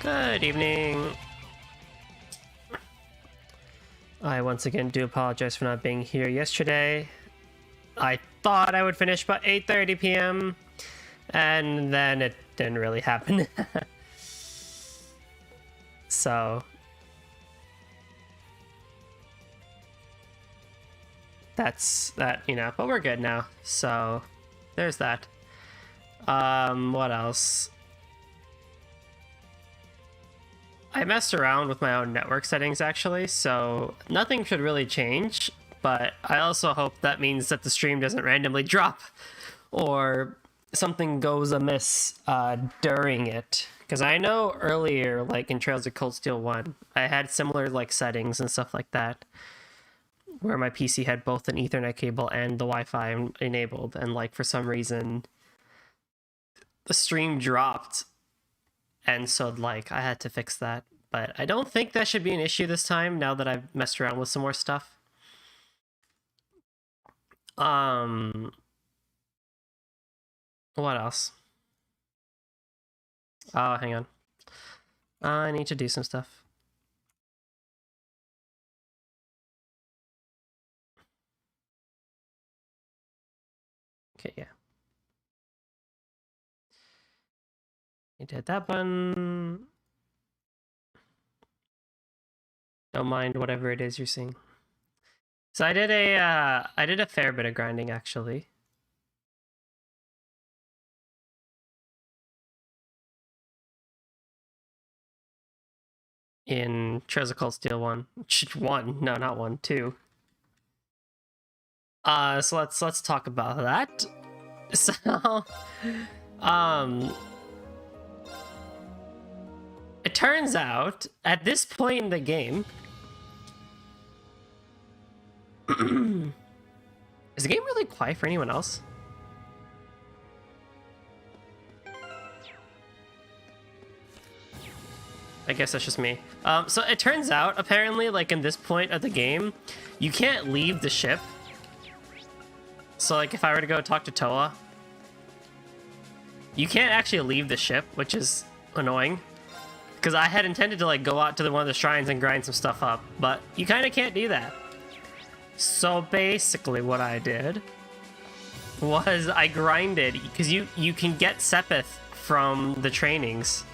Good evening. I once again do apologize for not being here yesterday. I thought I would finish by 8:30 p.m. and then it didn't really happen. So that's that, you know, but we're good now. So there's that. What else? I messed around with my own network settings actually, so nothing should really change, but I also hope that means that the stream doesn't randomly drop or something goes amiss during it. Because I know earlier, like in Trails of Cold Steel 1, I had similar like settings and stuff like that, where my PC had both an Ethernet cable and the Wi-Fi enabled, and like for some reason the stream dropped. And so, like, I had to fix that. But I don't think that should be an issue this time, now that I've messed around with some more stuff. What else? Oh, hang on. I need to do some stuff. Okay, yeah. I did that button. Don't mind whatever it is you're seeing. So I did a fair bit of grinding actually. In Trails of Cold Steel 1. No, not 1, 2. So let's talk about that. So it turns out, at this point in the game, is the game really quiet for anyone else? I guess that's just me. So it turns out, apparently, like in this point of the game, you can't leave the ship. So like if I were to go talk to Toa, you can't actually leave the ship, which is annoying. Because I had intended to like go out to one of the shrines and grind some stuff up, but you kind of can't do that. So basically what I did was I grinded, because you can get Sepith from the trainings.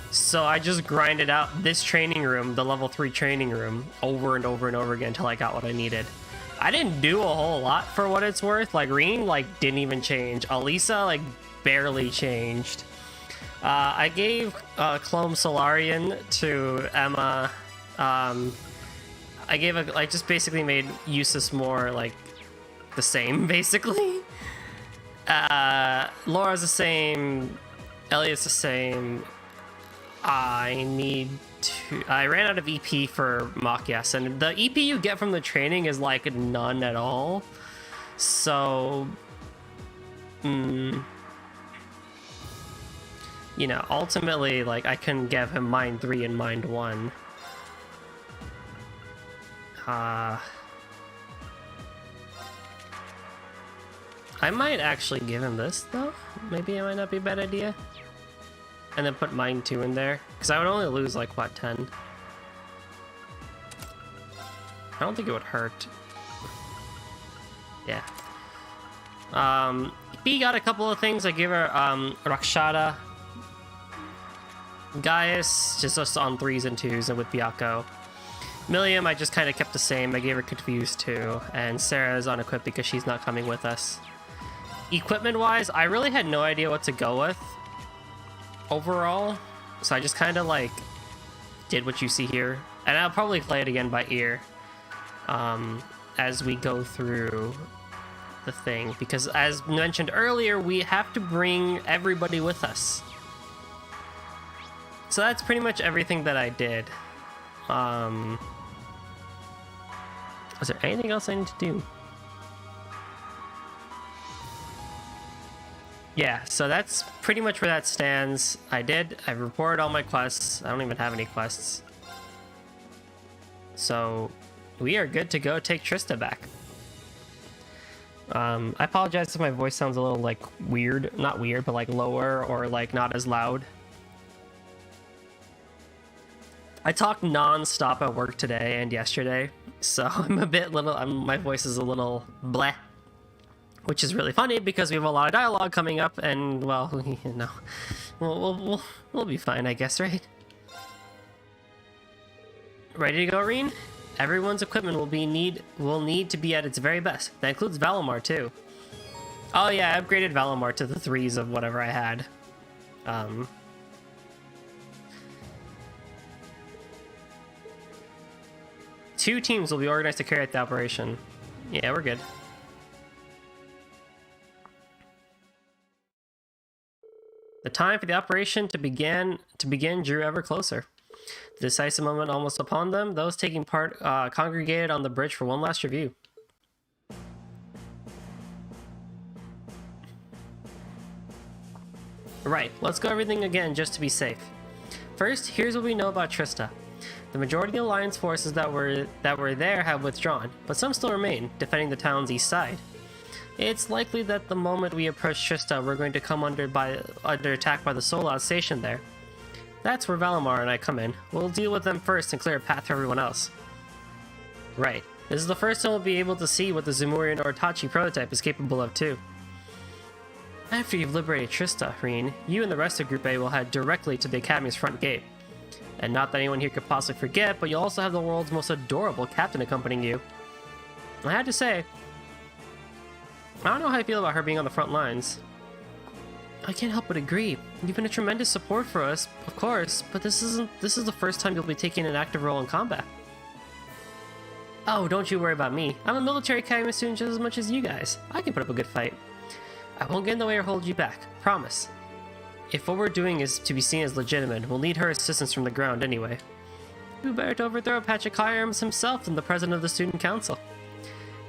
So I just grinded out this training room, the level 3 training room, over and over and over again until I got what I needed. I didn't do a whole lot for what it's worth. Like Reen like didn't even change. Alisa like barely changed. I gave Clone Solarian to Emma. I just basically made Eustace more like the same, basically. Laura's the same. Elliot's the same. I ran out of EP for Machias, and the EP you get from the training is like none at all. So, you know, ultimately, like I couldn't give him Mind 3 and Mind 1. I might actually give him this though. Maybe it might not be a bad idea. And then put Mind 2 in there, because I would only lose like what, 10? I don't think it would hurt. Yeah. B got a couple of things. I gave her Rakshata, Gaius just on 3s and 2s, and with Byakko. Milliam I just kind of kept the same. I gave her Confused too, and Sarah's unequipped because she's not coming with us. Equipment wise, I really had no idea what to go with overall, so I just kind of like did what you see here, and I'll probably play it again by ear as we go through the thing, because as mentioned earlier, we have to bring everybody with us. So that's pretty much everything that I did. Was there anything else I need to do? Yeah, so that's pretty much where that stands. I reported all my quests. I don't even have any quests. So we are good to go take Trista back. I apologize if my voice sounds a little like weird. Not weird, but like lower or like not as loud. I talked non-stop at work today and yesterday, so I'm a bit my voice is a little bleh, which is really funny because we have a lot of dialogue coming up, and well, you know, we'll be fine, I guess, right? Ready to go, Reen? Everyone's equipment will need to be at its very best. That includes Valimar too. Oh yeah, I upgraded Valimar to the 3s of whatever I had. Two teams will be organized to carry out the operation. Yeah, we're good. The time for the operation to begin drew ever closer. The decisive moment almost upon them. Those taking part congregated on the bridge for one last review. Right, let's go everything again just to be safe. First, here's what we know about Trista. The majority of the Alliance forces that were there have withdrawn, but some still remain, defending the town's east side. It's likely that the moment we approach Trista, we're going to come under attack by the Solad stationed there. That's where Valimar and I come in. We'll deal with them first and clear a path for everyone else. Right. This is the first time we'll be able to see what the Zemurian or Itachi prototype is capable of too. After you've liberated Trista, Reen, you and the rest of Group A will head directly to the Academy's front gate. And not that anyone here could possibly forget, but you'll also have the world's most adorable captain accompanying you. I had to say, I don't know how I feel about her being on the front lines. I can't help but agree. You've been a tremendous support for us, of course, but this is the first time you'll be taking an active role in combat. Oh, don't you worry about me. I'm a military academy student just as much as you guys. I can put up a good fight. I won't get in the way or hold you back. Promise. If what we're doing is to be seen as legitimate, we'll need her assistance from the ground anyway. Who better to overthrow Pachachyarms himself than the president of the student council?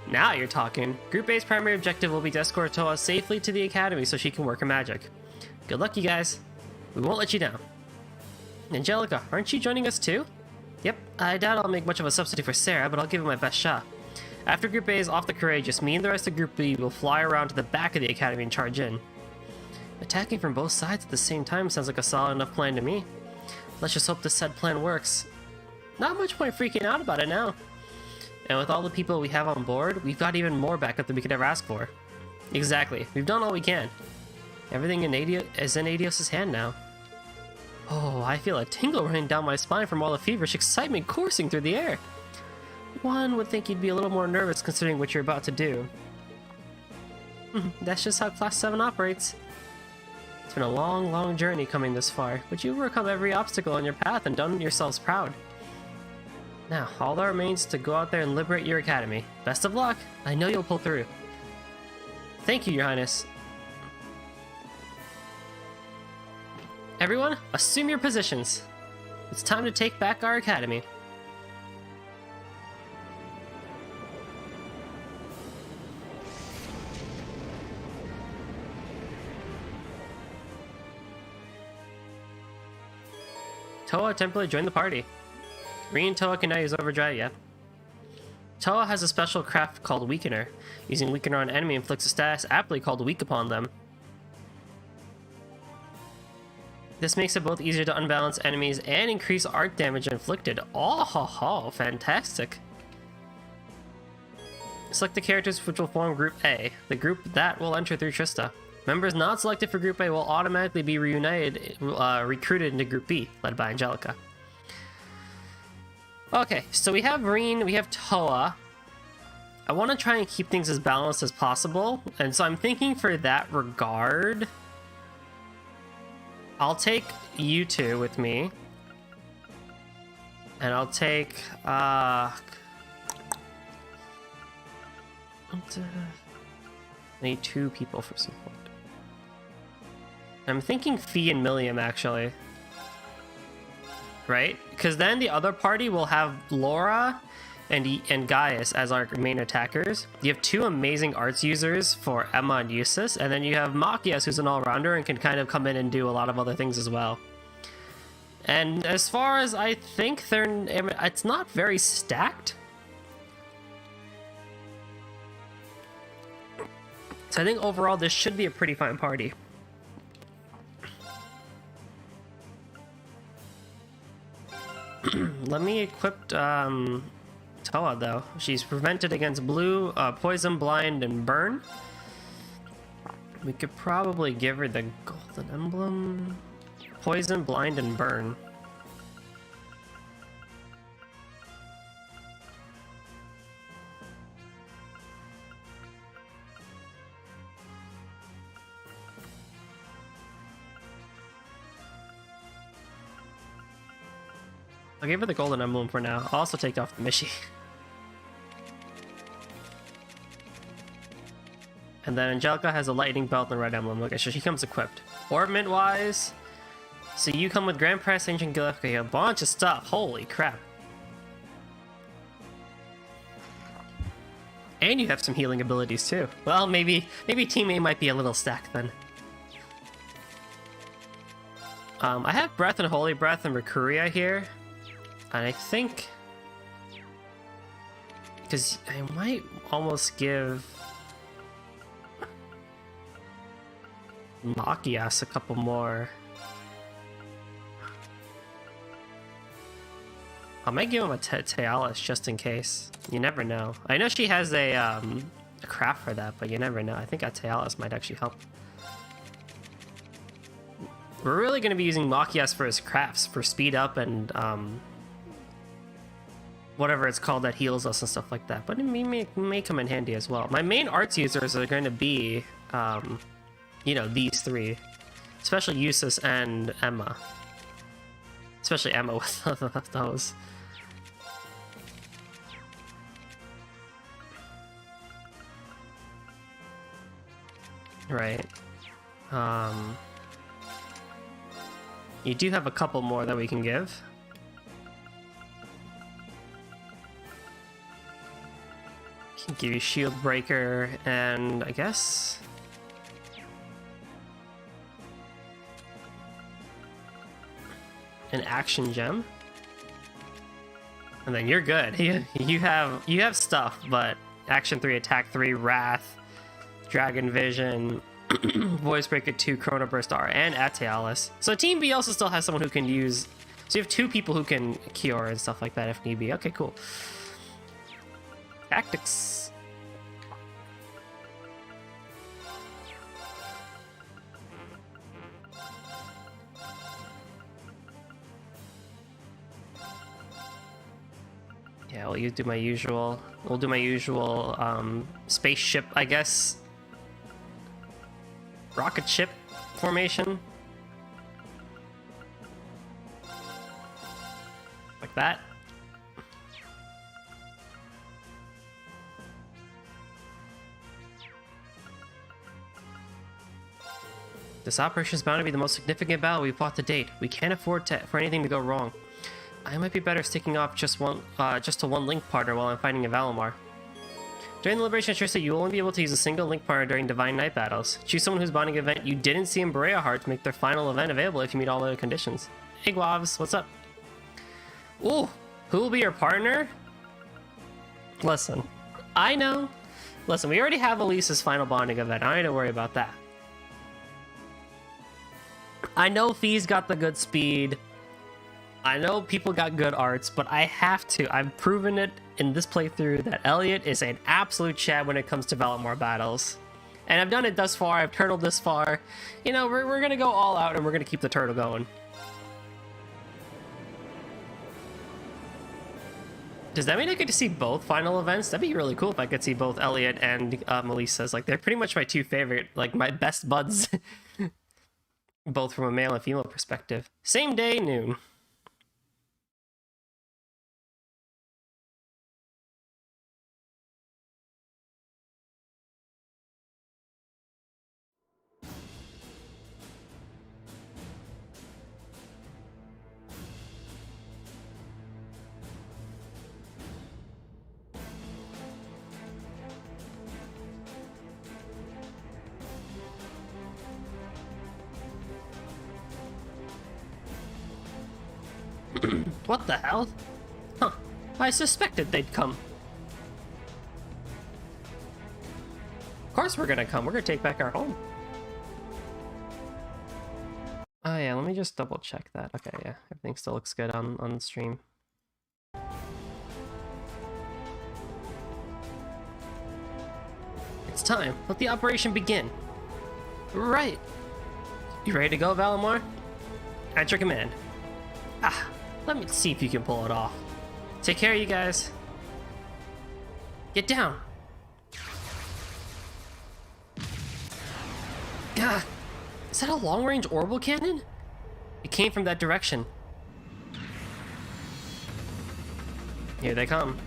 Now you're talking. Group A's primary objective will be to escort Toa safely to the academy so she can work her magic. Good luck, you guys. We won't let you down. Angelica, aren't you joining us too? Yep, I doubt I'll make much of a substitute for Sarah, but I'll give it my best shot. After Group A is off the Courageous, me and the rest of Group B will fly around to the back of the academy and charge in. Attacking from both sides at the same time sounds like a solid enough plan to me. Let's just hope this said plan works. Not much point freaking out about it now. And with all the people we have on board, we've got even more backup than we could ever ask for. Exactly, we've done all we can. Everything is in Adios' hand now. Oh, I feel a tingle running down my spine from all the feverish excitement coursing through the air. One would think you'd be a little more nervous considering what you're about to do. That's just how Class 7 operates. It's been a long, long journey coming this far, but you've overcome every obstacle on your path and done yourselves proud. Now, all that remains is to go out there and liberate your academy. Best of luck! I know you'll pull through. Thank you, Your Highness. Everyone, assume your positions. It's time to take back our academy. Toa temporarily joined the party. Reen and Toa can now use Overdrive yet. Toa has a special craft called Weakener. Using Weakener on an enemy inflicts a status aptly called Weak upon them. This makes it both easier to unbalance enemies and increase art damage inflicted. Oh ho ho, fantastic. Select the characters which will form Group A, the group that will enter through Trista. Members not selected for Group A will automatically be recruited into Group B, led by Angelica. Okay, so we have Reen, we have Toa. I want to try and keep things as balanced as possible, and so I'm thinking for that regard, I'll take you two with me, and I'll take, I need two people for support. I'm thinking Fee and Milliam, actually. Right? Because then the other party will have Laura and Gaius as our main attackers. You have two amazing arts users for Emma and Eustace, and then you have Machias, who's an all-rounder and can kind of come in and do a lot of other things as well. And as far as I think, it's not very stacked. So I think overall this should be a pretty fine party. Let me equip Toa though. She's prevented against blue, poison, blind, and burn. We could probably give her the golden emblem. Poison, blind, and burn. I'll give her the golden emblem for now. I'll also take off the Mishi. And then Angelica has a lightning belt and a red emblem. Okay, so she comes equipped. Ornament wise, so you come with Grand Prize, Ancient Gift, okay, a bunch of stuff. Holy crap. And you have some healing abilities too. Well, maybe Team A might be a little stacked then. I have Breath and Holy Breath and Rikuria here. And I think... because I might almost give... Machias a couple more. I might give him a Tealis just in case. You never know. I know she has a craft for that, but you never know. I think a Tealis might actually help. We're really going to be using Machias for his crafts, for speed up and whatever it's called that heals us and stuff like that. But it may come in handy as well. My main arts users are going to be, you know, these three. Especially Eustace and Emma. Especially Emma with those. Right. You do have a couple more that we can give. Can give you Shield Breaker and I guess an Action Gem. And then you're good. You have stuff, but Action 3, Attack 3, Wrath, Dragon Vision, Voice Breaker 2, Chrono Burst R, and Atealis. So Team B also still has someone who can use... so you have two people who can cure and stuff like that if need be. Okay, cool. Tactics. Yeah, we'll do my usual... we'll do my usual spaceship, I guess. Rocket ship formation. Like that. This operation is bound to be the most significant battle we've fought to date. We can't afford for anything to go wrong. I might be better sticking off just to one Link partner while I'm fighting in Valimar. During the Liberation of Trista, you will only be able to use a single Link partner during Divine Night battles. Choose someone whose bonding event you didn't see in Berea Heart to make their final event available if you meet all other conditions. Hey Guavs, what's up? Ooh, who will be your partner? Listen, I know. Listen, we already have Elisa's final bonding event. I don't need to worry about that. I know Fee's got the good speed. I know people got good arts, but I have to. I've proven it in this playthrough that Elliot is an absolute Chad when it comes to Valimar battles. And I've done it thus far. I've turtled this far. You know, we're going to go all out and we're going to keep the turtle going. Does that mean I get to see both final events? That'd be really cool if I could see both Elliot and Melissa's. Like, they're pretty much my two favorite, like, my best buds. Both from a male and female perspective. Same day, noon. What the hell? Huh. I suspected they'd come. Of course we're gonna come. We're gonna take back our home. Oh yeah, let me just double check that. Okay, yeah. Everything still looks good on the stream. It's time. Let the operation begin. Right. You ready to go, Valimar? At your command. Let me see if you can pull it off. Take care, you guys. Get down. Gah! Is that a long-range orbital cannon? It came from that direction. Here they come.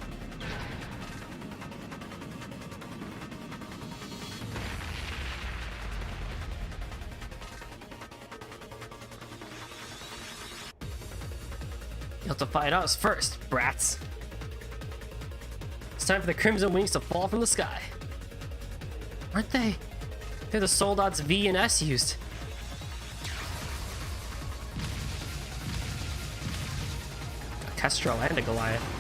You'll have to fight us first, brats. It's time for the Crimson Wings to fall from the sky. Aren't they? They're the soldats V and S used. A Kestrel and a Goliath.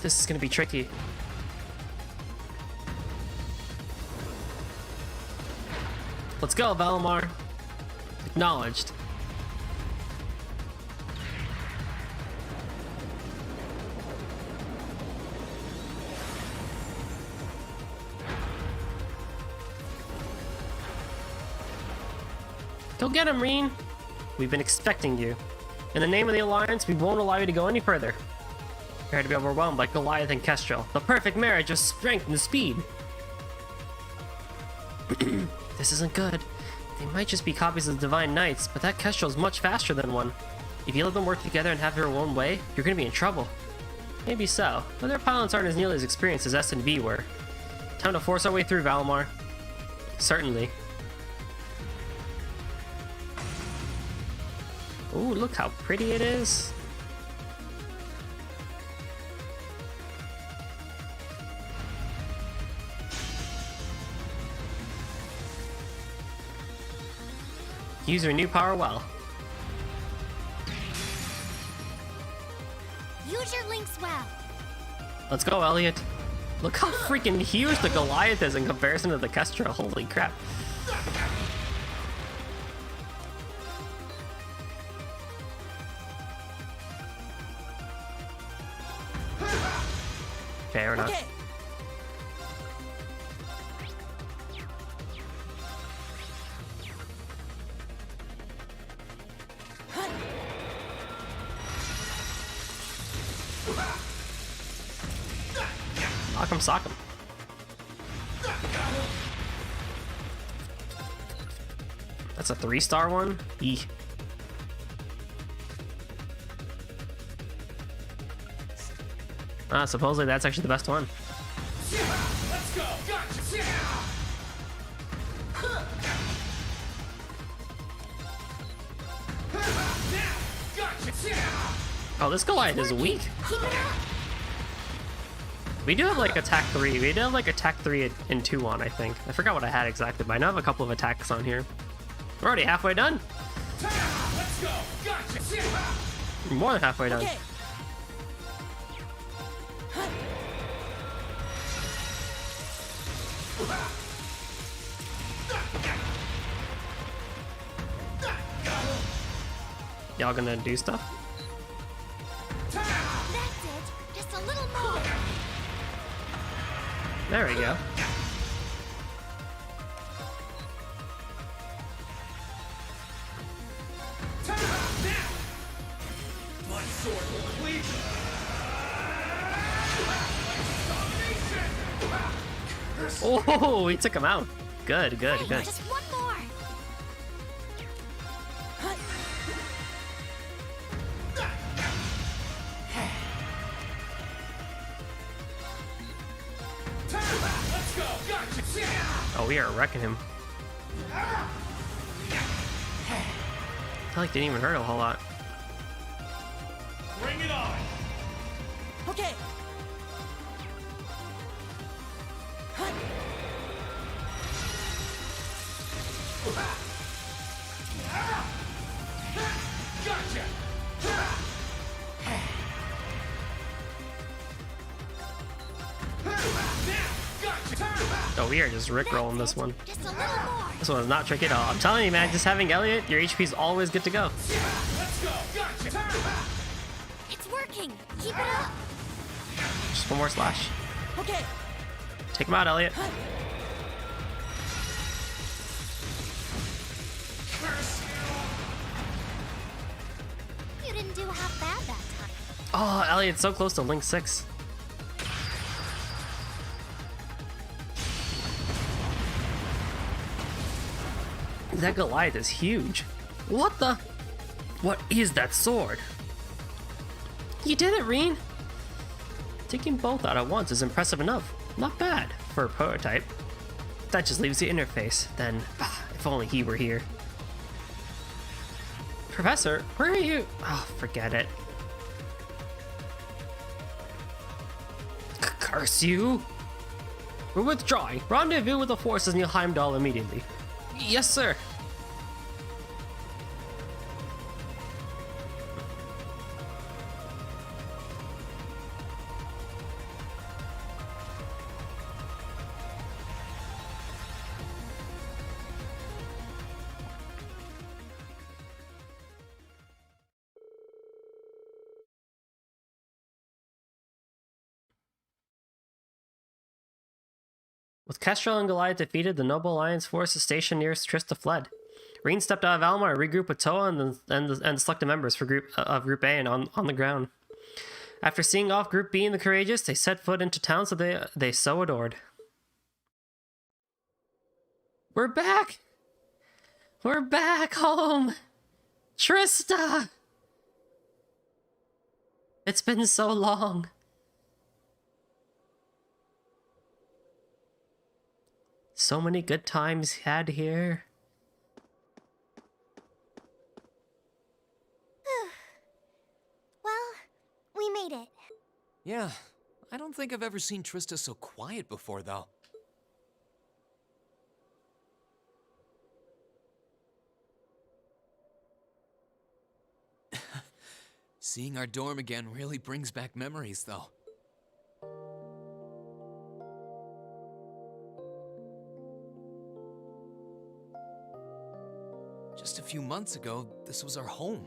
This is gonna be tricky. Let's go, Valimar. Acknowledged. Go get him, Reen! We've been expecting you. In the name of the Alliance, we won't allow you to go any further. Prepare to be overwhelmed by Goliath and Kestrel. The perfect marriage of strength and speed. This isn't good. They might just be copies of the Divine Knights, but that Kestrel's much faster than one. If you let them work together and have their own way, you're gonna be in trouble. Maybe so, but their pilots aren't as nearly as experienced as S and V were. Time to force our way through, Valimar. Certainly. Ooh, look how pretty it is. Use your new power well. Use your links well. Let's go, Elliot. Look how freaking huge the Goliath is in comparison to the Kestrel. Holy crap. Fair enough. Okay. Sock him. That's a 3-star one? Eeh. Supposedly that's actually the best one. Let's go. Gotcha. Oh, this Goliath is weak. We do have like attack 3. We do have like attack 3 and 2 on, I think. I forgot what I had exactly, but I know I have a couple of attacks on here. We're already halfway done. Let's go. Gotcha. More than halfway done. Okay. Y'all gonna do stuff? That's it. Just a little more. There we go. My sword will cleave. Oh, he took him out. Good, good, Hey, good. just one more. Let's go. Gotcha. Oh, we are wrecking him. I feel like didn't even hurt a whole lot. Bring it on. Okay. Gotcha. Oh, we are just rickrolling this one. Just a little more. This one is not tricky at all. I'm telling you, man, just having Elliot, your HP is always good to go. Let's go. Gotcha. working. Keep it up. Just one more slash. Okay. Take him out, Elliot. You didn't do half bad that time. Oh, Elliot's so close to Link 6. That Goliath is huge. What the? What is that sword? You did it, Reen! Taking both out at once is impressive enough. Not bad for a prototype. That just leaves the interface. Then, if only he were here. Professor, where are you? Oh, forget it. Curse you! We're withdrawing. Rendezvous with the forces near Heimdall immediately. Yes, sir. With Kestrel and Goliath defeated, the Noble Alliance forces stationed nearest Trista fled. Reen stepped out of Alma and regrouped with Toa and the selected members for Group A and on the ground. After seeing off Group B and the Courageous, they set foot into towns that they so adored. We're back! We're back home! Trista! It's been so long. So many good times had here. Well, we made it. Yeah, I don't think I've ever seen Trista so quiet before, though. Seeing our dorm again really brings back memories, though. Just a few months ago, this was our home.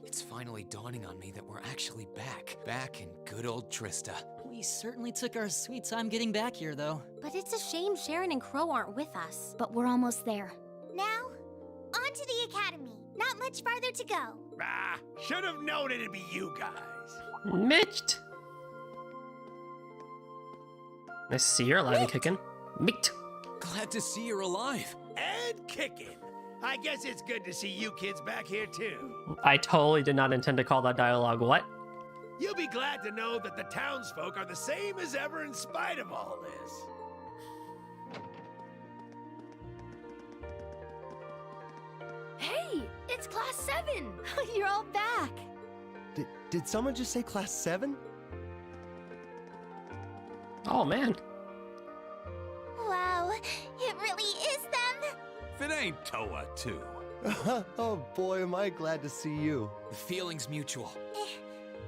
It's finally dawning on me that we're actually back in good old Trista. We certainly took our sweet time getting back here, though. But it's a shame Sharon and Crow aren't with us. But we're almost there. Now, on to the academy. Not much farther to go. Ah, should have known it'd be you guys. Mitched! Nice to see you're alive and kicking. Meat! Glad to see you're alive. And kicking. I guess it's good to see you kids back here too. I totally did not intend to call that dialogue. What? You'll be glad to know that the townsfolk are the same as ever in spite of all this. Hey, it's Class 7. You're all back. Did someone just say Class 7? Oh man. Wow, it really is them. If it ain't Toa, too. Oh boy, am I glad to see you. The feeling's mutual.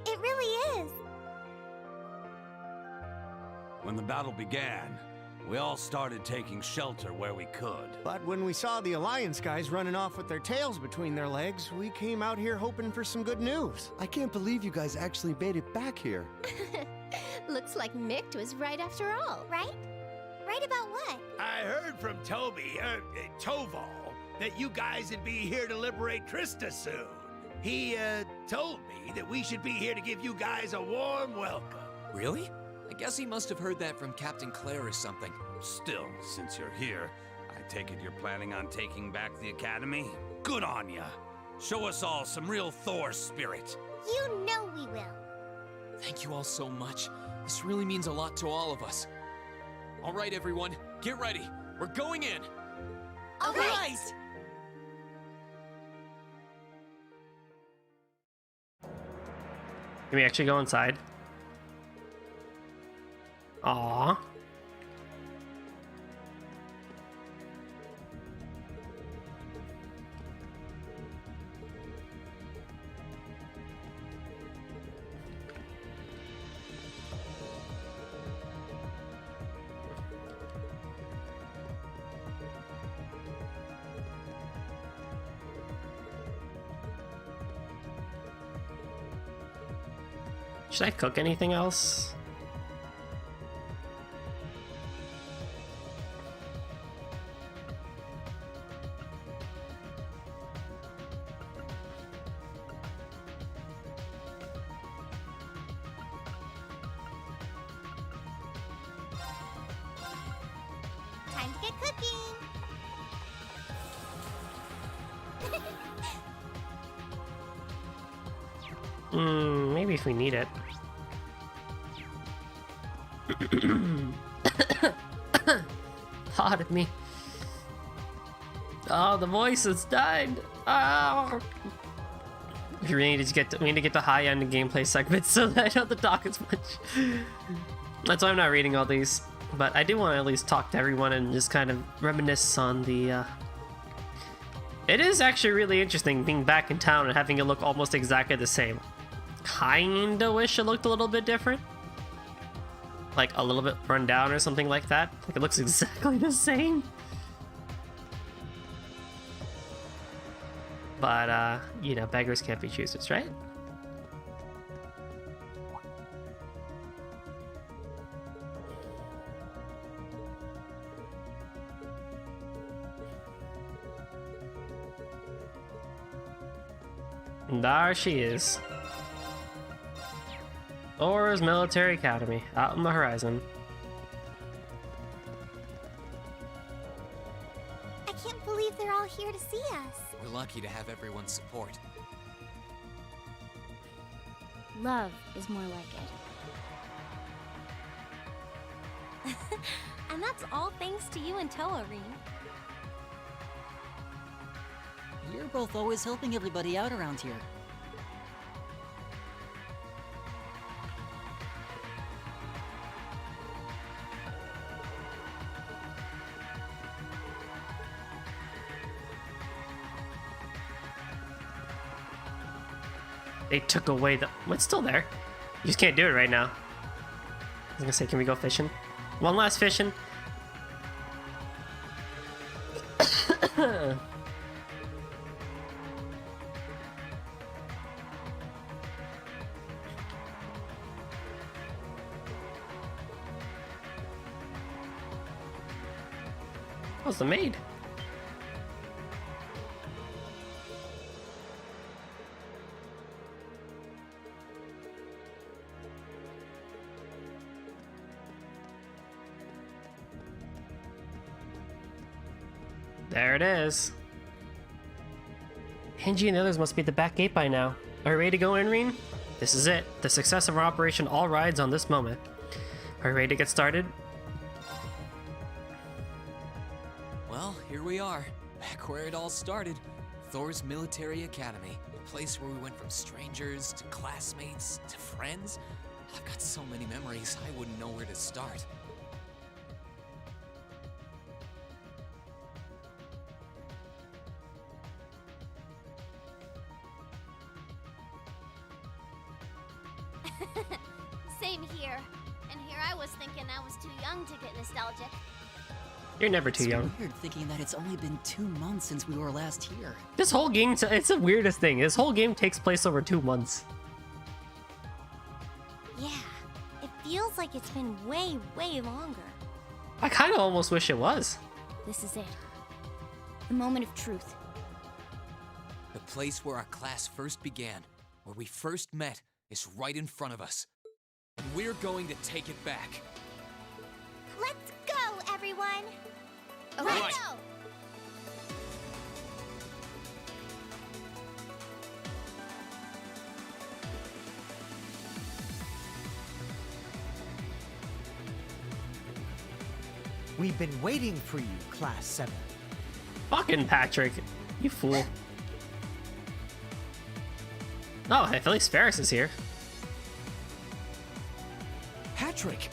It really is. When the battle began, we all started taking shelter where we could. But when we saw the Alliance guys running off with their tails between their legs, we came out here hoping for some good news. I can't believe you guys actually made it back here. Looks like Mick was right after all, right? Right about what? I heard from Toval, that you guys would be here to liberate Trista soon. He, told me that we should be here to give you guys a warm welcome. Really? I guess he must have heard that from Captain Claire or something. Still, since you're here, I take it you're planning on taking back the Academy? Good on ya! Show us all some real Thor spirit. You know we will. Thank you all so much. This really means a lot to all of us. All right, everyone, get ready. We're going in. All right. Can we actually go inside? Aww. Should I cook anything else? Time to get cooking. Maybe if we need it. Pardon me. Oh, the voice has died. Oh. We need to get the high end gameplay segments so that I don't have to talk as much. That's why I'm not reading all these. But I do want to at least talk to everyone and just kind of reminisce on the. It is actually really interesting being back in town and having it look almost exactly the same. Kinda wish it looked a little bit different. Like a little bit run down or something like that. Like it looks exactly the same. But, you know, beggars can't be choosers, right? And there she is. Thor's Military Academy, out on the horizon. I can't believe they're all here to see us. We're lucky to have everyone's support. Love is more like it. And that's all thanks to you and Toa, Reem. You're both always helping everybody out around here. They took away the... What's still there? You just can't do it right now. I was gonna say, can we go fishing? One last fishing. How's the maid? There it is. Hingy and the others must be at the back gate by now. Are you ready to go in, Reen? This is it. The success of our operation all rides on this moment. Are you ready to get started? Well, here we are, back where it all started. Thor's Military Academy, a place where we went from strangers to classmates to friends. I've got so many memories, I wouldn't know where to start. Same here. And here I was thinking I was too young to get nostalgic. You're never too It's young. weird thinking that it's only been 2 months since we were last here. This whole game, it's the weirdest thing. This whole game takes place over 2 months. Yeah, it feels like it's been way, way longer. I kind of almost wish it was. This is it. The moment of truth. The place where our class first began, where we first met, is right in front of us. And we're going to take it back. Let's go, everyone! All Let's right. go! We've been waiting for you, Class 7. Fucking Patrick. You fool. Oh, at least Ferris is here. Patrick!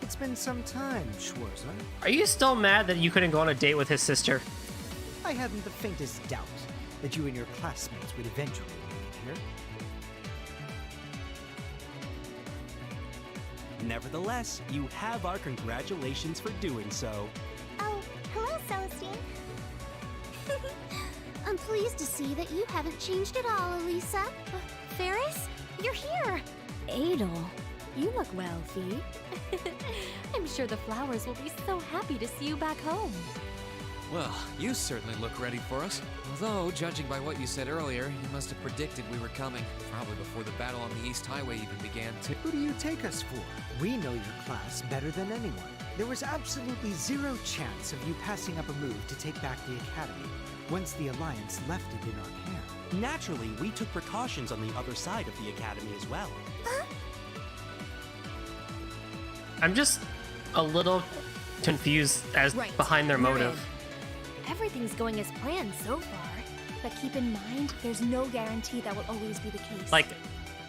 It's been some time, Schwarzer. Are you still mad that you couldn't go on a date with his sister? I hadn't the faintest doubt that you and your classmates would eventually make it here. Nevertheless, you have our congratulations for doing so. Oh, hello, Celestine. I'm pleased to see that you haven't changed at all, Elisa. Ferris, you're here. Adel, you look well, Fee. I'm sure the flowers will be so happy to see you back home. Well, you certainly look ready for us. Although, judging by what you said earlier, you must have predicted we were coming. Probably before the battle on the East Highway even began, too. Who do you take us for? We know your class better than anyone. There was absolutely zero chance of you passing up a move to take back the Academy once the Alliance left it in our care. Naturally, we took precautions on the other side of the Academy as well. I'm just a little confused as behind their motive. Everything's going as planned so far. But keep in mind, there's no guarantee that will always be the case. Like,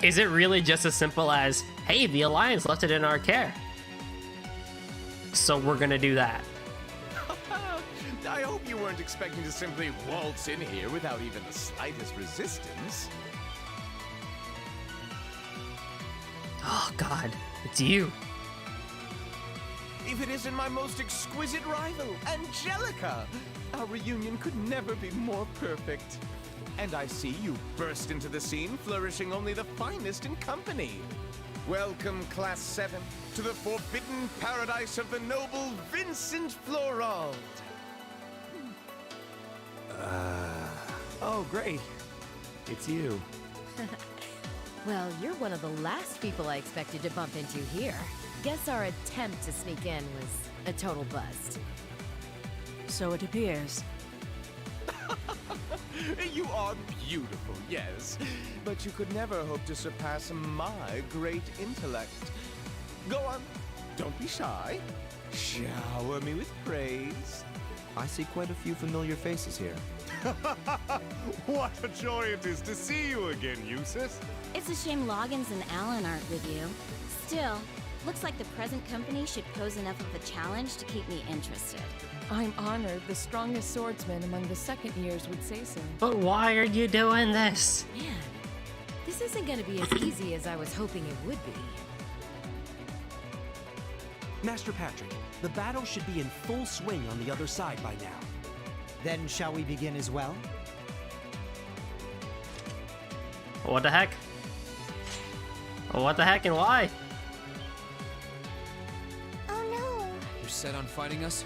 is it really just as simple as, hey, the Alliance left it in our care, so we're gonna do that? I hope you weren't expecting to simply waltz in here without even the slightest resistance. Oh God, it's you. If it isn't my most exquisite rival, Angelica! Our reunion could never be more perfect. And I see you burst into the scene, flourishing only the finest in company. Welcome, Class 7, to the forbidden paradise of the noble Vincent Florald. Oh, great. It's you. Well, you're one of the last people I expected to bump into here. Guess our attempt to sneak in was a total bust. So it appears. You are beautiful, yes, but you could never hope to surpass my great intellect. Go on, don't be shy. Shower me with praise. I see quite a few familiar faces here. What a joy it is to see you again, Eustace. It's a shame Loggins and Alan aren't with you. Still, looks like the present company should pose enough of a challenge to keep me interested. I'm honored the strongest swordsman among the second years would say so. But why are you doing this? Man, this isn't gonna be as easy as I was hoping it would be. Master Patrick, the battle should be in full swing on the other side by now. Then shall we begin as well? What the heck? What the heck and why? Oh no! You're set on fighting us?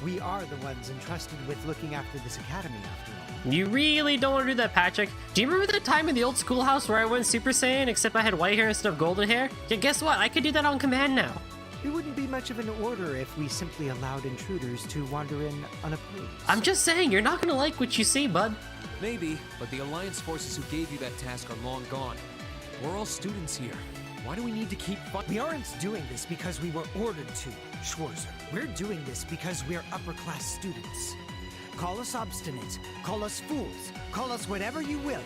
We are the ones entrusted with looking after this academy, after all. You really don't want to do that, Patrick. Do you remember that time in the old schoolhouse where I went Super Saiyan except I had white hair instead of golden hair? Yeah, guess what? I could do that on command now. It wouldn't be much of an order if we simply allowed intruders to wander in unopposed. I'm just saying, you're not gonna like what you see, bud. Maybe, but the Alliance forces who gave you that task are long gone. We're all students here. Why do we need to keep fighting? We aren't doing this because we were ordered to, Schwarzer. We're doing this because we're upper-class students. Call us obstinate, call us fools, call us whatever you will.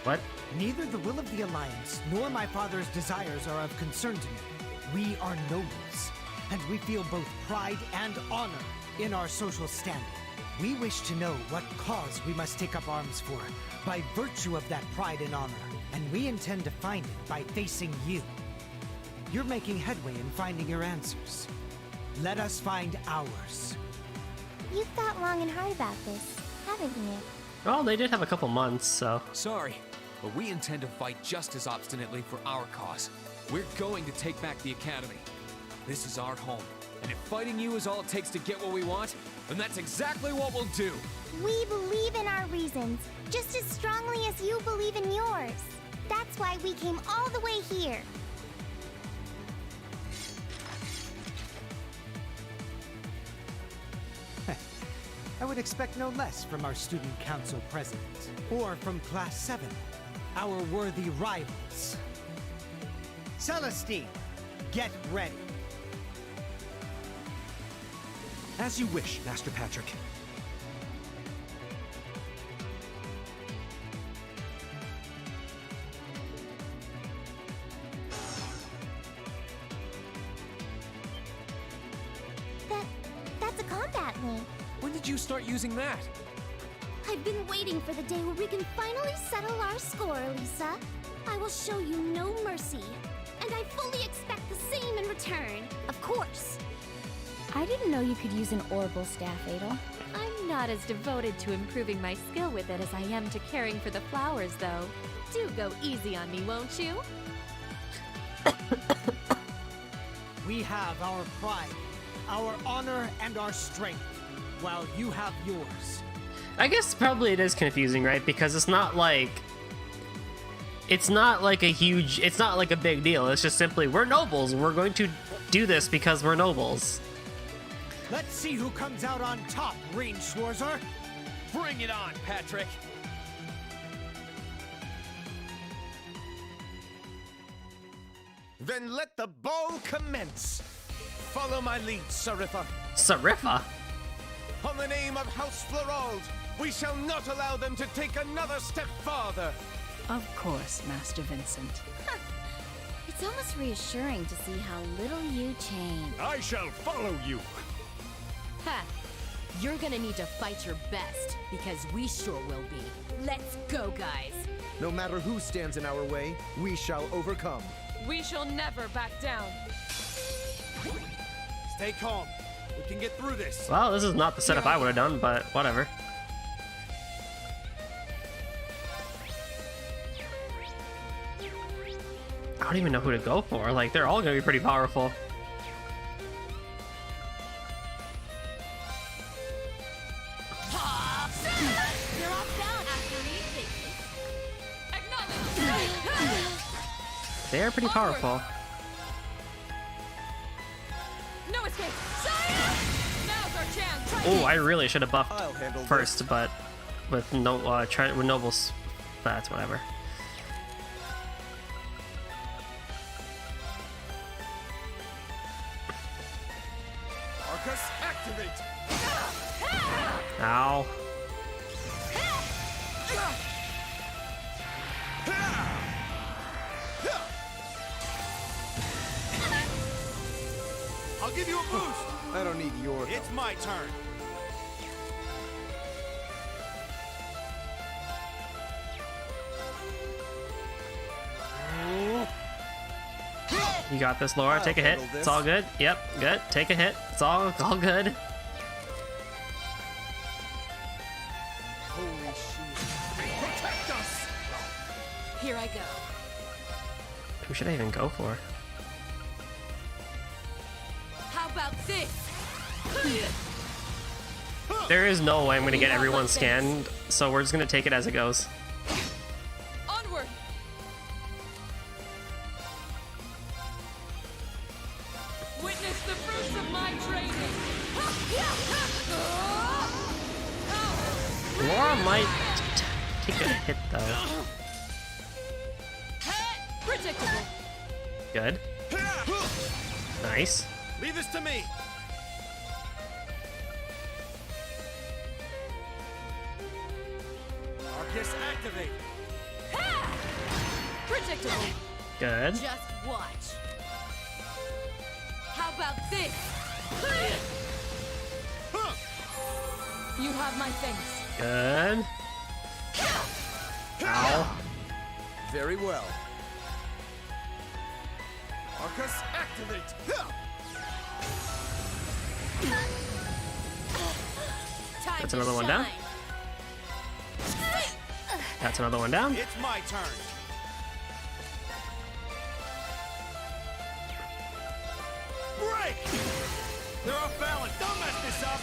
What? Neither the will of the Alliance nor my father's desires are of concern to me. We are nobles, and we feel both pride and honor in our social standing. We wish to know what cause we must take up arms for, by virtue of that pride and honor, and we intend to find it by facing you. You're making headway in finding your answers. Let us find ours. You've thought long and hard about this, haven't you? Well, they did have a couple months, so. Sorry, but we intend to fight just as obstinately for our cause. We're going to take back the Academy. This is our home, and if fighting you is all it takes to get what we want, then that's exactly what we'll do. We believe in our reasons, just as strongly as you believe in yours. That's why we came all the way here. I would expect no less from our student council president, or from Class 7, our worthy rivals. Celestine, get ready. As you wish, Master Patrick. That's a combat link. When did you start using that? I've been waiting for the day where we can finally settle our score, Lisa. I will show you no mercy. And I fully expect the same in return. Of course. I didn't know you could use an orbital staff, Adel. I'm I'm not as devoted to improving my skill with it as I am to caring for the flowers, though. Do go easy on me, won't you? We have our pride, our honor, and our strength, while you have yours. I guess probably it is confusing, right? Because it's not like a big deal. It's just simply, we're nobles. We're going to do this because we're nobles. Let's see who comes out on top, Reen Schwarzer. Bring it on, Patrick. Then let the ball commence. Follow my lead, Sariffa. Sariffa? On the name of House Florald, we shall not allow them to take another step farther. Of course, Master Vincent. It's almost reassuring to see how little you change. I shall follow you. Ha! You're gonna need to fight your best, because we sure will be. Let's go, guys! No matter who stands in our way, we shall overcome. We shall never back down. Stay calm. We can get through this. Well, this is not the setup I would have done, but whatever. I don't even know who to go for. Like, they're all gonna be pretty powerful. They're pretty powerful. No escape! Now's our chance! Try Oh, I really should have buffed I'll handle first, this. but with no with nobles, that's whatever. Arcus, activate! Ow. I'll give you a boost. I don't need your help. It's my turn. You got this, Laura. Take a hit. It's all good. Yep, good. Take a hit. It's all good. Holy shit. Protect us! Here I go. Who should I even go for? How about this? There is no way I'm gonna get everyone scanned, so we're just gonna take it as it goes. Onward! Witness the fruits of my training! Laura might take a hit though. Predictable! Good. Nice. Leave this to me. Arcus, activate. Predictable! Good. Just watch. How about this? You have my thanks. Good. Ow. Very well. Arcus, activate! Time That's to another one down. shine. That's another one down. It's my turn. Break! They're off balance. Don't mess this up.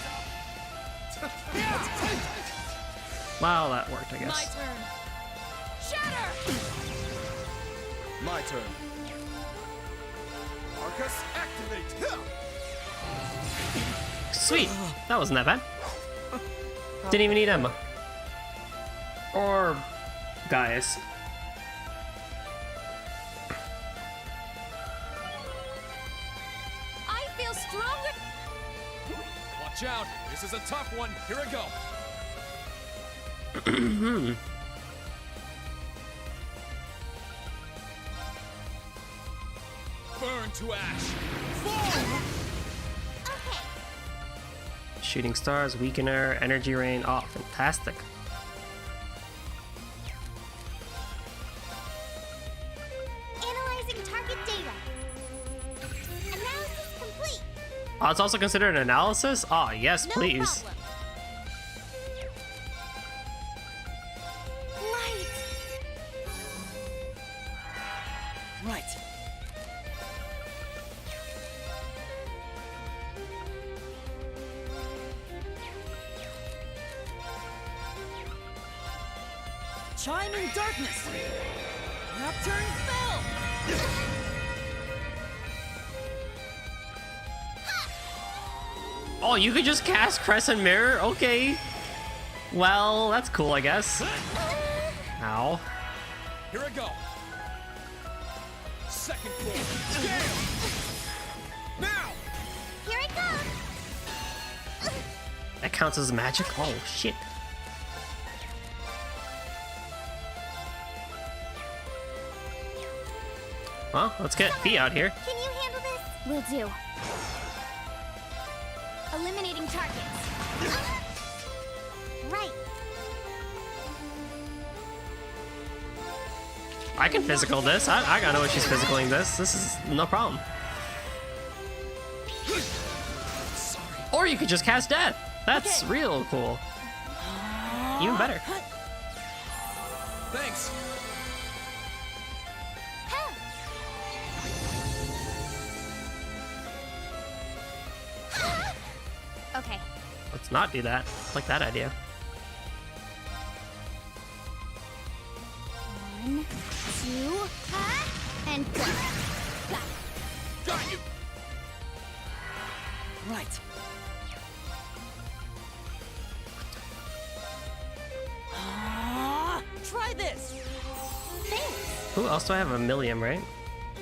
Well, that worked, I My guess. turn. Shatter! My turn. Arcus, activate! Sweet. That wasn't that bad. Didn't even need Emma. Or Gaius. I feel stronger! Watch out! This is a tough one. Here we go. Burn to ash. Fall! Okay, Shooting stars, weakener, energy rain. Oh, fantastic. analyzing target data. Analysis complete. Oh, it's also considered an analysis? Oh, yes, No please. problem. Chiming darkness! Nocturne spell! Oh, you could just cast Crescent Mirror? Okay. Well, that's cool, I guess. Ow. Here I go. Second floor. Scale! Now! Here it comes! That counts as magic? Oh, shit. Well, let's get Fee out here. Can you handle this? Will do. Eliminating targets. Right. I can physical this. I gotta know what she's physicaling this. This is no problem. Or you could just cast Death. That's real cool. Even better. Thanks. Okay. Let's not do that. I like that idea. 1, 2, and go. Got you! Right. Try this! Thanks. Who else do I have? A Milliam, right?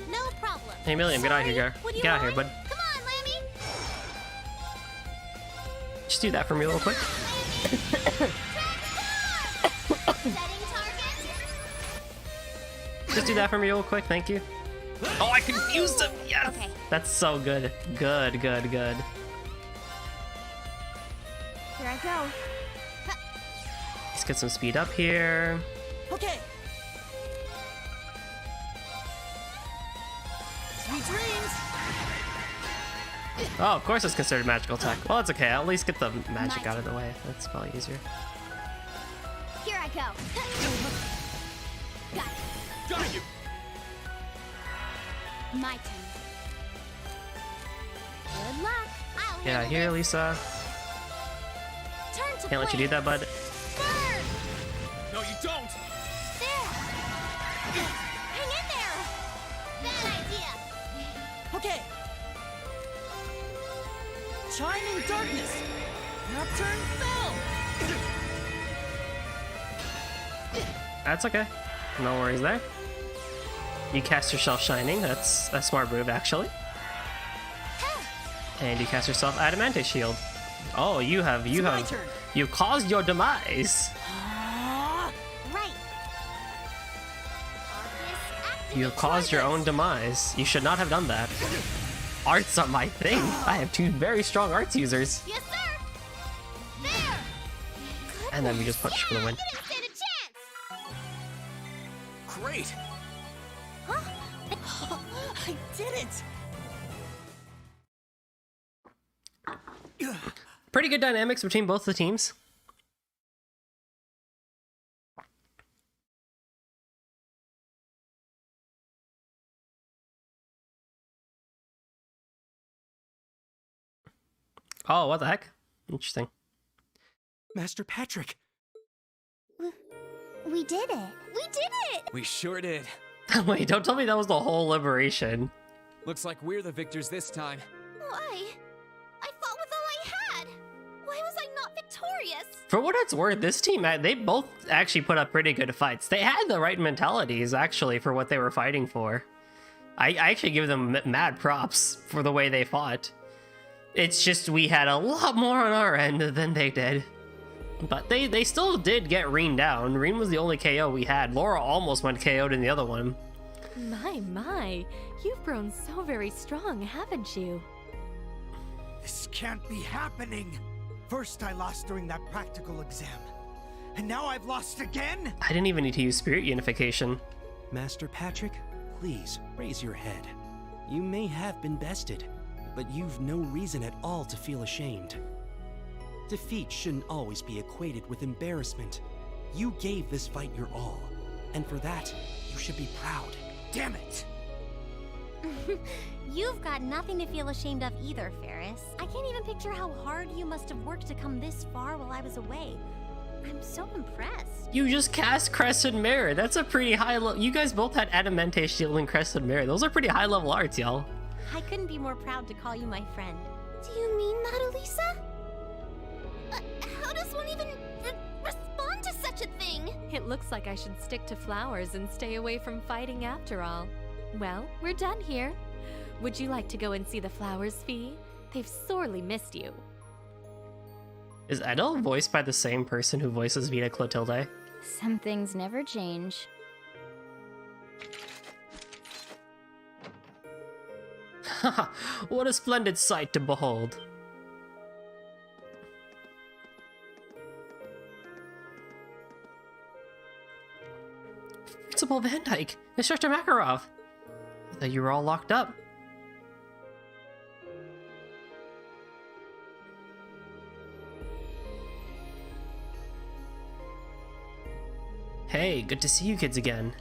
No problem. Hey, Milliam, get out of here, girl. What do you Get out here, want? bud. Come on, Lammy. Just do that for me real quick. Setting target. Just do that for me real quick, thank you. Oh, I confused him! Yes! Okay. That's so good. Good, good, good. Here I go. Let's get some speed up here. Okay. Sweet dreams! Oh, of course it's considered magical attack. Well, it's okay. I'll at least get the magic out of the way. That's probably easier. Here I go. Got it. Got you! My turn. Good luck. I'll Get out here, Lisa. turn to Can't let you do that, bud. Burn! No, you don't! There! Hang in there! Bad idea! Okay. Chiming darkness! Nocturne spell! That's okay. No worries there. You cast yourself Shining. That's a smart move, actually. And you cast yourself Adamantine Shield. Oh, you've caused your demise. Right. You have caused your own demise. You should not have done that. Arts are my thing. I have two very strong arts users. Yes, sir! There! And then we just punch for the win. You didn't stand a chance! Great. Huh? I did it! Pretty good dynamics between both the teams. Oh, what the heck? Interesting. Master Patrick! We did it! We did it! We sure did. Wait, don't tell me that was the whole liberation. Looks like we're the victors this time. Why? I fought with all I had! Why was I not victorious? For what it's worth, this team, they both actually put up pretty good fights. They had the right mentalities, actually, for what they were fighting for. I actually give them mad props for the way they fought. It's just we had a lot more on our end than they did. But they still did get Reen down. Reen was the only KO we had. Laura almost went KO'd in the other one. My, you've grown so very strong, haven't you? This can't be happening! First I lost during that practical exam. And now I've lost again? I didn't even need to use Spirit Unification. Master Patrick, please raise your head. You may have been bested, but you've no reason at all to feel ashamed. Defeat shouldn't always be equated with embarrassment. You gave this fight your all, and for that, you should be proud. Damn it! You've got nothing to feel ashamed of either, Ferris. I can't even picture how hard you must have worked to come this far while I was away. I'm so impressed. You just cast Crescent Mirror. That's a pretty high level. You guys both had Adamante Shield and Crescent Mirror. Those are pretty high level arts, y'all. I couldn't be more proud to call you my friend. Do you mean that, Elisa? How does one even respond to such a thing? It looks like I should stick to flowers and stay away from fighting after all. Well, we're done here. Would you like to go and see the flowers, Fee? They've sorely missed you. Is Edel voiced by the same person who voices Vita Clotilde? Some things never change. Haha, what a splendid sight to behold. Principal Van Dyke, Instructor Makarov. I thought you were all locked up. Hey, good to see you kids again.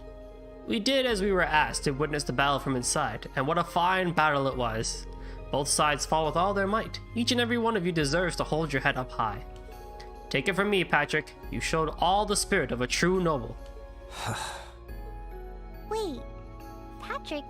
We did as we were asked to witness the battle from inside, and what a fine battle it was. Both sides fought with all their might. Each and every one of you deserves to hold your head up high. Take it from me, Patrick. You showed all the spirit of a true noble. Wait, Patrick,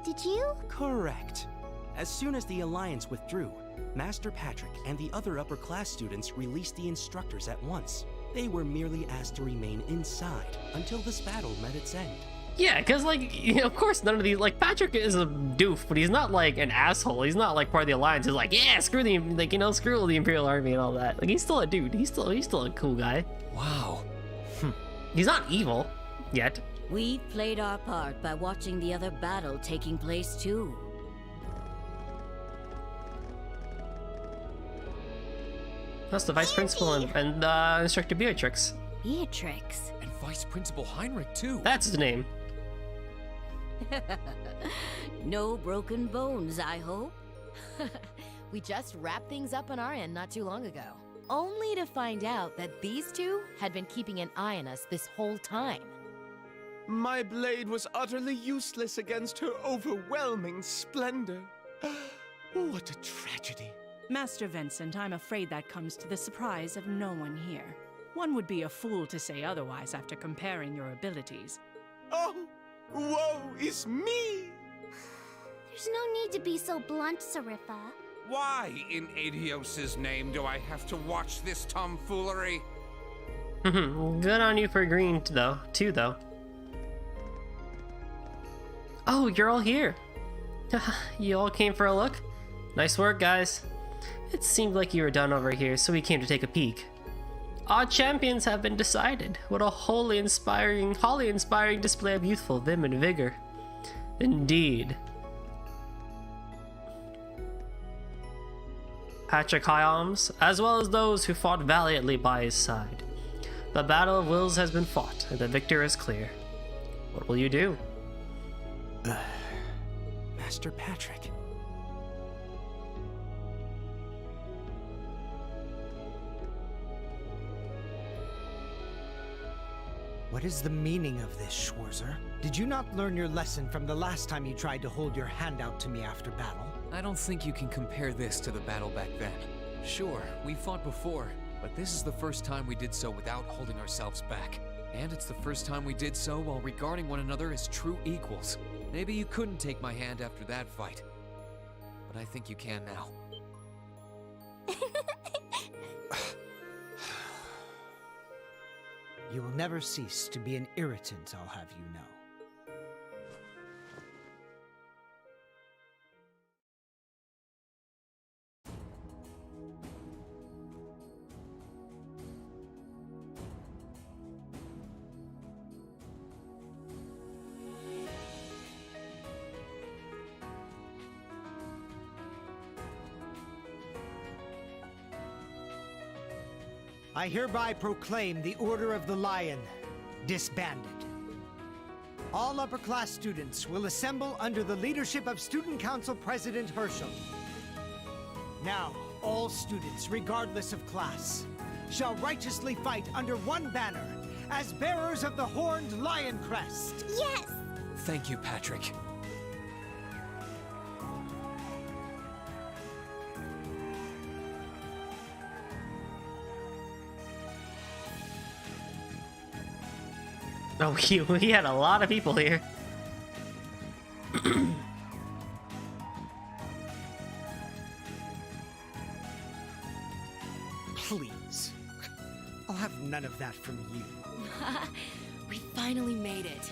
did you? Correct. As soon as the Alliance withdrew, Master Patrick and the other upper class students released the instructors at once. They were merely asked to remain inside until this battle met its end. Yeah, because, like, you know, of course none of these, like, Patrick is a doof, but he's not, like, an asshole. He's not, like, part of the Alliance. He's like, yeah, screw the, like, you know, screw the Imperial Army and all that. Like, he's still a dude. He's still a cool guy. Wow. He's not evil, yet. We played our part by watching the other battle taking place, too. That's the Vice Principal and Instructor Beatrix. Beatrix? And Vice Principal Heinrich, too. That's his name. No broken bones, I hope. We just wrapped things up on our end not too long ago. Only to find out that these two had been keeping an eye on us this whole time. My blade was utterly useless against her overwhelming splendor. What a tragedy. Master Vincent, I'm afraid that comes to the surprise of no one here. One would be a fool to say otherwise after comparing your abilities. Oh, woe is me! There's no need to be so blunt, Seriffa. Why, in Adios's name, do I have to watch this tomfoolery? Good on you for agreeing to, though. Oh, you're all here. You all came for a look? Nice work, guys. It seemed like you were done over here, so we came to take a peek. Our champions have been decided. What a wholly inspiring display of youthful vim and vigor. Indeed. Patrick Hyams, as well as those who fought valiantly by his side. The battle of wills has been fought, and the victor is clear. What will you do? Master Patrick. What is the meaning of this, Schwarzer? Did you not learn your lesson from the last time you tried to hold your hand out to me after battle? I don't think you can compare this to the battle back then. Sure, we fought before, but this is the first time we did so without holding ourselves back. And it's the first time we did so while regarding one another as true equals. Maybe you couldn't take my hand after that fight, but I think you can now. You will never cease to be an irritant, I'll have you know. I hereby proclaim the Order of the Lion disbanded. All upper-class students will assemble under the leadership of Student Council President Herschel. Now, all students, regardless of class, shall righteously fight under one banner as bearers of the horned lion crest. Yes! Thank you, Patrick. Oh, we had a lot of people here. Please. I'll have none of that from you. We finally made it.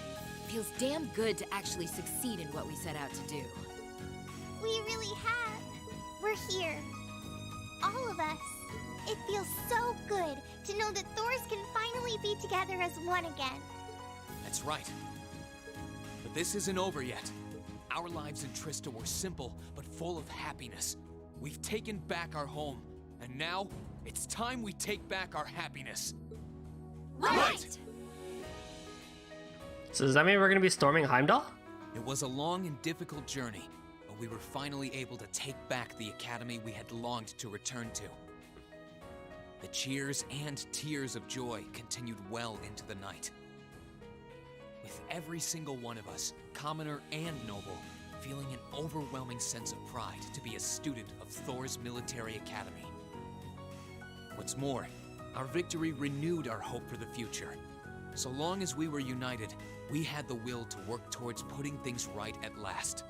Feels damn good to actually succeed in what we set out to do. We really have. We're here. All of us. It feels so good to know that Thors can finally be together as one again. That's right. But this isn't over yet. Our lives in Trista were simple, but full of happiness. We've taken back our home, and now it's time we take back our happiness. Right! So does that mean we're gonna be storming Heimdall? It was a long and difficult journey, but we were finally able to take back the academy we had longed to return to. The cheers and tears of joy continued well into the night. With every single one of us, commoner and noble, feeling an overwhelming sense of pride to be a student of Thor's military academy. What's more, our victory renewed our hope for the future. So long as we were united, we had the will to work towards putting things right at last.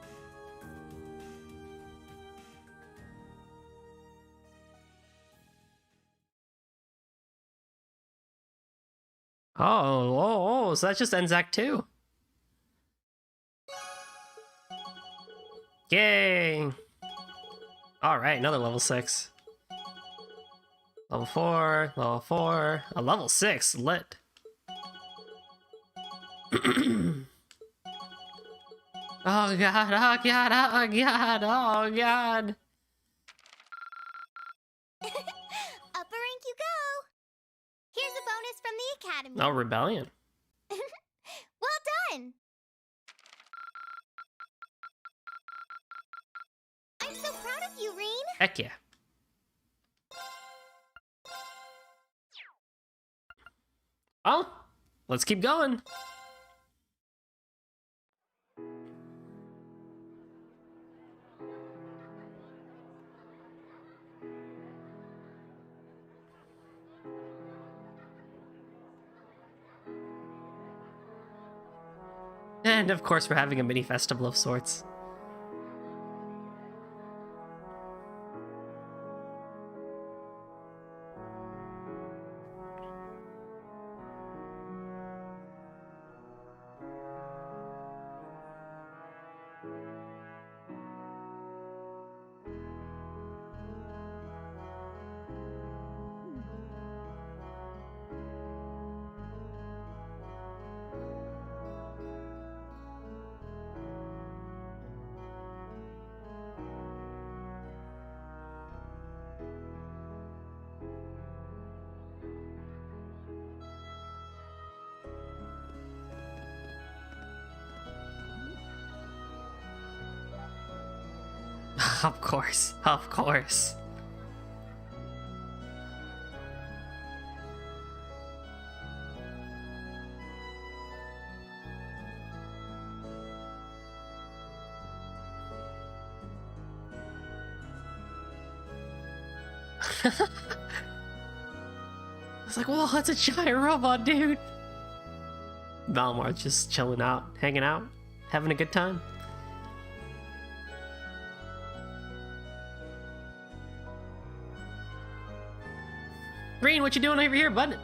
Oh, so that just ends Act 2. Yay! Alright, another level 6. Level 4, level 4, a level 6, lit. Oh god, oh god, oh god, oh god. Upper rank you go. Here's a bonus from the academy. Oh, rebellion. Well done. I'm so proud of you, Reen. Heck yeah. Well, let's keep going. And of course, we're having a mini festival of sorts. Of course, of course. It's like, whoa, that's a giant robot, dude. Valmar's just chilling out, hanging out, having a good time. Green, what you doing over here, bud?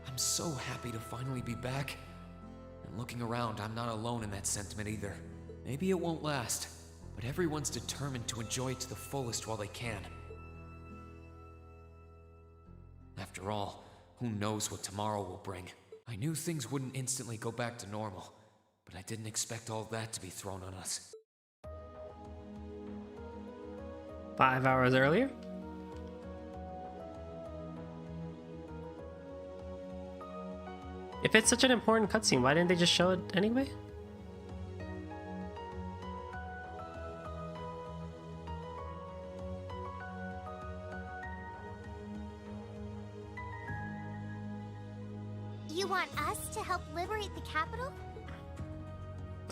I'm so happy to finally be back. And looking around, I'm not alone in that sentiment either. Maybe it won't last, but everyone's determined to enjoy it to the fullest while they can. After all, who knows what tomorrow will bring? I knew things wouldn't instantly go back to normal, but I didn't expect all that to be thrown on us. 5 hours earlier? If it's such an important cutscene, why didn't they just show it anyway? You want us to help liberate the capital?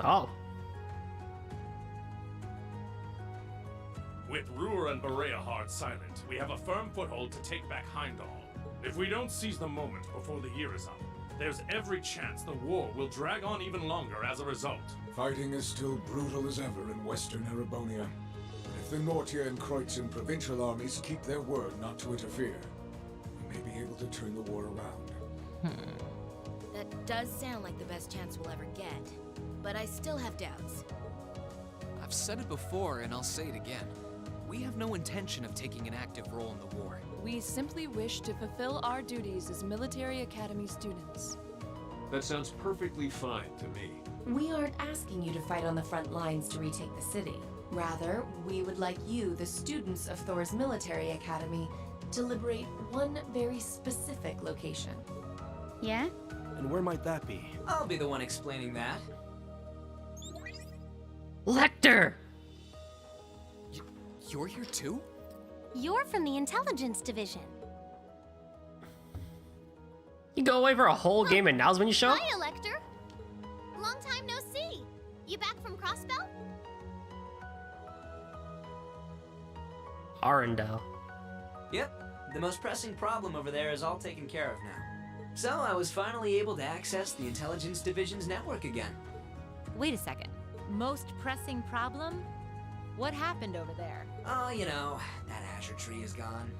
Oh. With Ruhr and Berea hard silent, we have a firm foothold to take back Heimdall. If we don't seize the moment before the year is up, there's every chance the war will drag on even longer as a result. Fighting is still brutal as ever in western Erebonia. But if the Nortia and Kreutzen provincial armies keep their word not to interfere, we may be able to turn the war around. That does sound like the best chance we'll ever get, but I still have doubts. I've said it before, and I'll say it again. We have no intention of taking an active role in the war. We simply wish to fulfill our duties as military academy students. That sounds perfectly fine to me. We aren't asking you to fight on the front lines to retake the city. Rather, we would like you, the students of Thor's military academy, to liberate one very specific location. Yeah? And where might that be? I'll be the one explaining that. Lecter! You're here too? You're from the intelligence division. You go away for a whole game and now's when you show up? Hi, Elector. Long time no see. You back from Crossbell? Arendelle. Yep, the most pressing problem over there is all taken care of now. So I was finally able to access the Intelligence Division's network again. Wait a second. Most pressing problem? What happened over there? Oh, you know, that Azure Tree is gone.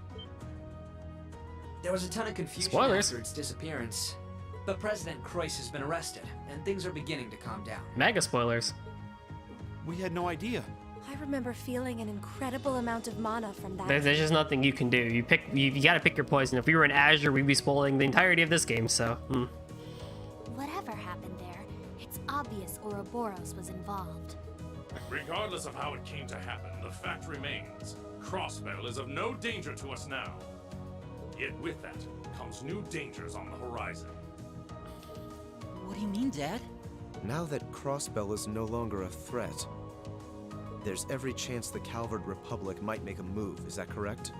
There was a ton of confusion Spoilers. after its disappearance. But President Kreuss has been arrested, and things are beginning to calm down. Mega spoilers. We had no idea. I remember feeling an incredible amount of mana from that. There's just nothing you can do. You gotta pick your poison. If we were in Azure, we'd be spoiling the entirety of this game, so. Whatever happened there, it's obvious Ouroboros was involved. Regardless of how it came to happen, the fact remains. Crossbell is of no danger to us now. Yet with that comes new dangers on the horizon. What do you mean, Dad? Now that Crossbell is no longer a threat, there's every chance the Calvard Republic might make a move, is that correct?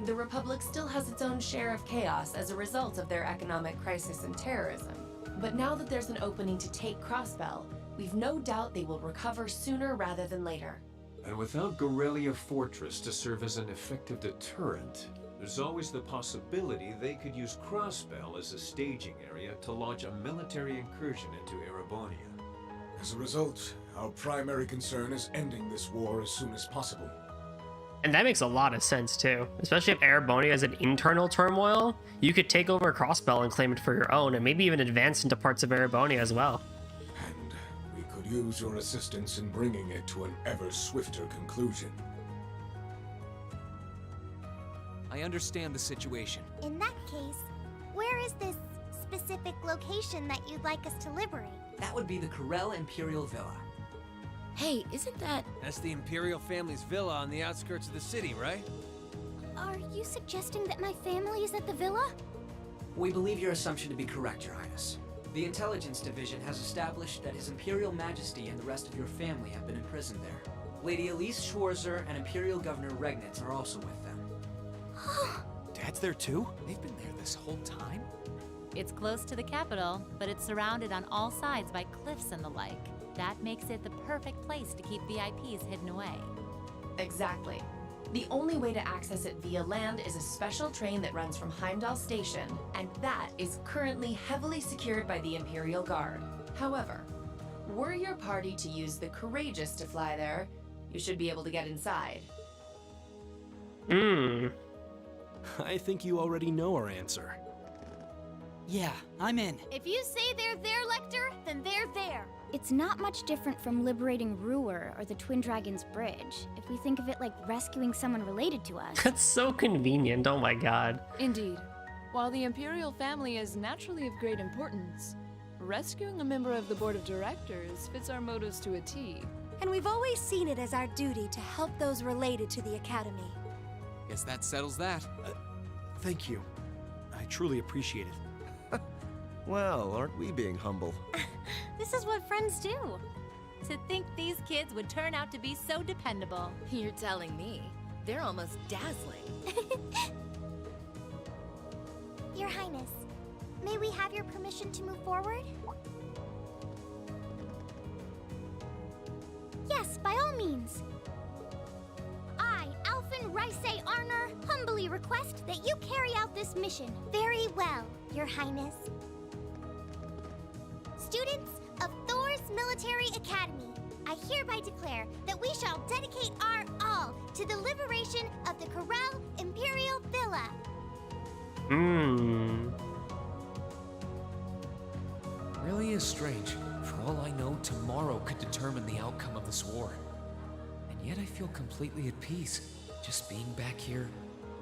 The Republic still has its own share of chaos as a result of their economic crisis and terrorism. But now that there's an opening to take Crossbell, we've no doubt they will recover sooner rather than later. And without Gorelia Fortress to serve as an effective deterrent, there's always the possibility they could use Crossbell as a staging area to launch a military incursion into Erebonia. As a result, our primary concern is ending this war as soon as possible. And that makes a lot of sense too. Especially if Erebonia is an internal turmoil, you could take over Crossbell and claim it for your own, and maybe even advance into parts of Erebonia as well. And we could use your assistance in bringing it to an ever swifter conclusion. I understand the situation. In that case, where is this specific location that you'd like us to liberate? That would be the Corel Imperial Villa. Hey, isn't that... That's the Imperial family's villa on the outskirts of the city, right? Are you suggesting that my family is at the villa? We believe your assumption to be correct, Your Highness. The Intelligence Division has established that His Imperial Majesty and the rest of your family have been imprisoned there. Lady Elise Schwarzer and Imperial Governor Regnitz are also with them. Dad's there too? They've been there this whole time? It's close to the capital, but it's surrounded on all sides by cliffs and the like. That makes it the perfect place to keep VIPs hidden away. Exactly. The only way to access it via land is a special train that runs from Heimdall Station, and that is currently heavily secured by the Imperial Guard. However, were your party to use the Courageous to fly there, you should be able to get inside. I think you already know our answer. Yeah, I'm in. If you say they're there, Lecter, then they're there. It's not much different from liberating Ruhr or the Twin Dragons Bridge, if we think of it like rescuing someone related to us. That's so convenient, oh my god. Indeed. While the Imperial family is naturally of great importance, rescuing a member of the Board of Directors fits our motives to a T. And we've always seen it as our duty to help those related to the Academy. Guess that settles that. Thank you. I truly appreciate it. Well, aren't we being humble? This is what friends do. To think these kids would turn out to be so dependable. You're telling me. They're almost dazzling. Your Highness, may we have your permission to move forward? Yes, by all means. I, Captain Rice Arner humbly request that you carry out this mission very well, Your Highness. Students of Thor's Military Academy, I hereby declare that we shall dedicate our all to the liberation of the Corel Imperial Villa. Really is strange. For all I know, tomorrow could determine the outcome of this war. And yet I feel completely at peace. Just being back here,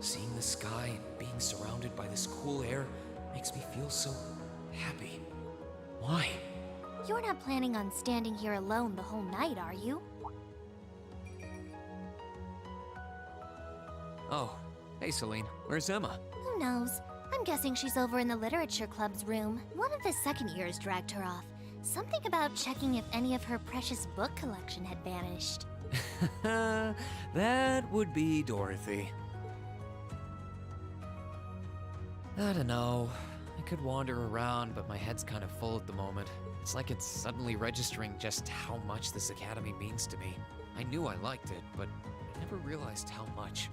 seeing the sky, and being surrounded by this cool air makes me feel so happy. Why? You're not planning on standing here alone the whole night, are you? Oh, hey Celine, where's Emma? Who knows? I'm guessing she's over in the literature club's room. One of the second years dragged her off. Something about checking if any of her precious book collection had vanished. That would be Dorothy. I don't know. I could wander around, but my head's kind of full at the moment. It's like it's suddenly registering just how much this academy means to me. I knew I liked it, but I never realized how much.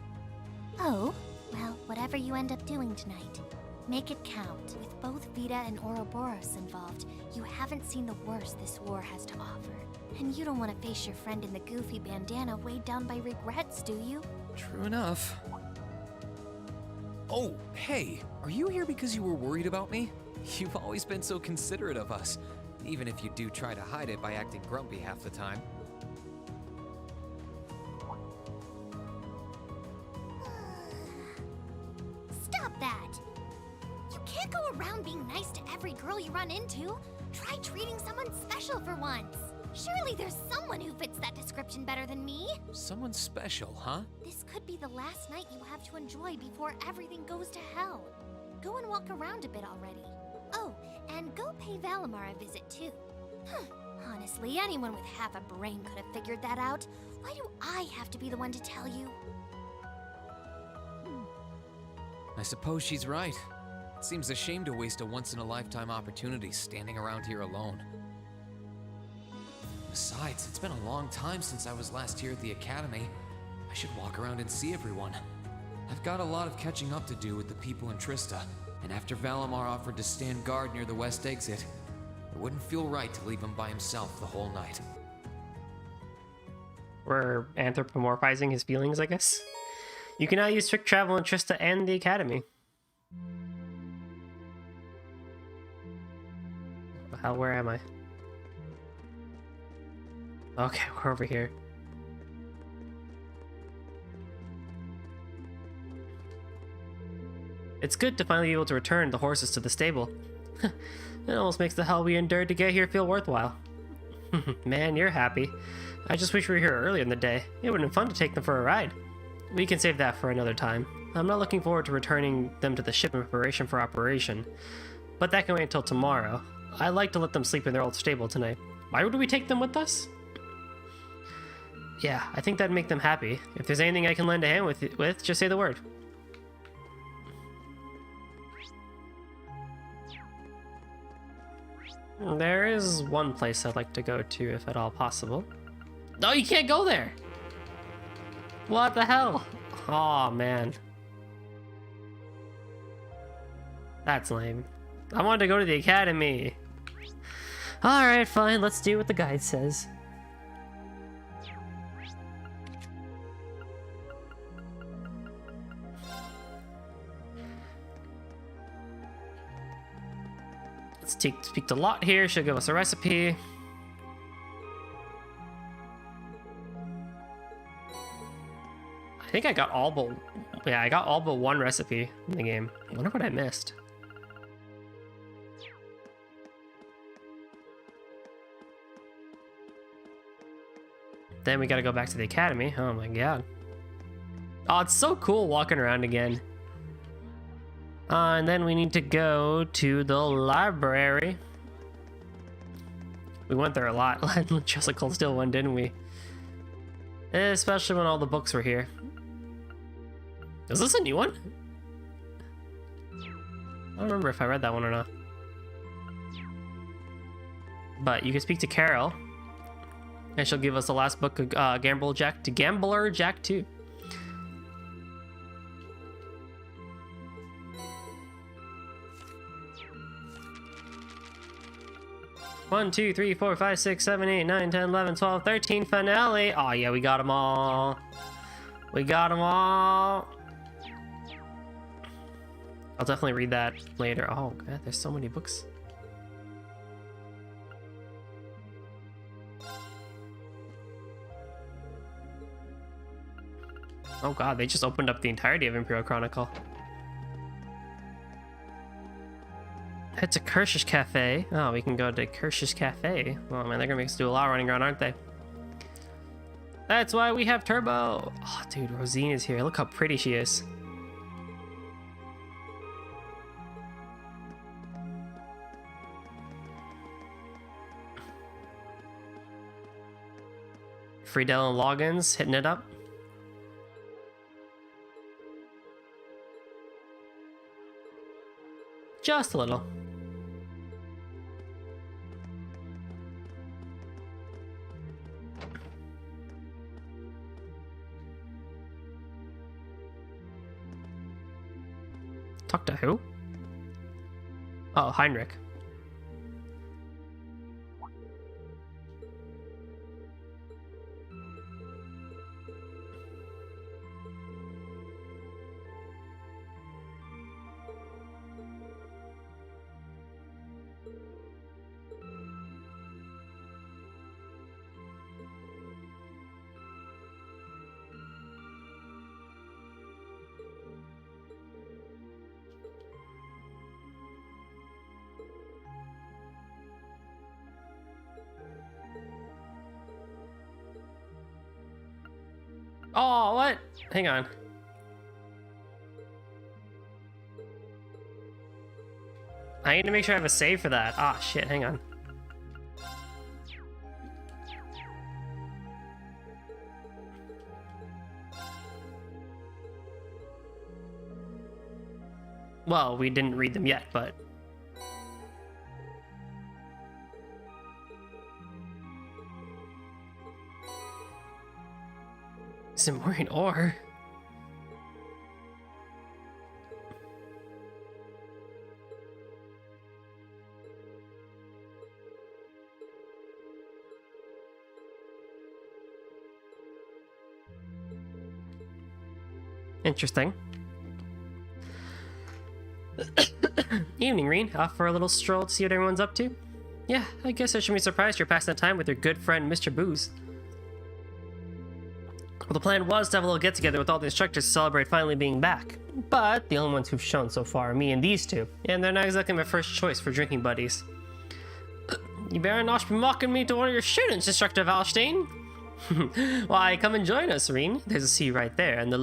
Oh, well, whatever you end up doing tonight, make it count. With both Vita and Ouroboros involved, you haven't seen the worst this war has to offer. And you don't want to face your friend in the goofy bandana weighed down by regrets, do you? True enough. Oh, hey, are you here because you were worried about me? You've always been so considerate of us, even if you do try to hide it by acting grumpy half the time. Stop that! You can't go around being nice to every girl you run into. Try treating someone special for once. Surely there's someone who fits that description better than me. Someone special, huh? This could be the last night you have to enjoy before everything goes to hell. Go and walk around a bit already. Oh, and go pay Valimar a visit too. Honestly, anyone with half a brain could have figured that out. Why do I have to be the one to tell you? I suppose she's right. It seems a shame to waste a once-in-a-lifetime opportunity standing around here alone. Besides, it's been a long time since I was last here at the academy. I should walk around and see everyone. I've got a lot of catching up to do with the people in Trista, and after Valimar offered to stand guard near the west exit, it wouldn't feel right to leave him by himself the whole night. We're anthropomorphizing his feelings, I guess. You can now use strict travel in Trista and the academy. The hell, where am I? Okay, we're over here. It's good to finally be able to return the horses to the stable. It almost makes the hell we endured to get here feel worthwhile. Man, you're happy. I just wish we were here earlier in the day. It would have been fun to take them for a ride. We can save that for another time. I'm not looking forward to returning them to the ship in preparation for operation, but that can wait until tomorrow. I'd like to let them sleep in their old stable tonight. Why would we take them with us? Yeah, I think that'd make them happy. If there's anything I can lend a hand with, just say the word. There is one place I'd like to go to, if at all possible. No, you can't go there! What the hell? Oh man. That's lame. I wanted to go to the academy. Alright, fine, let's do what the guide says. Let's speak to Lot here. She'll give us a recipe. I think I got all but... Yeah, I got all but one recipe in the game. I wonder what I missed. Then we gotta go back to the academy. Oh my god. Oh, it's so cool walking around again. And then we need to go to the library. We went there a lot. Just a cold still one, didn't we? Especially when all the books were here. Is this a new one? I don't remember if I read that one or not. But you can speak to Carol, and she'll give us the last book of Gambler Jack 2. 1, 2, 3, 4, 5, 6, 7, 8, 9, 10, 11, 12, 13 finale. Oh yeah, we got them all. We got them all. I'll definitely read that later. Oh god, there's so many books. Oh god, they just opened up the entirety of Imperial Chronicle. Head to Kirsch's Cafe. Oh, we can go to Kirsch's Cafe. Oh man, they're gonna make us do a lot running around, aren't they? That's why we have Turbo. Oh dude, Rosine is here. Look how pretty she is. Friedel and Loggins hitting it up. Just a little. Talk to who? Oh, Heinrich. Oh, what? Hang on. I need to make sure I have a save for that. Ah, shit, hang on. Well, we didn't read them yet, but... Simorian ore? Interesting. Evening, Reen. Off for a little stroll to see what everyone's up to? Yeah, I guess I shouldn't be surprised you're passing the time with your good friend, Mr. Booze. Well, the plan was to have a little get-together with all the instructors to celebrate finally being back. But the only ones who've shown so far are me and these two, and they're not exactly my first choice for drinking buddies. You better not be mocking me to one of your students, Instructor Valstein. Why, come and join us, Reen. There's a sea right there, and the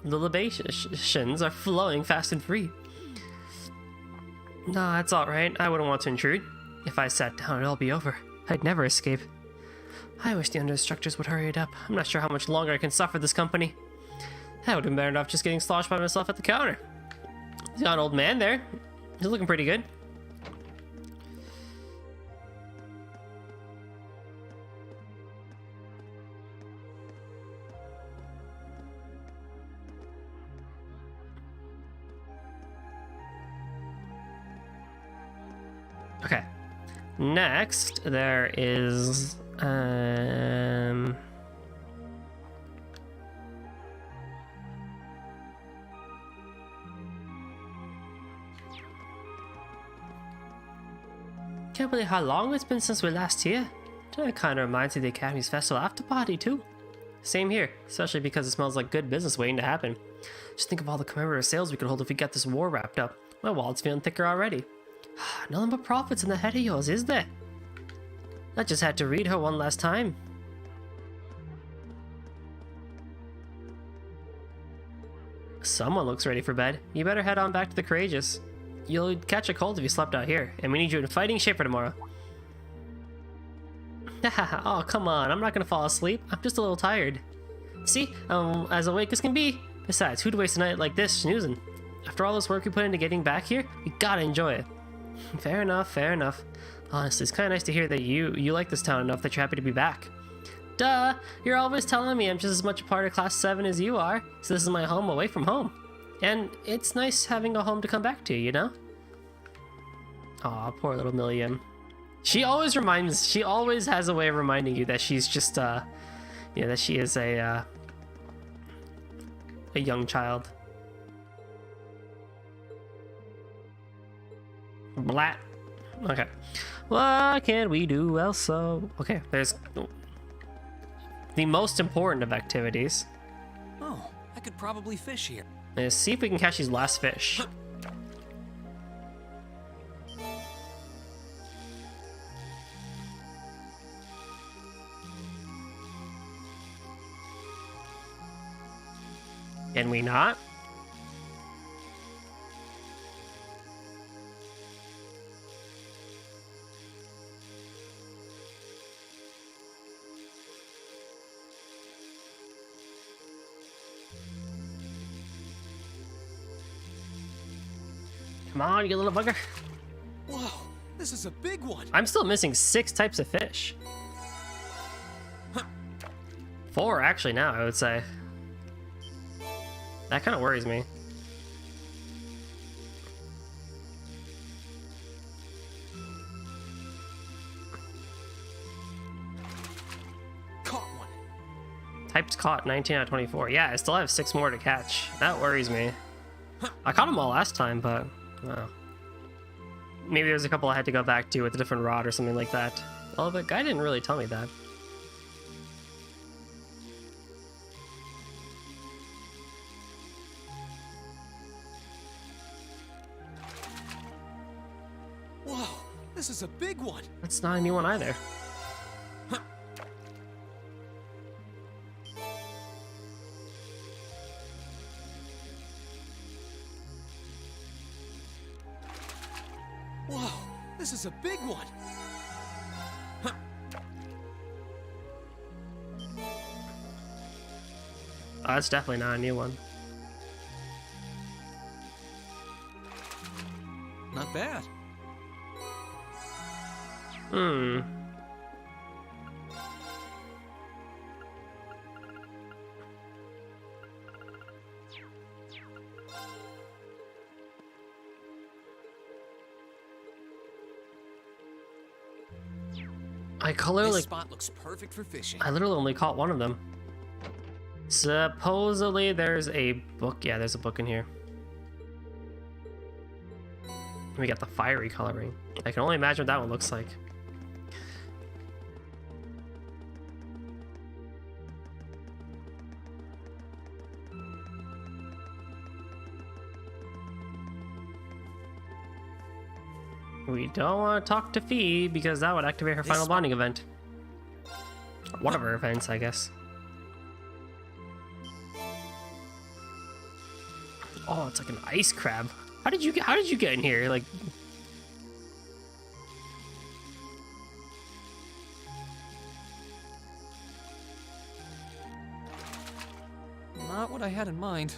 libations are flowing fast and free. No, that's alright. I wouldn't want to intrude. If I sat down, it'd all be over. I'd never escape. I wish the under-instructors would hurry it up. I'm not sure how much longer I can suffer this company. I would have been better off just getting sloshed by myself at the counter. He's got an old man there. He's looking pretty good. Okay. Next, there is... Can't believe how long it's been since we last here. That kind of reminds me of the Academy's festival after party too. Same here, especially because it smells like good business waiting to happen. Just think of all the commemorative sales we could hold if we get this war wrapped up. My wallet's feeling thicker already. Nothing but profits in the head of yours, is there? I just had to read her one last time. Someone looks ready for bed. You better head on back to the Courageous. You'll catch a cold if you slept out here, and we need you in fighting shape for tomorrow. Oh, come on, I'm not gonna fall asleep. I'm just a little tired. See, I'm as awake as can be. Besides, who'd waste a night like this snoozing? After all this work we put into getting back here, we gotta enjoy it. Fair enough, fair enough. Honestly, it's kinda nice to hear that you like this town enough that you're happy to be back. Duh! You're always telling me I'm just as much a part of Class 7 as you are, so this is my home away from home. And it's nice having a home to come back to, you know? Aw, poor little Milliam. She always has a way of reminding you that she's just, that she is a young child. Blat. Okay. What can we do else? Okay, there's the most important of activities. Oh, I could probably fish here. Let's see if we can catch these last fish. Can we not? Come on, you little bugger. Whoa, this is a big one. I'm still missing 6 types of fish. 4 actually now, I would say. That kind of worries me. Caught one. Types caught, 19 out of 24. Yeah, I still have 6 more to catch. That worries me. I caught them all last time, but maybe there's a couple I had to go back to with a different rod or something like that. Well, the guy didn't really tell me that. Whoa, this is a big one. That's not a new one either. Whoa, this is a big one. Oh, that's definitely not a new one. Not bad. This spot looks perfect for fishing. I literally only caught one of them. Supposedly there's a book. Yeah, there's a book in here. We got the fiery coloring. I can only imagine what that one looks like. We don't want to talk to Fee because that would activate her final bonding event. One of her events, I guess. Oh, it's like an ice crab. How did you get in here? Like, Not what I had in mind.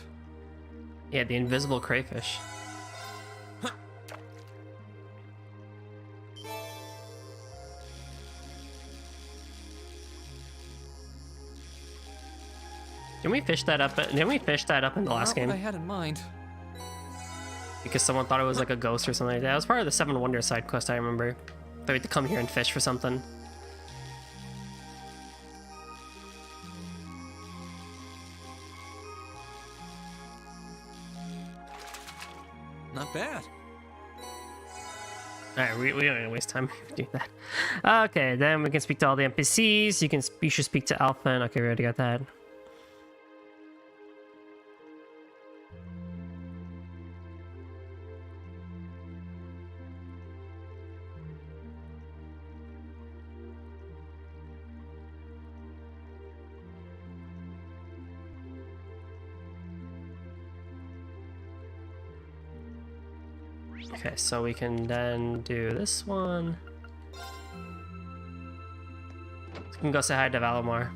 yeah, the invisible crayfish. Didn't we fish that up? Didn't we fish that up in the last game? Not what I had in mind. Because someone thought it was like a ghost or something like that. It was part of the 7 Wonders side quest, I remember. That we had to come here and fish for something. Not bad. Alright, we don't need to waste time doing that. Okay, then we can speak to all the NPCs. You should speak to Alpha. Okay, we already got that. Okay, so we can then do this one. We can go say hi to Valimar.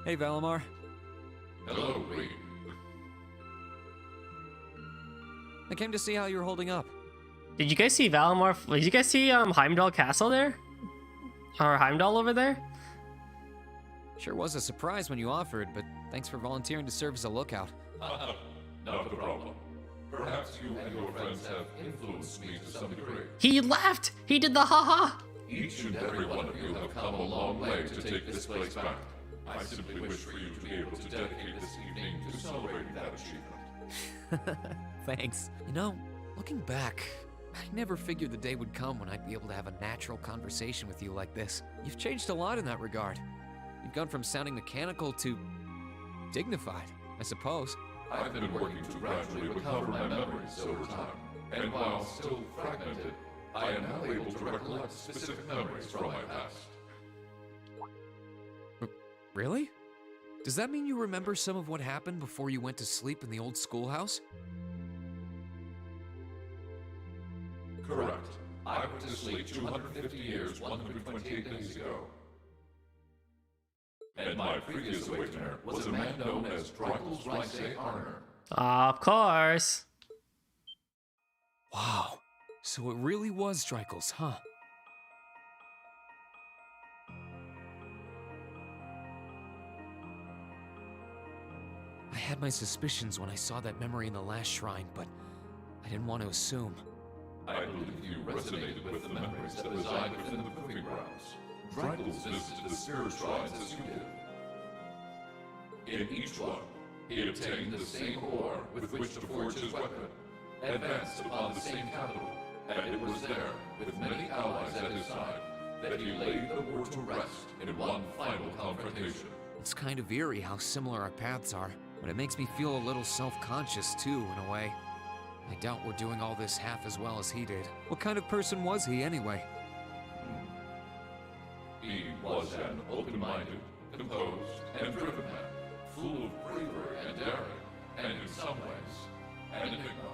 Hey, Valimar. Hello, Reed. I came to see how you're holding up. Did you guys see Valimar? Did you guys see Heimdall Castle there? Or Heimdall over there? Sure was a surprise when you offered, but thanks for volunteering to serve as a lookout. Not a problem. Perhaps you and your friends have influenced me to some degree. He laughed! He did the haha! Each and every one of you have come a long way to take this place back. I simply wish for you to be able to dedicate this evening to celebrating that achievement. Thanks. You know, looking back, I never figured the day would come when I'd be able to have a natural conversation with you like this. You've changed a lot in that regard. You've gone from sounding mechanical to dignified, I suppose. I've been working to gradually recover my memories over time, and while still fragmented, I am now able to recollect specific memories from my past. Really? Does that mean you remember some of what happened before you went to sleep in the old schoolhouse? Correct. I went to sleep 250 years, 128 days ago. And my previous awakener was a man known as Drykel's Ricey Arner. Of course. Wow. So it really was Drykel's, huh? I had my suspicions when I saw that memory in the last shrine, but I didn't want to assume. I believe you resonated with the memories that reside within the proving grounds. Drykel's visited the spirit shrines as you did. In each one, he obtained the same ore with which to forge his weapon, advanced upon the same capital, and it was there, with many allies at his side, that he laid the war to rest in one final confrontation. It's kind of eerie how similar our paths are, but it makes me feel a little self-conscious too, in a way. I doubt we're doing all this half as well as he did. What kind of person was he, anyway? He was an open-minded, composed, and driven man, full of bravery and daring, and in some ways, an enigma.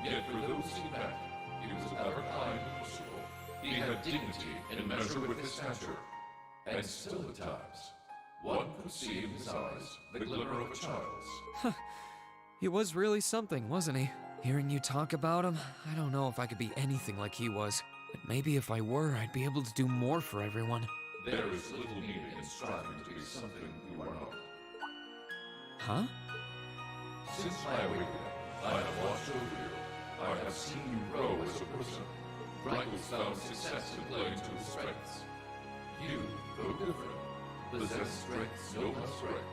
Yet for those he met, he was ever kind and merciful. He had dignity in measure with his stature, and still at times, one could see in his eyes the glimmer of a child's. He was really something, wasn't he? Hearing you talk about him, I don't know if I could be anything like he was. But maybe if I were, I'd be able to do more for everyone. There is little need in striving to be something you are not. Huh? Since my awakening, I have watched over you. I have seen you grow as a person. Drykel's found success in playing to his strengths. You, though different, possess strengths no less great.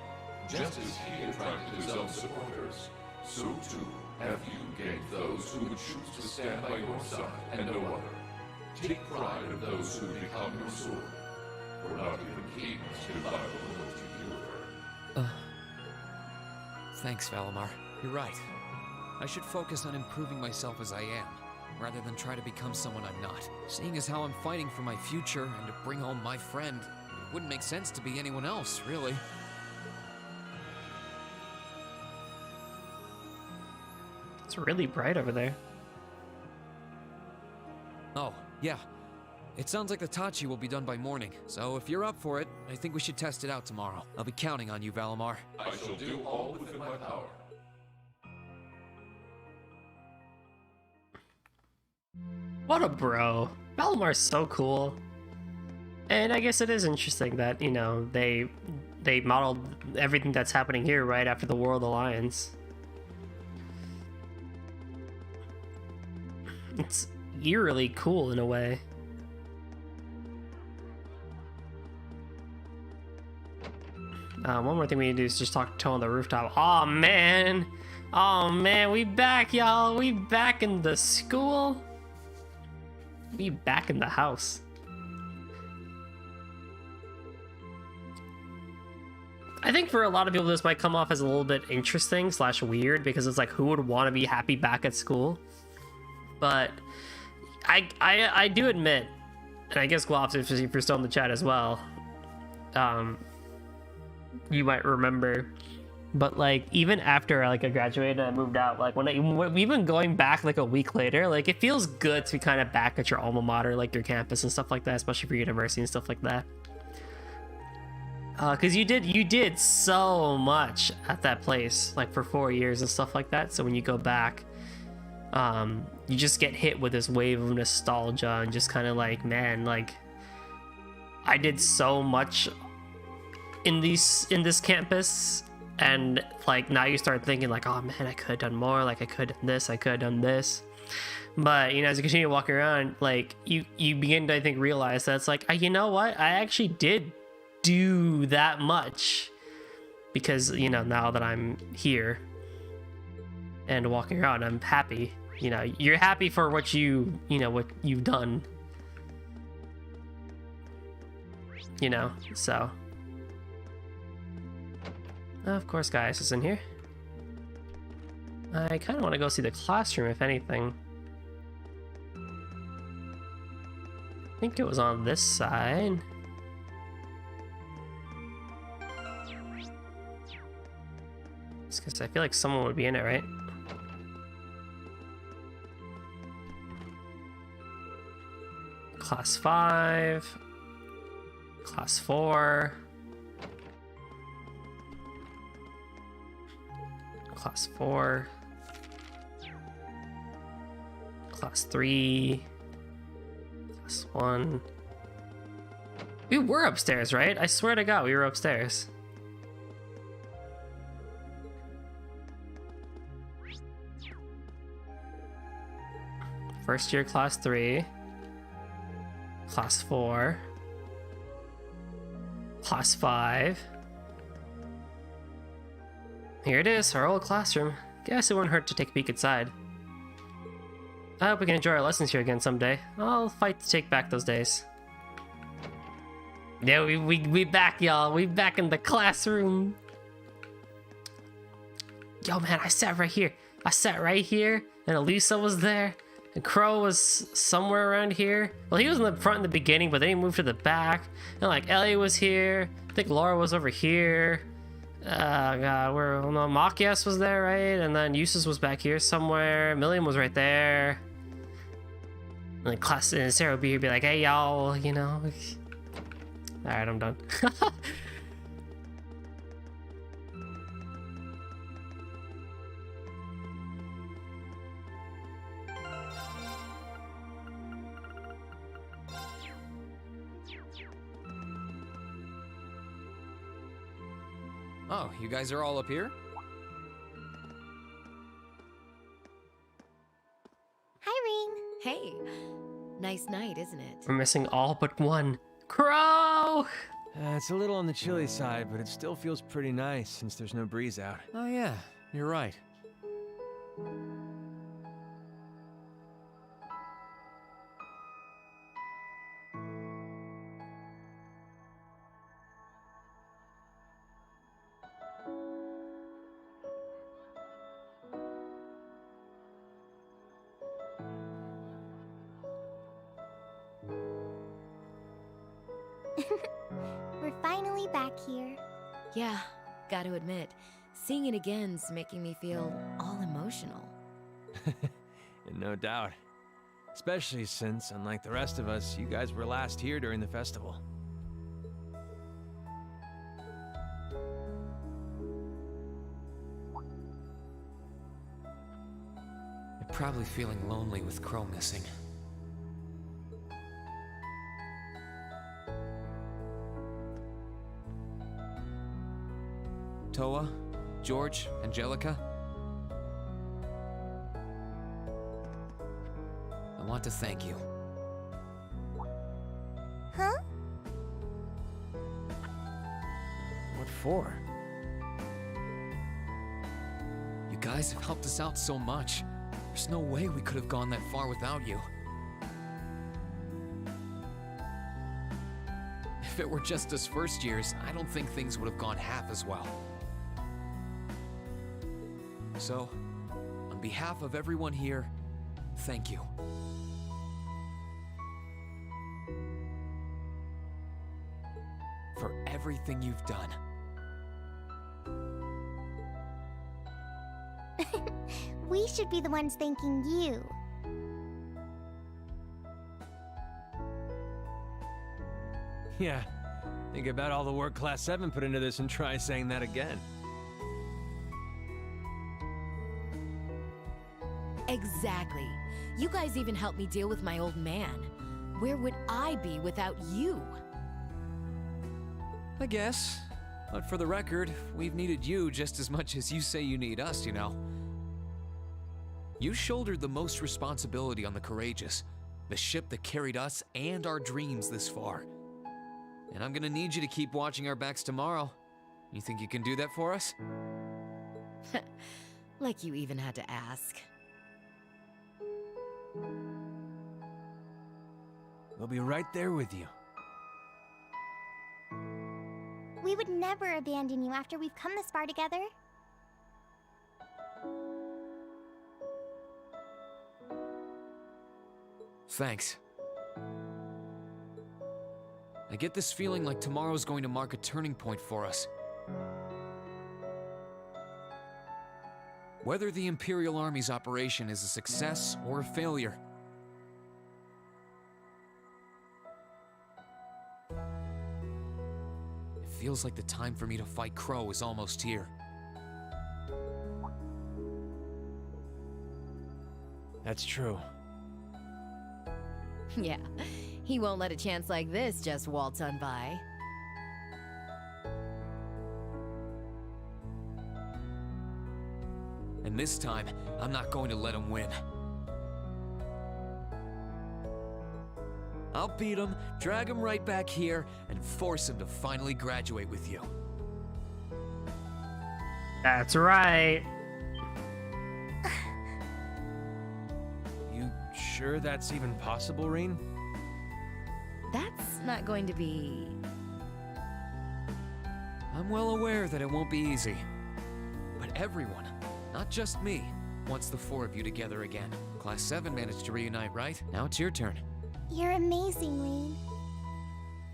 Just as he attracted his own supporters, so too have you gained those who would choose to stand by your side and no other. Take pride in those who become your sword, for not even kings can buy the loyalty you earn. Thanks, Valimar. You're right. I should focus on improving myself as I am, rather than try to become someone I'm not. Seeing as how I'm fighting for my future and to bring home my friend, it wouldn't make sense to be anyone else, really. It's really bright over there. Oh, yeah. It sounds like the Tachi will be done by morning, so if you're up for it, I think we should test it out tomorrow. I'll be counting on you, Valimar. I shall do all within my power. What a bro. Valimar's so cool. And I guess it is interesting that, you know, they modeled everything that's happening here right after the World Alliance. It's eerily cool in a way. One more thing we need to do is just talk to Toe on the rooftop. Oh man, we back, y'all. We back in the school. We back in the house. I think for a lot of people this might come off as a little bit interesting / weird because it's like, who would want to be happy back at school? But I do admit, and I guess Glops, if you're still in the chat as well, you might remember, but like even after I graduated and I moved out, like even going back like a week later, like it feels good to be kind of back at your alma mater, like your campus and stuff like that, especially for university and stuff like that. Because you did so much at that place, like for 4 years and stuff like that. So when you go back, you just get hit with this wave of nostalgia and just kind of like, man, like I did so much in this campus, and like now you start thinking like, oh man, I could have done more, like I could have done this, I could have done this. But you know, as you continue walking around, like you begin to, I think, realize that it's like, you know what, I actually did do that much, because you know, now that I'm here and walking around, I'm happy. You know, you're happy for what you know, what you've done. You know, so. Of course, Gaius is in here. I kind of want to go see the classroom, if anything. I think it was on this side. Just because I feel like someone would be in it, right? Class 5. Class 4. Class 4. Class 3. Class 1. We were upstairs, right? I swear to God, we were upstairs. First year, class 3. Class 4. Class 5. Here it is, our old classroom. Guess it wouldn't hurt to take a peek inside. I hope we can enjoy our lessons here again someday. I'll fight to take back those days. Yeah, we back, y'all. We back in the classroom. Yo, man, I sat right here. And Elisa was there. And Crow was somewhere around here. Well, he was in the front in the beginning, but then he moved to the back. And like Ellie was here. I think Laura was over here. God, Machias was there, right? And then Eustace was back here somewhere. Milliam was right there. And then class and Sarah would be here, be like, hey y'all, you know. Alright, I'm done. Oh, you guys are all up here? Hi, Ring. Hey. Nice night, isn't it? We're missing all but one. Crow! It's a little on the chilly side, but it still feels pretty nice since there's no breeze out. Oh yeah, you're right. We're finally back here. Yeah, gotta admit, seeing it again's making me feel all emotional. No doubt. Especially since, unlike the rest of us, you guys were last here during the festival. You're probably feeling lonely with Crow missing. Toa, George, Angelica. I want to thank you. Huh? What for? You guys have helped us out so much. There's no way we could have gone that far without you. If it were just us first years, I don't think things would have gone half as well. So, on behalf of everyone here, thank you. For everything you've done. We should be the ones thanking you. Yeah, think about all the work Class 7 put into this and try saying that again. Exactly. You guys even helped me deal with my old man. Where would I be without you? I guess. But for the record, we've needed you just as much as you say you need us, you know. You shouldered the most responsibility on the Courageous, the ship that carried us and our dreams this far. And I'm gonna need you to keep watching our backs tomorrow. You think you can do that for us? Like you even had to ask. We'll be right there with you. We would never abandon you after we've come this far together. Thanks. I get this feeling like tomorrow's going to mark a turning point for us. Whether the Imperial Army's operation is a success or a failure. It feels like the time for me to fight Crow is almost here. That's true. Yeah, he won't let a chance like this just waltz on by. And this time, I'm not going to let him win. I'll beat him, drag him right back here, and force him to finally graduate with you. That's right. You sure that's even possible, Reen? That's not going to be... I'm well aware that it won't be easy. But everyone, not just me, wants the four of you together again. Class 7 managed to reunite, right? Now it's your turn. You're amazing, Rain.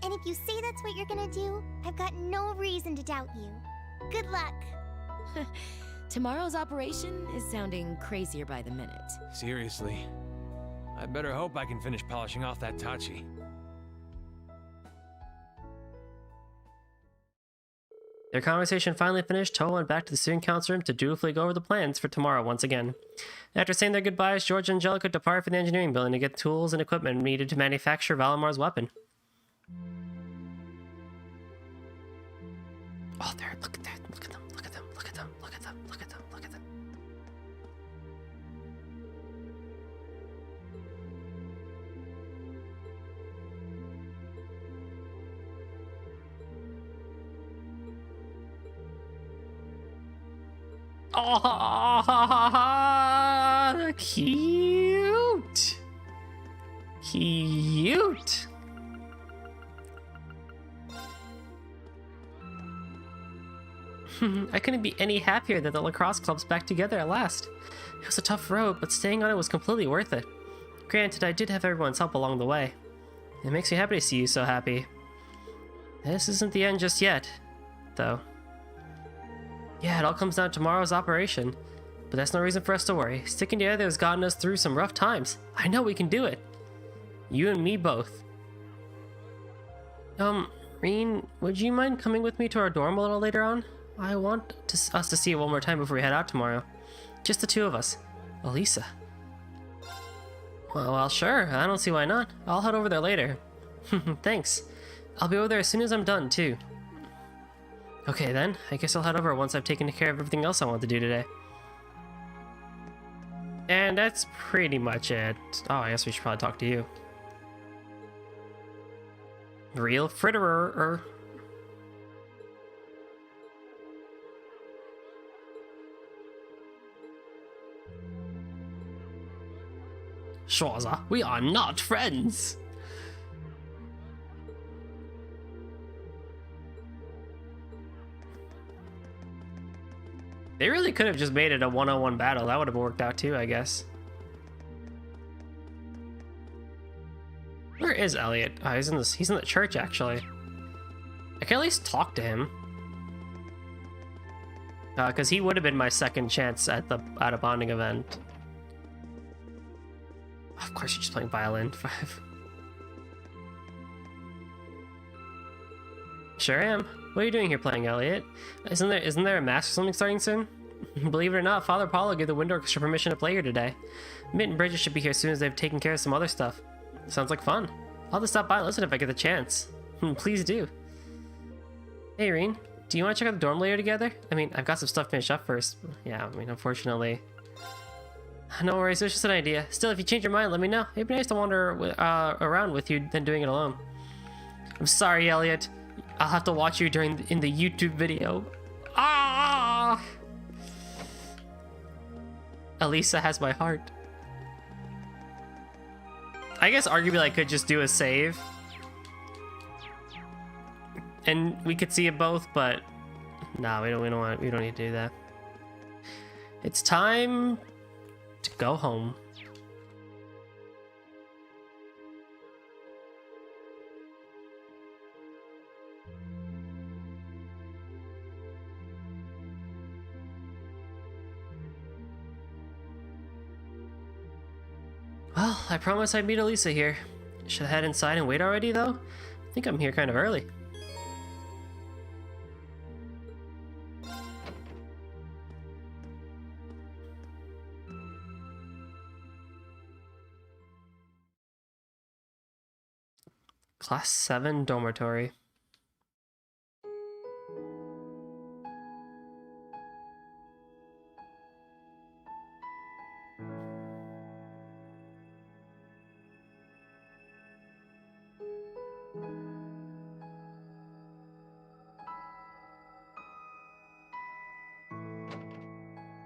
And if you say that's what you're gonna do, I've got no reason to doubt you. Good luck. Tomorrow's operation is sounding crazier by the minute. Seriously. I better hope I can finish polishing off that Tachi. Their conversation finally finished, Toho went back to the student council room to dutifully go over the plans for tomorrow once again. After saying their goodbyes, George and Angelica departed for the engineering building to get tools and equipment needed to manufacture Valamar's weapon. Oh, there, look at that, look at them, look at them, look at them, look at them, look at them, look at them. Oh, cute. Cute. I couldn't be any happier that the lacrosse club's back together at last. It was a tough road, but staying on it was completely worth it. Granted, I did have everyone's help along the way. It makes me happy to see you so happy. This isn't the end just yet, though. Yeah, it all comes down to tomorrow's operation. But that's no reason for us to worry. Sticking together has gotten us through some rough times. I know we can do it. You and me both. Reen, would you mind coming with me to our dorm a little later on? I want us to see it one more time before we head out tomorrow. Just the two of us. Elisa. Well, sure. I don't see why not. I'll head over there later. Thanks. I'll be over there as soon as I'm done, too. Okay, then. I guess I'll head over once I've taken care of everything else I want to do today. And that's pretty much it. Oh, I guess we should probably talk to you. Real Fritterer. Schwarzer, we are not friends. They really could have just made it a one-on-one battle. That would have worked out too, I guess. Where is Elliot? Oh, he's in the church actually. I can at least talk to him. Because he would have been my second chance at a bonding event. Of course, you're just playing violin. 5. Sure am. What are you doing here playing, Elliot? Isn't there a mass or something starting soon? Believe it or not, Father Paulo gave the Wind Orchestra permission to play here today. Mitt and Bridget should be here as soon as they've taken care of some other stuff. Sounds like fun. I'll just stop by and listen if I get the chance. Please do. Hey, Reen. Do you want to check out the dorm later together? I mean, I've got some stuff finished up first. Yeah, I mean, unfortunately. No worries, it's just an idea. Still, if you change your mind, let me know. It'd be nice to wander around with you than doing it alone. I'm sorry, Elliot. I'll have to watch you in the YouTube video. Ah! Elisa has my heart. I guess arguably I could just do a save. And we could see it both, but no, we don't need to do that. It's time to go home. Well, I promised I'd meet Elisa here. Should I head inside and wait already, though? I think I'm here kind of early. Class 7 dormitory.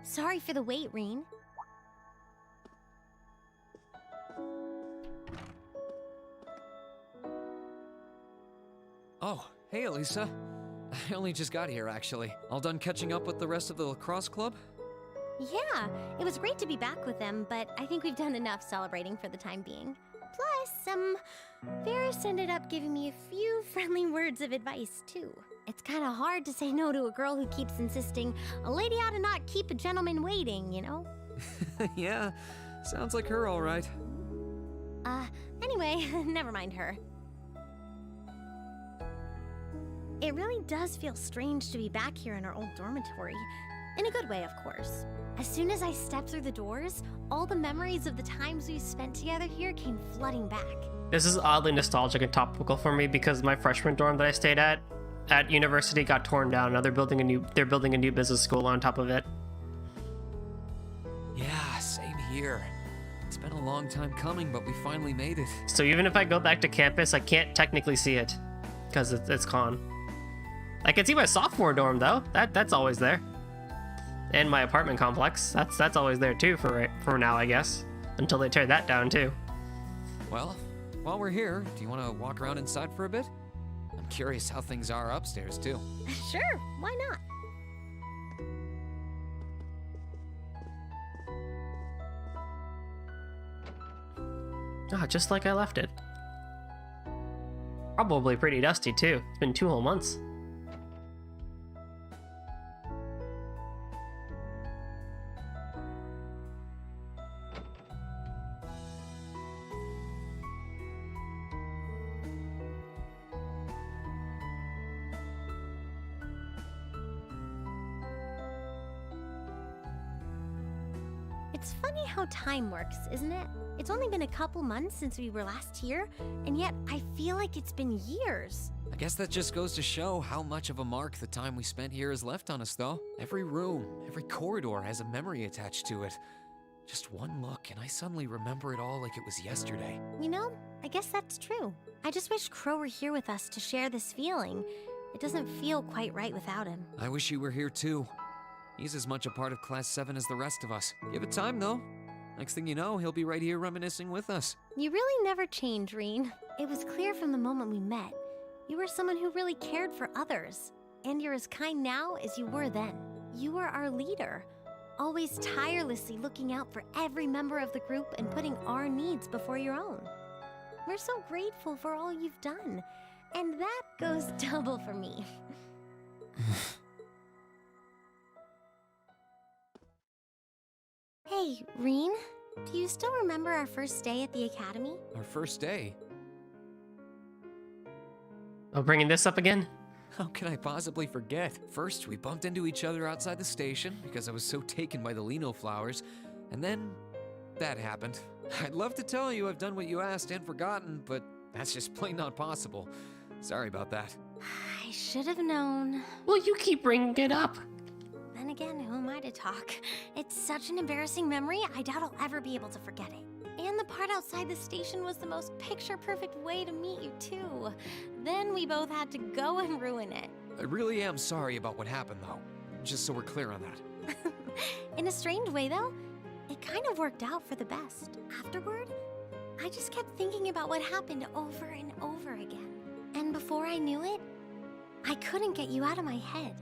Sorry for the wait, Reen. Oh, hey, Elisa. I only just got here, actually. All done catching up with the rest of the lacrosse club? Yeah, it was great to be back with them, but I think we've done enough celebrating for the time being. Plus, Varys ended up giving me a few friendly words of advice, too. It's kind of hard to say no to a girl who keeps insisting a lady ought to not keep a gentleman waiting, you know? Yeah, sounds like her all right. Anyway, never mind her. It really does feel strange to be back here in our old dormitory. In a good way, of course. As soon as I stepped through the doors, all the memories of the times we spent together here came flooding back. This is oddly nostalgic and topical for me because my freshman dorm that I stayed at university got torn down. Now they're building a new business school on top of it. Yeah, same here. It's been a long time coming, but we finally made it. So even if I go back to campus, I can't technically see it because it's gone. I can see my sophomore dorm though. That's always there. And my apartment complex. That's always there too for now, I guess. Until they tear that down too. Well, while we're here, do you want to walk around inside for a bit? I'm curious how things are upstairs too. Sure, why not? Ah, just like I left it. Probably pretty dusty too. It's been 2 whole months. It's funny how time works, isn't it? It's only been a couple months since we were last here, and yet I feel like it's been years. I guess that just goes to show how much of a mark the time we spent here has left on us, though. Every room, every corridor has a memory attached to it. Just one look, and I suddenly remember it all like it was yesterday. You know, I guess that's true. I just wish Crow were here with us to share this feeling. It doesn't feel quite right without him. I wish he were here, too. He's as much a part of Class 7 as the rest of us. Give it time, though. Next thing you know, he'll be right here reminiscing with us. You really never change, Reen. It was clear from the moment we met. You were someone who really cared for others. And you're as kind now as you were then. You were our leader, always tirelessly looking out for every member of the group and putting our needs before your own. We're so grateful for all you've done. And that goes double for me. Hey, Reen, do you still remember our first day at the academy? Our first day? Oh, bringing this up again? How can I possibly forget? First, we bumped into each other outside the station because I was so taken by the lino flowers, and then that happened. I'd love to tell you I've done what you asked and forgotten, but that's just plain not possible. Sorry about that. I should have known. Well, you keep bringing it up. Then again, who am I to talk? It's such an embarrassing memory, I doubt I'll ever be able to forget it. And the part outside the station was the most picture-perfect way to meet you, too. Then we both had to go and ruin it. I really am sorry about what happened, though. Just so we're clear on that. In a strange way, though, it kind of worked out for the best. Afterward, I just kept thinking about what happened over and over again. And before I knew it, I couldn't get you out of my head.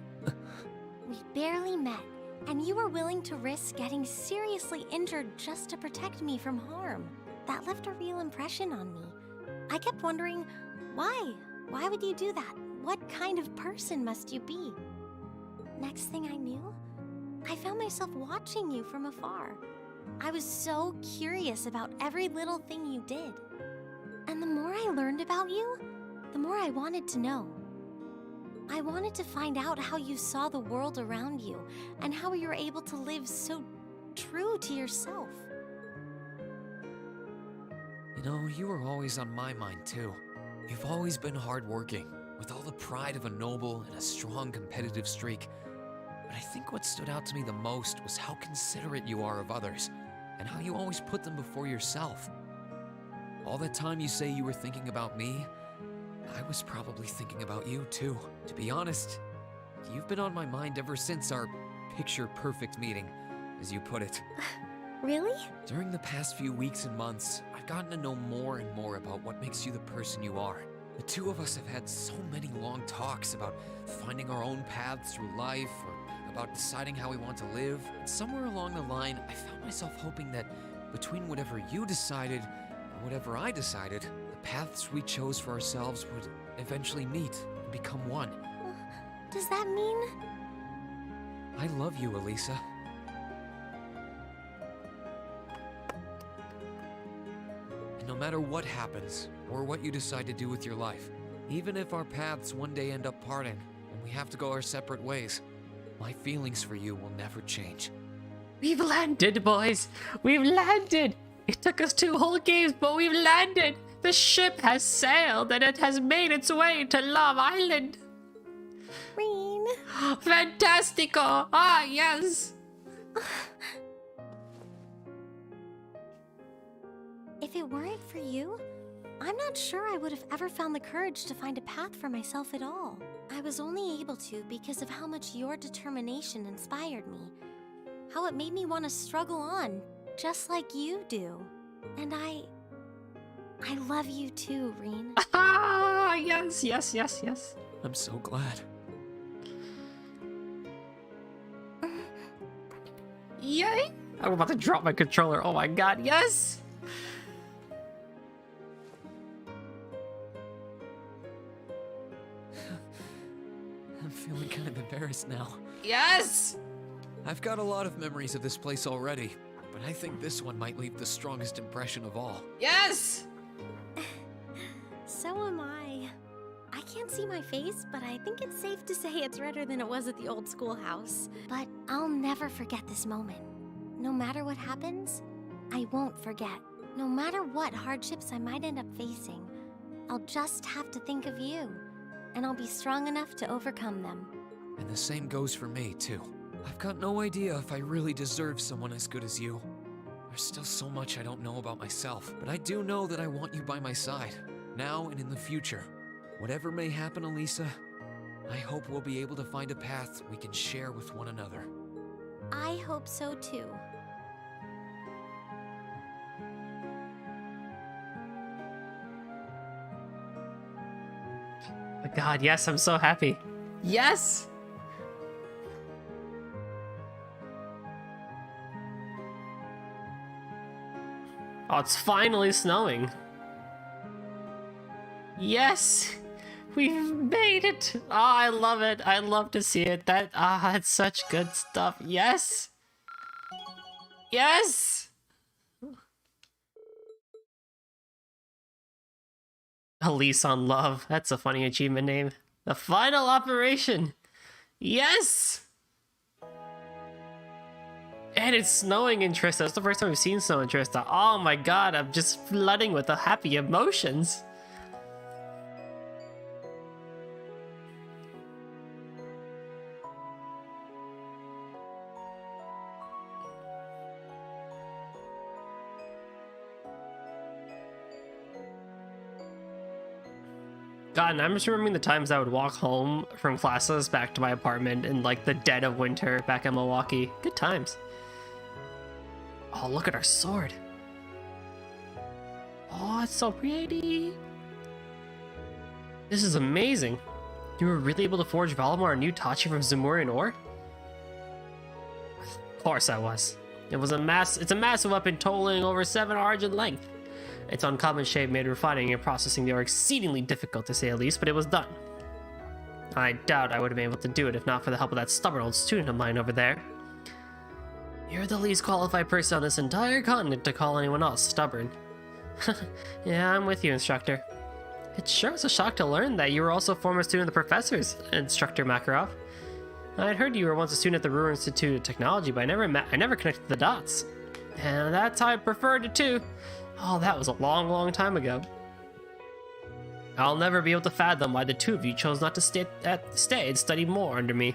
We barely met, and you were willing to risk getting seriously injured just to protect me from harm. That left a real impression on me. I kept wondering, why? Why would you do that? What kind of person must you be? Next thing I knew, I found myself watching you from afar. I was so curious about every little thing you did. And the more I learned about you, the more I wanted to know. I wanted to find out how you saw the world around you and how you were able to live so true to yourself. You know, you were always on my mind, too. You've always been hardworking, with all the pride of a noble and a strong competitive streak. But I think what stood out to me the most was how considerate you are of others, and how you always put them before yourself. All that time you say you were thinking about me, I was probably thinking about you too. To be honest, you've been on my mind ever since our picture-perfect meeting, as you put it. Really? During the past few weeks and months, I've gotten to know more and more about what makes you the person you are. The two of us have had so many long talks about finding our own paths through life, or about deciding how we want to live. And somewhere along the line, I found myself hoping that between whatever you decided and whatever I decided, the paths we chose for ourselves would eventually meet and become one. Does that mean? I love you, Elisa. And no matter what happens, or what you decide to do with your life, even if our paths one day end up parting, and we have to go our separate ways, my feelings for you will never change. We've landed, boys! We've landed! It took us 2 whole games, but we've landed! The ship has sailed, and it has made its way to Love Island! Reen! Fantastico! Ah, yes! If it weren't for you, I'm not sure I would have ever found the courage to find a path for myself at all. I was only able to because of how much your determination inspired me. How it made me want to struggle on, just like you do. And I love you too, Reen. Ah, yes, yes, yes, yes. I'm so glad. Yay! I'm about to drop my controller. Oh my god, yes! I'm feeling kind of embarrassed now. Yes! I've got a lot of memories of this place already, but I think this one might leave the strongest impression of all. Yes! So am I. I can't see my face, but I think it's safe to say it's redder than it was at the old schoolhouse. But I'll never forget this moment. No matter what happens, I won't forget. No matter what hardships I might end up facing, I'll just have to think of you, and I'll be strong enough to overcome them. And the same goes for me, too. I've got no idea if I really deserve someone as good as you. There's still so much I don't know about myself, but I do know that I want you by my side, now and in the future. Whatever may happen, Elisa, I hope we'll be able to find a path we can share with one another. I hope so too. Oh god, yes, I'm so happy. Yes! Oh, it's finally snowing. Yes! We've made it! Oh, I love it. I love to see it. That's such good stuff. Yes! Yes! Elise on Love. That's a funny achievement name. The final operation! Yes! And it's snowing in Trista. That's the first time we've seen snow in Trista. Oh my god, I'm just flooding with the happy emotions. God, and I'm just remembering the times I would walk home from classes back to my apartment in like the dead of winter back in Milwaukee. Good times. Oh, look at our sword. Oh, it's so pretty. This is amazing. You were really able to forge Valimar a new Tachi from Zemurian ore? Of course I was. It's a massive weapon totaling over 7 arj in length. Its uncommon shape made refining and processing the ore exceedingly difficult to say the least, but it was done. I doubt I would have been able to do it if not for the help of that stubborn old student of mine over there. You're the least qualified person on this entire continent to call anyone else stubborn. Yeah, I'm with you, Instructor. It sure was a shock to learn that you were also a former student of the Professor's, Instructor Makarov. I'd heard you were once a student at the Ruhr Institute of Technology, but I never connected the dots. And that's how I preferred it too. Oh, that was a long, long time ago. I'll never be able to fathom why the two of you chose not to stay and study more under me.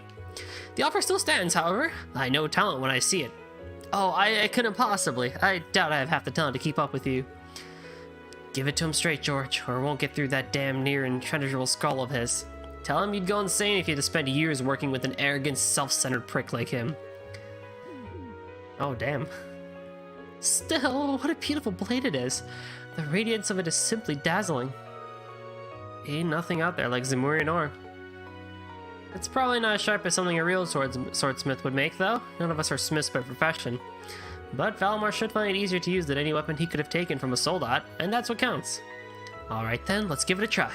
The offer still stands, however. I know talent when I see it. Oh, I couldn't possibly. I doubt I have half the talent to keep up with you. Give it to him straight, George, or it won't get through that damn near impenetrable skull of his. Tell him you'd go insane if you had to spend years working with an arrogant, self-centered prick like him. Oh, damn. Still, what a beautiful blade it is. The radiance of it is simply dazzling. Ain't nothing out there like Zemurian ore. It's probably not as sharp as something a real swordsmith would make, though. None of us are smiths by profession. But Valimar should find it easier to use than any weapon he could have taken from a soldat, and that's what counts. Alright then, let's give it a try.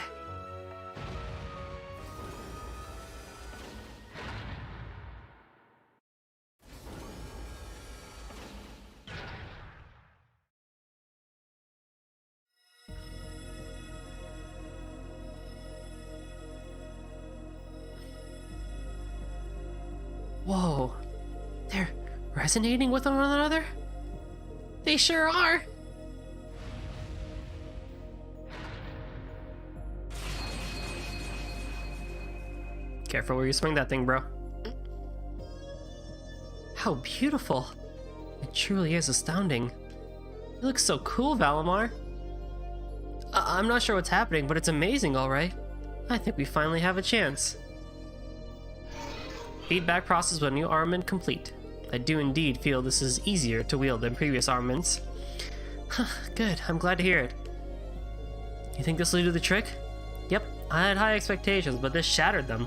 Whoa, they're resonating with one another? They sure are! Careful where you swing that thing, bro. How beautiful! It truly is astounding. You look so cool, Valimar. I'm not sure what's happening, but it's amazing, alright. I think we finally have a chance. Feedback process with a new armament complete. I do indeed feel this is easier to wield than previous armaments. Good, I'm glad to hear it. You think this will do the trick? Yep, I had high expectations, but this shattered them.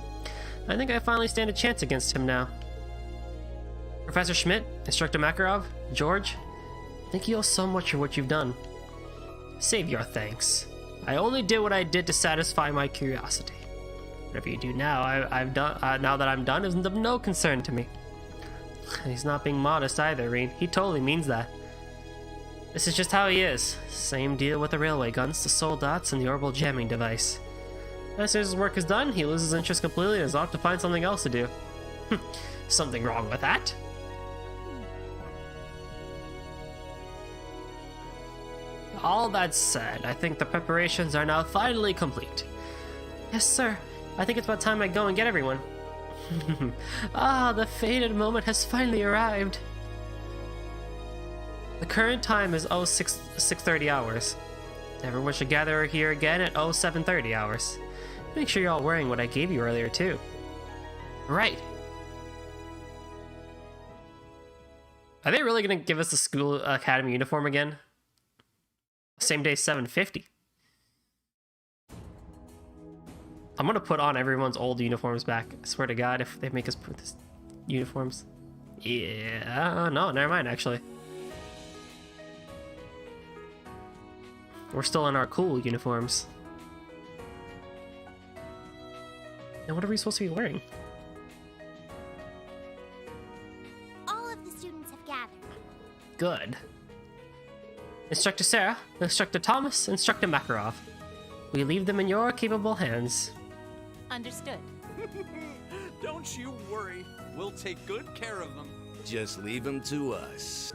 I think I finally stand a chance against him now. Professor Schmidt, Instructor Makarov, George, thank you all so much for what you've done. Save your thanks. I only did what I did to satisfy my curiosity. Whatever you do now, now that I'm done, isn't of no concern to me. He's not being modest either, Reen. He totally means that. This is just how he is. Same deal with the railway guns, the soldats, and the orbital jamming device. As soon as his work is done, he loses interest completely and is off to find something else to do. Something wrong with that? All that said, I think the preparations are now finally complete. Yes, sir. I think it's about time I go and get everyone. Ah, the fated moment has finally arrived. The current time is 6:30 hours. Everyone should gather here again at 7:30 hours. Make sure you're all wearing what I gave you earlier, too. Right. Are they really going to give us the school academy uniform again? Same day, 7:50. I'm gonna put on everyone's old uniforms back. I swear to God, if they make us put this uniforms. Yeah, no, never mind, actually. We're still in our cool uniforms. And what are we supposed to be wearing? All of the students have gathered. Good. Instructor Sarah, Instructor Thomas, Instructor Makarov. We leave them in your capable hands. Understood. Don't you worry. We'll take good care of them. Just leave them to us.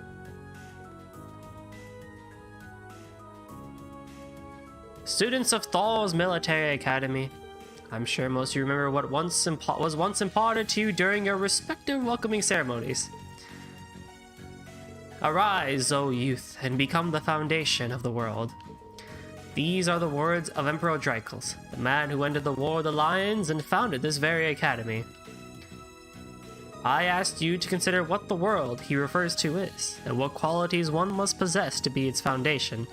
Students of Thal's Military Academy. I'm sure most of you remember what was once imparted to you during your respective welcoming ceremonies. Arise, O youth, and become the foundation of the world. These are the words of Emperor Drykles, the man who ended the War of the Lions and founded this very academy. I asked you to consider what the world he refers to is, and what qualities one must possess to be its foundation.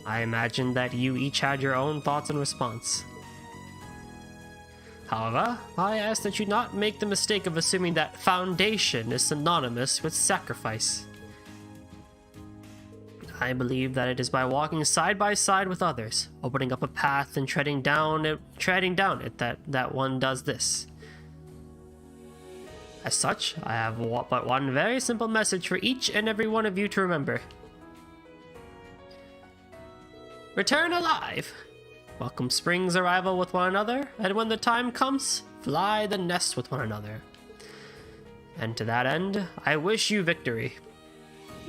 I imagined that you each had your own thoughts in response. However, I ask that you not make the mistake of assuming that foundation is synonymous with sacrifice. I believe that it is by walking side by side with others, opening up a path and treading down it that one does this. As such, I have but one very simple message for each and every one of you to remember. Return alive! Welcome spring's arrival with one another, and when the time comes, fly the nest with one another. And to that end, I wish you victory.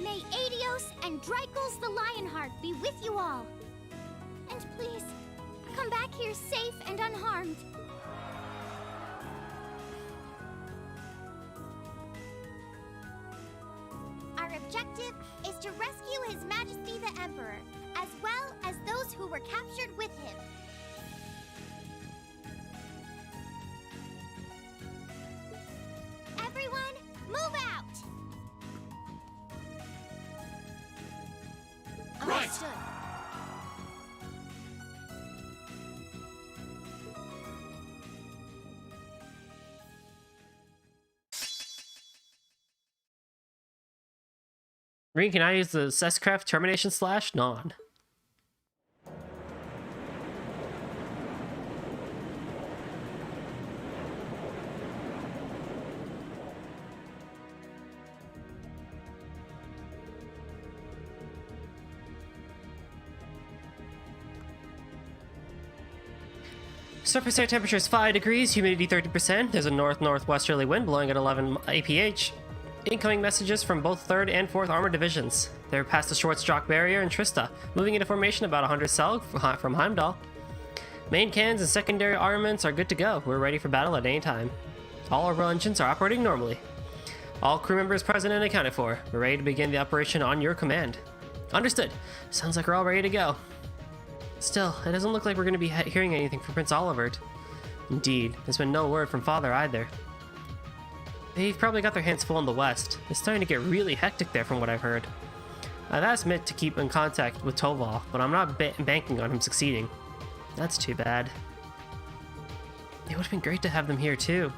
May Adios and Drykles the Lionheart be with you all. And please, come back here safe and unharmed. Our objective is to rescue His Majesty the Emperor, as well as those who were captured with him. Everyone, move out! Right! Understood. Reen, can I use the Sescraft termination / non? Surface air temperature is 5 degrees, humidity 30%. There's a north-northwesterly wind blowing at 11 APH. Incoming messages from both 3rd and 4th Armored Divisions. They're past the Schwarzstrock barrier and Trista, moving into formation about 100 south from Heimdall. Main cannons and secondary armaments are good to go. We're ready for battle at any time. All orbital engines are operating normally. All crew members present and accounted for. We're ready to begin the operation on your command. Understood. Sounds like we're all ready to go. Still, it doesn't look like we're going to be hearing anything from Prince Olivert. Indeed, there's been no word from Father either. They've probably got their hands full in the west. It's starting to get really hectic there from what I've heard. I've asked Mitt to keep in contact with Toval, but I'm not banking on him succeeding. That's too bad. It would have been great to have them here too.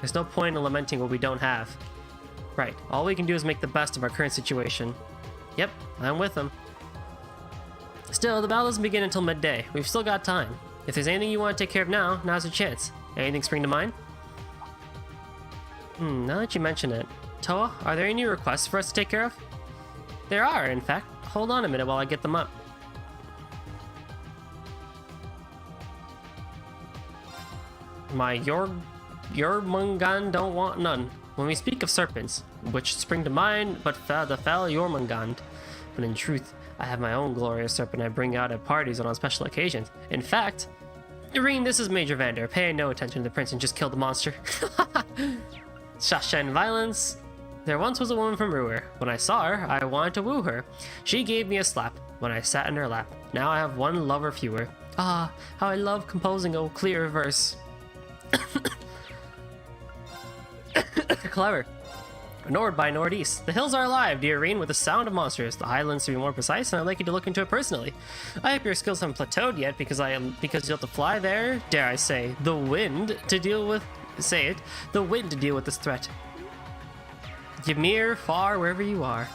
There's no point in lamenting what we don't have. Right, all we can do is make the best of our current situation. Yep, I'm with them. Still, the battle doesn't begin until midday. We've still got time. If there's anything you want to take care of now, now's your chance. Anything spring to mind? Now that you mention it. Toa, are there any requests for us to take care of? There are, in fact. Hold on a minute while I get them up. My Jormungand don't want none. When we speak of serpents, which spring to mind but the fell Jormungand. But in truth, I have my own glorious serpent I bring out at parties and on special occasions. In fact, Irene, this is Major Vander. Pay no attention to the prince and just kill the monster. Shasha and violence. There once was a woman from Ruhr. When I saw her, I wanted to woo her. She gave me a slap when I sat in her lap. Now I have one lover fewer. Ah, how I love composing a clear verse. Clever. Nord by northeast. The hills are alive, dear Reen, with the sound of monsters. The highlands to be more precise, and I'd like you to look into it personally. I hope your skills haven't plateaued yet, because you have to fly there. Dare I say, the wind to deal with. Say it, the wind to deal with this threat. Ymir, far wherever you are.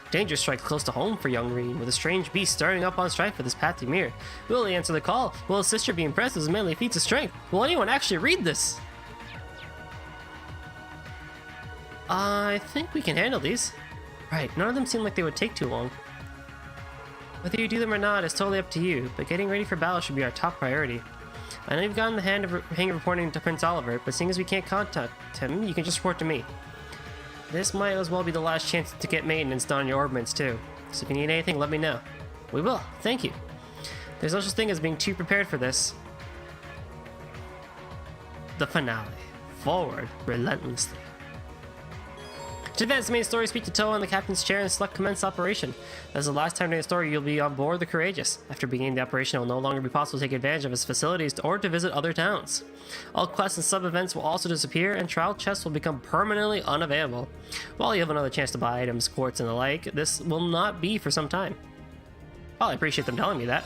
Danger strikes close to home for young Reen, with a strange beast stirring up on strife with his path to Ymir. Will he answer the call? Will his sister be impressed with his manly feats of strength? Will anyone actually read this? I think we can handle these. Right, none of them seem like they would take too long. Whether you do them or not is totally up to you, but getting ready for battle should be our top priority. I know you've gotten the hang of reporting to Prince Olivert, but seeing as we can't contact him, you can just report to me. This might as well be the last chance to get maintenance done on your ordnance too. So if you need anything, let me know. We will, thank you. There's no such thing as being too prepared for this. The finale. Forward, relentlessly. To advance the main story, speak to Toa in the captain's chair and select commence operation. As the last time during the story, you'll be on board the Courageous. After beginning the operation, it will no longer be possible to take advantage of its facilities or to visit other towns. All quests and sub-events will also disappear, and trial chests will become permanently unavailable. While you have another chance to buy items, quartz, and the like, this will not be for some time. Well, I appreciate them telling me that.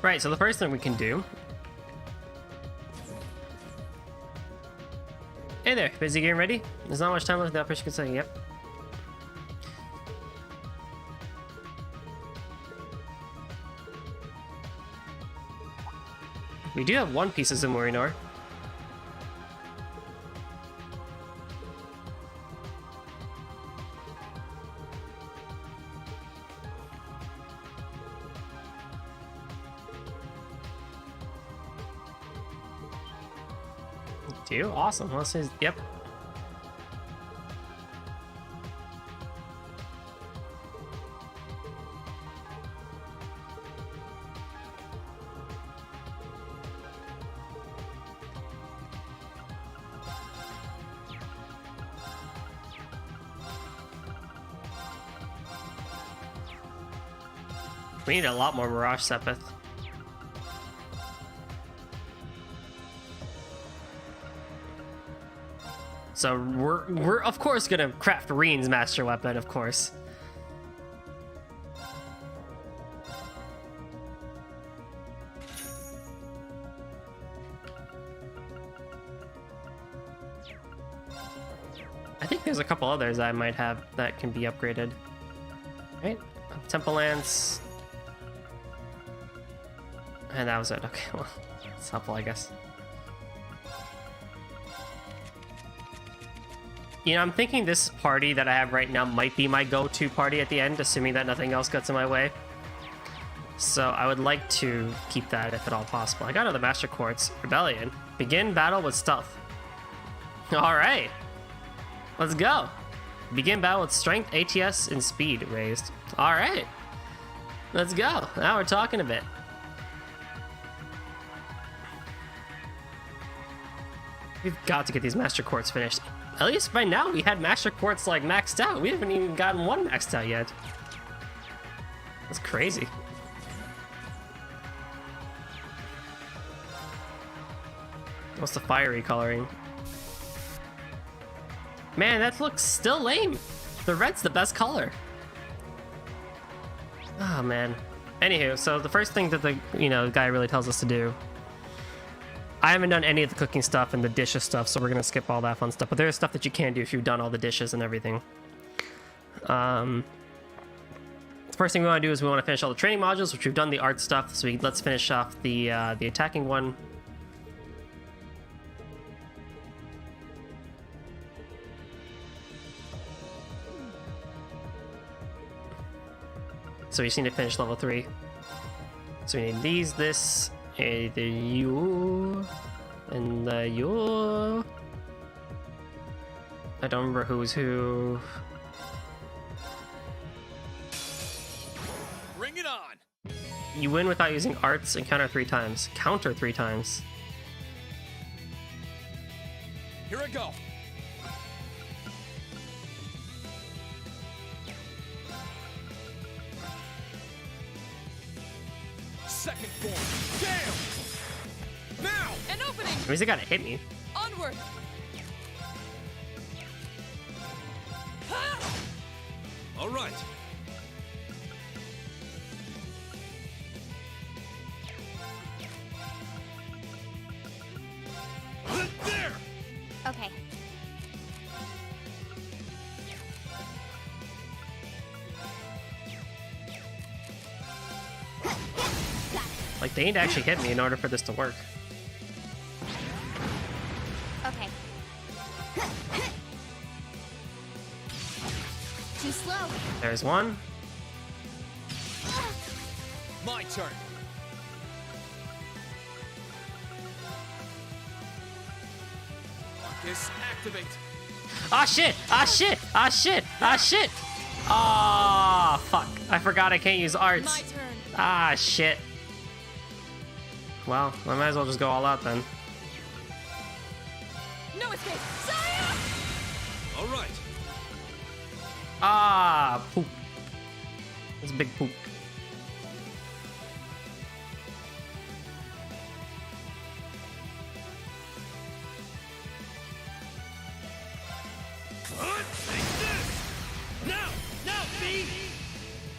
Right, so the first thing we can do... Hey there, busy getting ready? There's not much time left, that person can say, yep. We do have one piece of Zamurinor. Do? Awesome. Let's see. Yep. We need a lot more Mirage Sepith. So we're of course gonna craft Reen's master weapon, of course. I think there's a couple others I might have that can be upgraded. Right? Temple Lance. And that was it. Okay, well, it's helpful, I guess. You know, I'm thinking this party that I have right now might be my go-to party at the end, assuming that nothing else gets in my way. So I would like to keep that if at all possible. I got another Master Quartz. Rebellion. Begin battle with stealth. Alright. Let's go. Begin battle with strength, ATS, and speed raised. Alright. Let's go. Now we're talking a bit. We've got to get these Master Quartz finished. At least by now we had Master Quartz like maxed out. We haven't even gotten one maxed out yet. That's crazy. What's the fiery coloring? Man, that looks still lame. The red's the best color. Oh man. Anywho, so the first thing that the guy really tells us to do. I haven't done any of the cooking stuff and the dishes stuff, so we're gonna skip all that fun stuff. But there's stuff that you can do if you've done all the dishes and everything. The first thing we want to do is we want to finish all the training modules, which we've done the art stuff. So let's finish off the attacking one. So we just need to finish level 3. So we need these, this. The you and the you. I don't remember who's who. Bring it on. You win without using arts and counter 3 times. Counter 3 times. Here I go. Second form. Damn! Now! An opening! At least it gotta hit me. Onward! All right. There! Okay. Like, they need to actually hit me in order for this to work. Okay. Too slow. There's one. My turn. Focus, activate. Ah shit! Ah shit! Ah shit! Ah shit! Ah fuck! I forgot I can't use arts. My turn. Ah shit. Well, I might as well just go all out then. No escape. Saya! All right. Ah poop. That's a big poop.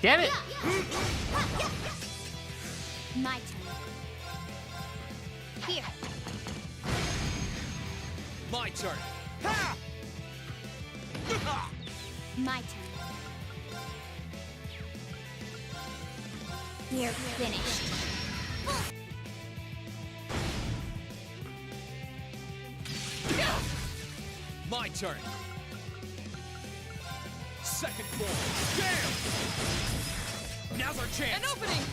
Damn it! My turn. Here. My turn. My turn. You're finished. My turn. Second floor. Damn! Now's our chance. An opening.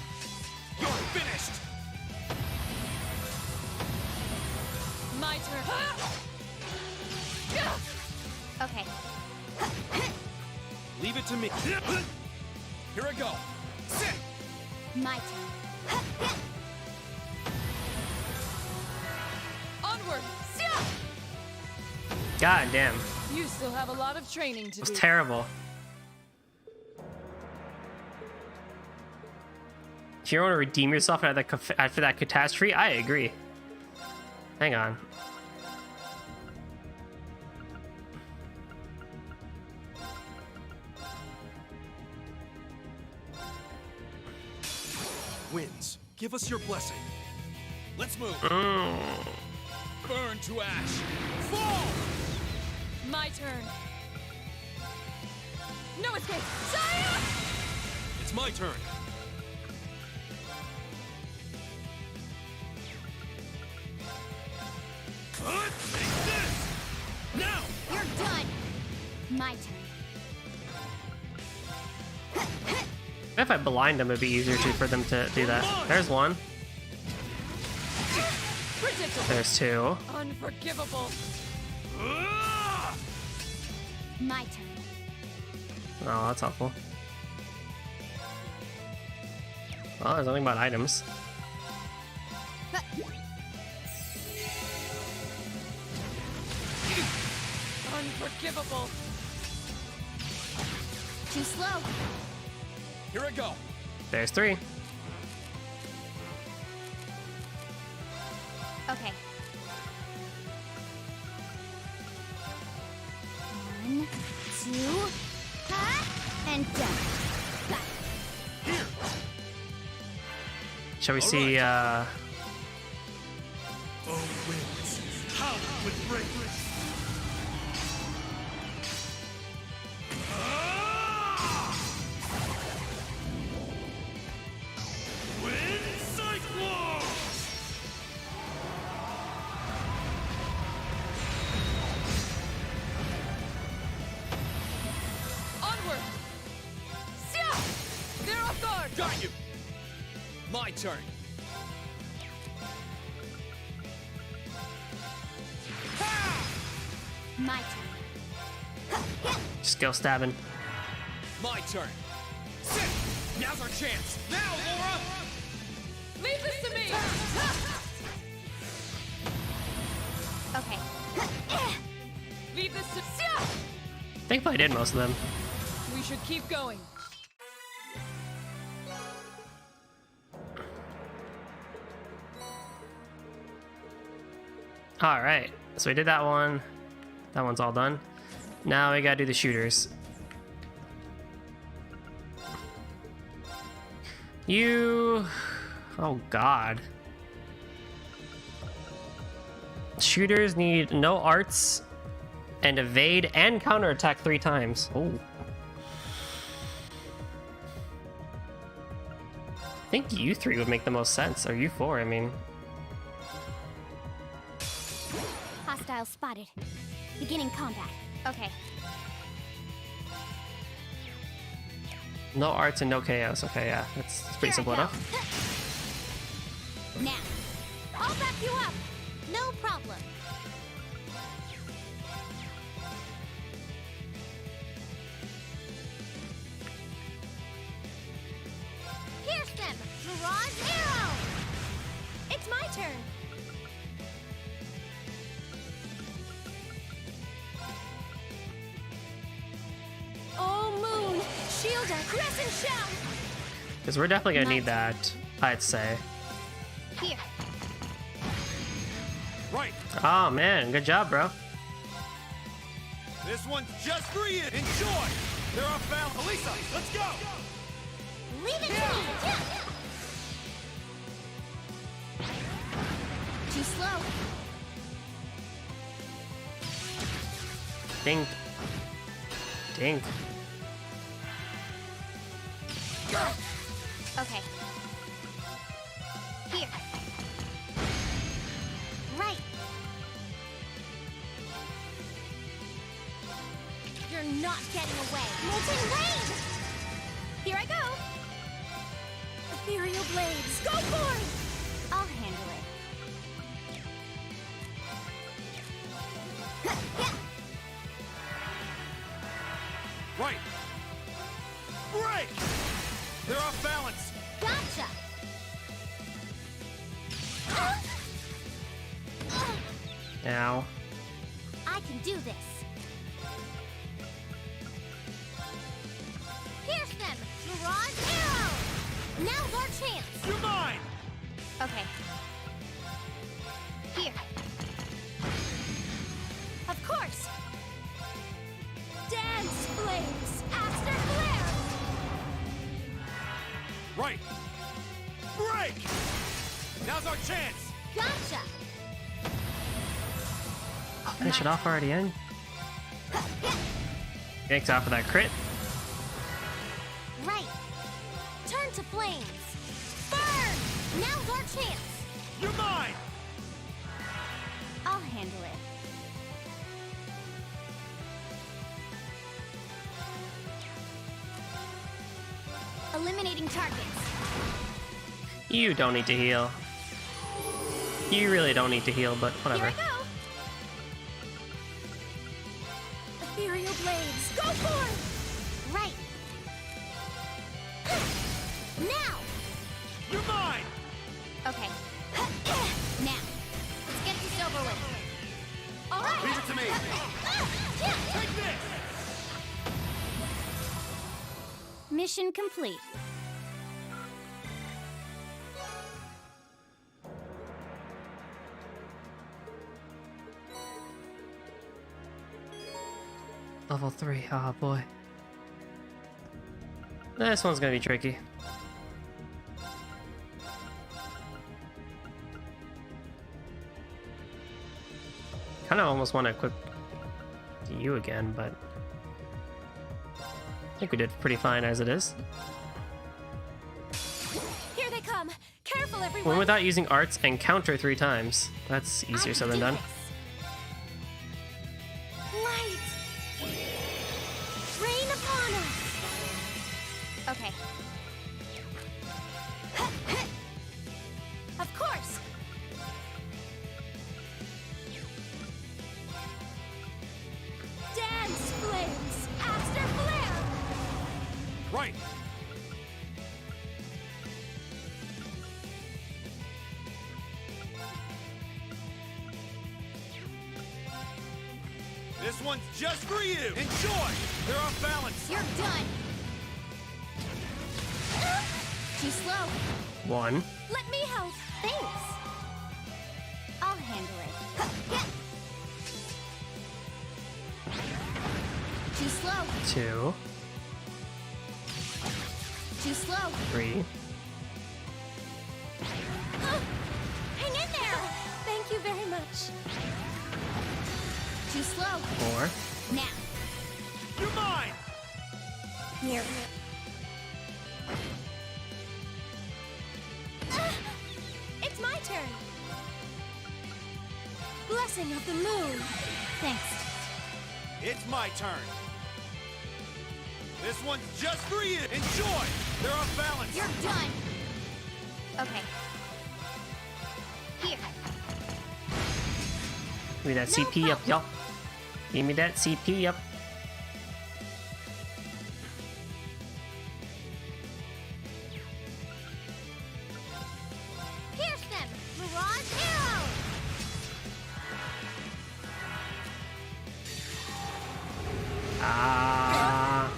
You're finished. My turn. Okay. Leave it to me. Here I go. Sit. My turn. Onward. God damn. You still have a lot of training to It's do. terrible. If you want to redeem yourself after that catastrophe, I agree. Hang on. Winds, give us your blessing. Let's move. Mm. Burn to ash. Fall! My turn. No escape. Saya! It's my turn. Take this! Now! You're done. My turn. If I blind them, it'd be easier for them to do that. There's one. Predictable. There's two. Unforgivable. My turn. Oh, that's helpful. Well, there's nothing about items. Unforgivable. Too slow. Here I go. There's three. Okay. 1, 2, and done. Got it. Here. Shall we see, Oh, winds, howl with rage. Wind cyclone! Onward. Sia! They're off guard. Got you. My turn. My turn. just go stabbing. My turn. Sit. Now's our chance. Now, Laura. Leave this to me. Okay. Leave this to Sia! I think I did most of them. We should keep going. Alright, so we did that one. That one's all done. Now we gotta do the shooters. You... Oh god. Shooters need no arts and evade and counterattack 3 times. Oh. I think you 3 would make the most sense, or you 4, I mean. Hostile spotted. Beginning combat. Okay. No arts and no chaos. Okay, yeah, that's pretty simple enough. Now, I'll back you up. No problem. Crescent shell. Because we're definitely gonna need that, I'd say. Here. Right. Oh man, good job, bro. This one's just for you. Enjoy. There are found. Elisa, let's go. Leave it to me. Yeah. Too slow. Dink. Dink. Okay. Here. Right. You're not getting away. Molten Rain! Here I go. Ethereal Blades. Go for it! I'll handle it. Right. Break. They're off balance. Gotcha. Ow. I can do this. Pierce them! Mirage Arrow! Now's our chance! You're mine! Okay. Here. Of course! Dance Flames! Aster Flare! Right. Break! Now's our chance! Gotcha! Finish it off already, in. Thanks off of that crit. Right. Turn to flames. Burn! Now's our chance. You're mine! I'll handle it. Eliminating targets. You don't need to heal. You really don't need to heal, but whatever. Here I go. Ethereal Blades. Go for it! Right. Now! You're mine! Okay. Now. Let's get this over with. All right. Leave it to me. Take this! Mission complete. Level 3, oh boy. This one's gonna be tricky. Kind of almost want to equip you again, but I think we did pretty fine as it is. Here they come. Careful, everyone. Win without using arts and counter 3 times. That's easier said than done. Light. Rain upon us. Okay. Of course. Dance Flames. Aster Flare. Right. This one's just for you. Enjoy. They're off balance. You're done. Too slow. 1. Let me help. Thanks. I'll handle it. Too slow. 2. Too slow. 3. Hang in there. Thank you very much. Too slow. 4. Now. You're mine. Here. It's my turn. Blessing of the moon. Thanks. It's my turn. This one's just for you. Enjoy. They're off balance. You're done. Okay. Here. Give me that CP up, y'all. Give me that CP up. Pierce them. Mirage Arrow. Ah.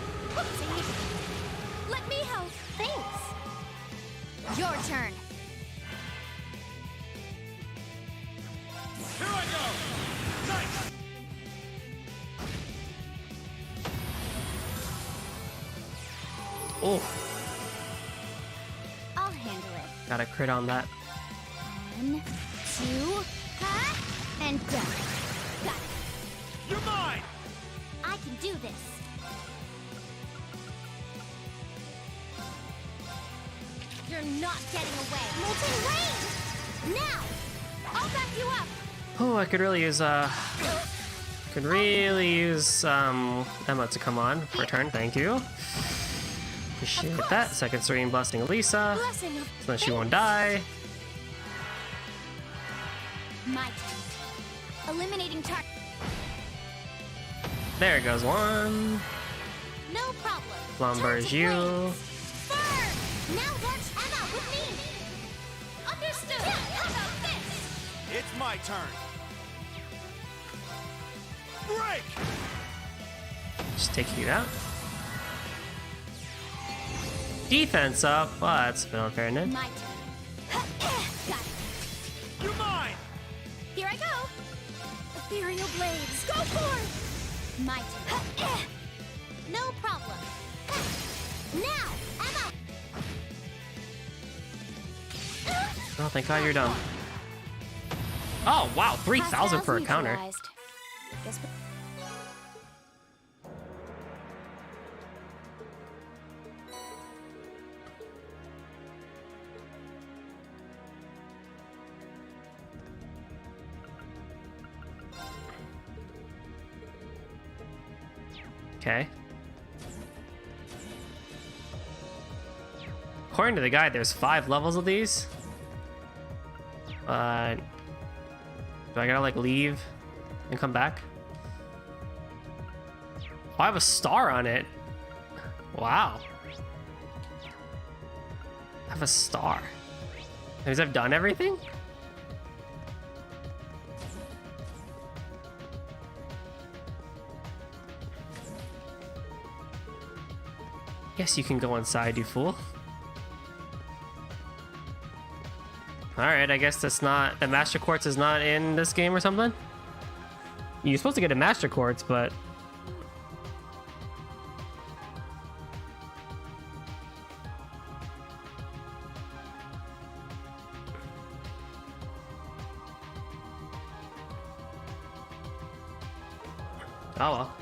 Oh, I'll handle it. got a crit on that. 1, 2, ha, and done. Got it. You're mine! I can do this. You're not getting away. Molten Rain! Now! I'll back you up! Oh, I could really use Emma to come on for a turn. Thank you. Appreciate that. Second stream blasting Elisa, Blessing of so that she won't die. my turn. Eliminating target. There goes one. No problem. Lumbers you. Burn! Now launch Emma with me! Understood! How about this? It's my turn. Break! Just take you out. Defense up. Well, that's a bit unfair, isn't it? My turn. Got it. You're mine! Here I go! Ethereal blades, go for it! My turn. No problem. Now, Emma! Oh, thank God you're done. Oh, wow, 3,000 for a counter. Neutralized. Guess what? Okay. According to the guide, there's 5 levels of these. Do I gotta like leave and come back? Oh, I have a star on it. Wow. I have a star. That means I've done everything? Yes, you can go inside, you fool. Alright, I guess that's not... The Master Quartz is not in this game or something? You're supposed to get a Master Quartz, but... Oh well.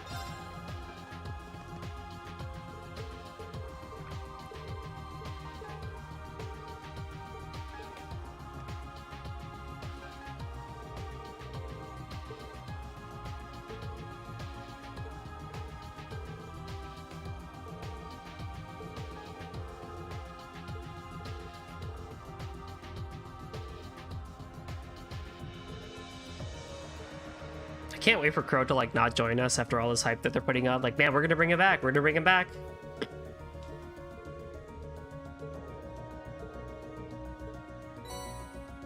I can't wait for Crow to like not join us after all this hype that they're putting on. Like, man, we're gonna bring him back. We're gonna bring him back.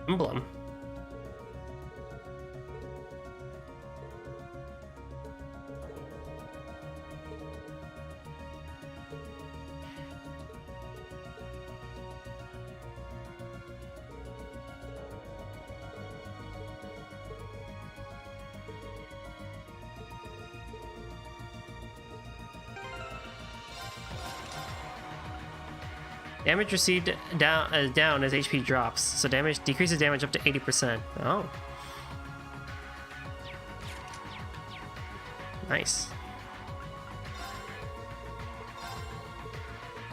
Emblem. Damage received down as HP drops, so damage decreases damage up to 80%. Oh. Nice.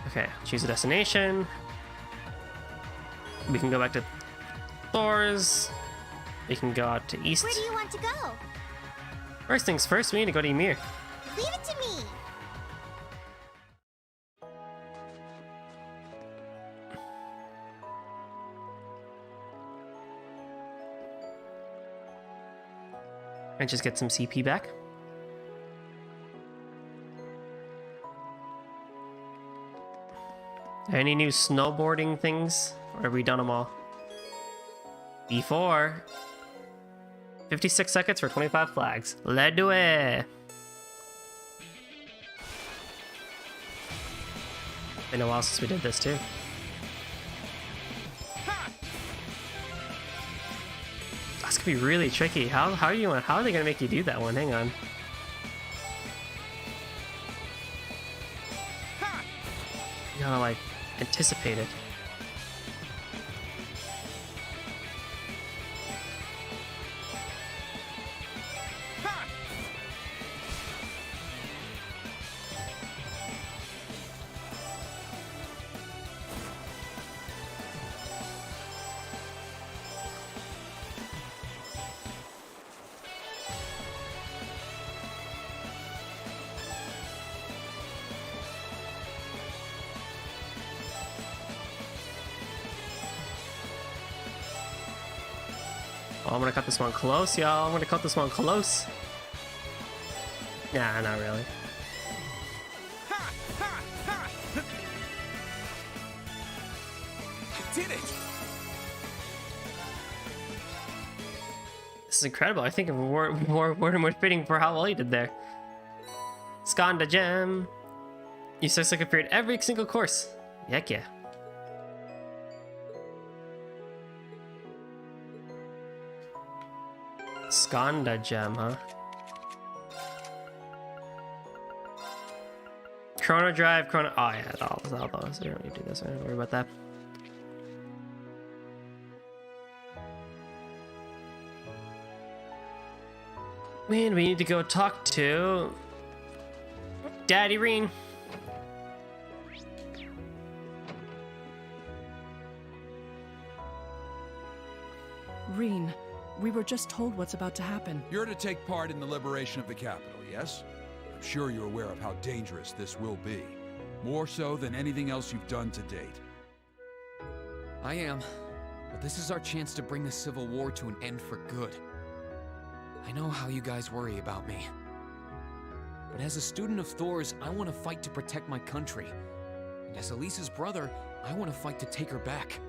Okay, choose a destination. We can go back to Thor's. We can go out to East. Where do you want to go? First things first, we need to go to Ymir. Leave it to me. And just get some CP back. Any new snowboarding things? Or have we done them all? E4. 56 seconds for 25 flags. Let's do it! Been a while since we did this too. That's gonna be really tricky. How are they gonna make you do that one? Hang on. You gotta, like, anticipate it. Oh, I'm gonna cut this one close, y'all. I'm gonna cut this one close. Nah, not really. I did it! This is incredible. I think more fitting for how well you did there. Skanda Gem. You successfully completed every single course. Heck yeah. Skanda Gem, huh? Chrono Drive, Chrono... Oh yeah, all those. I don't need to do this. I don't worry about that. Man, we need to go talk to... Daddy Reen. Reen, we were just told what's about to happen. You're to take part in the liberation of the capital, yes? I'm sure you're aware of how dangerous this will be. More so than anything else you've done to date. I am. But this is our chance to bring the Civil War to an end for good. I know how you guys worry about me. But as a student of Thor's, I want to fight to protect my country. And as Elise's brother, I want to fight to take her back.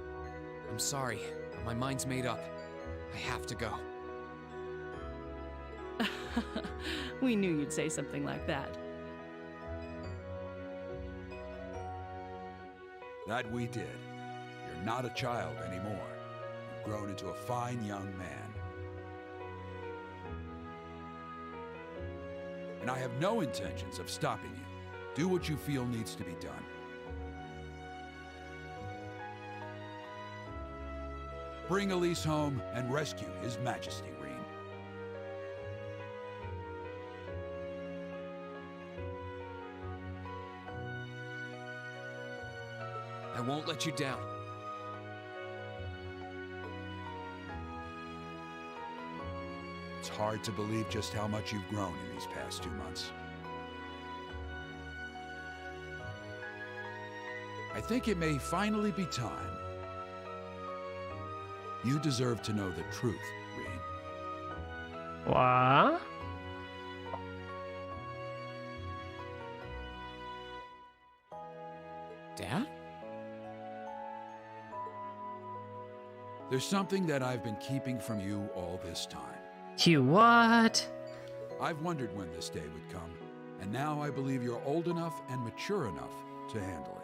I'm sorry, but my mind's made up. I have to go. We knew you'd say something like that. That we did. You're not a child anymore. You've grown into a fine young man. And I have no intentions of stopping you. Do what you feel needs to be done. Bring Elise home and rescue His Majesty, Reen. I won't let you down. It's hard to believe just how much you've grown in these past 2 months. I think it may finally be time. You deserve to know the truth, Reen. What? Dad? There's something that I've been keeping from you all this time. You what? I've wondered when this day would come, and now I believe you're old enough and mature enough to handle it.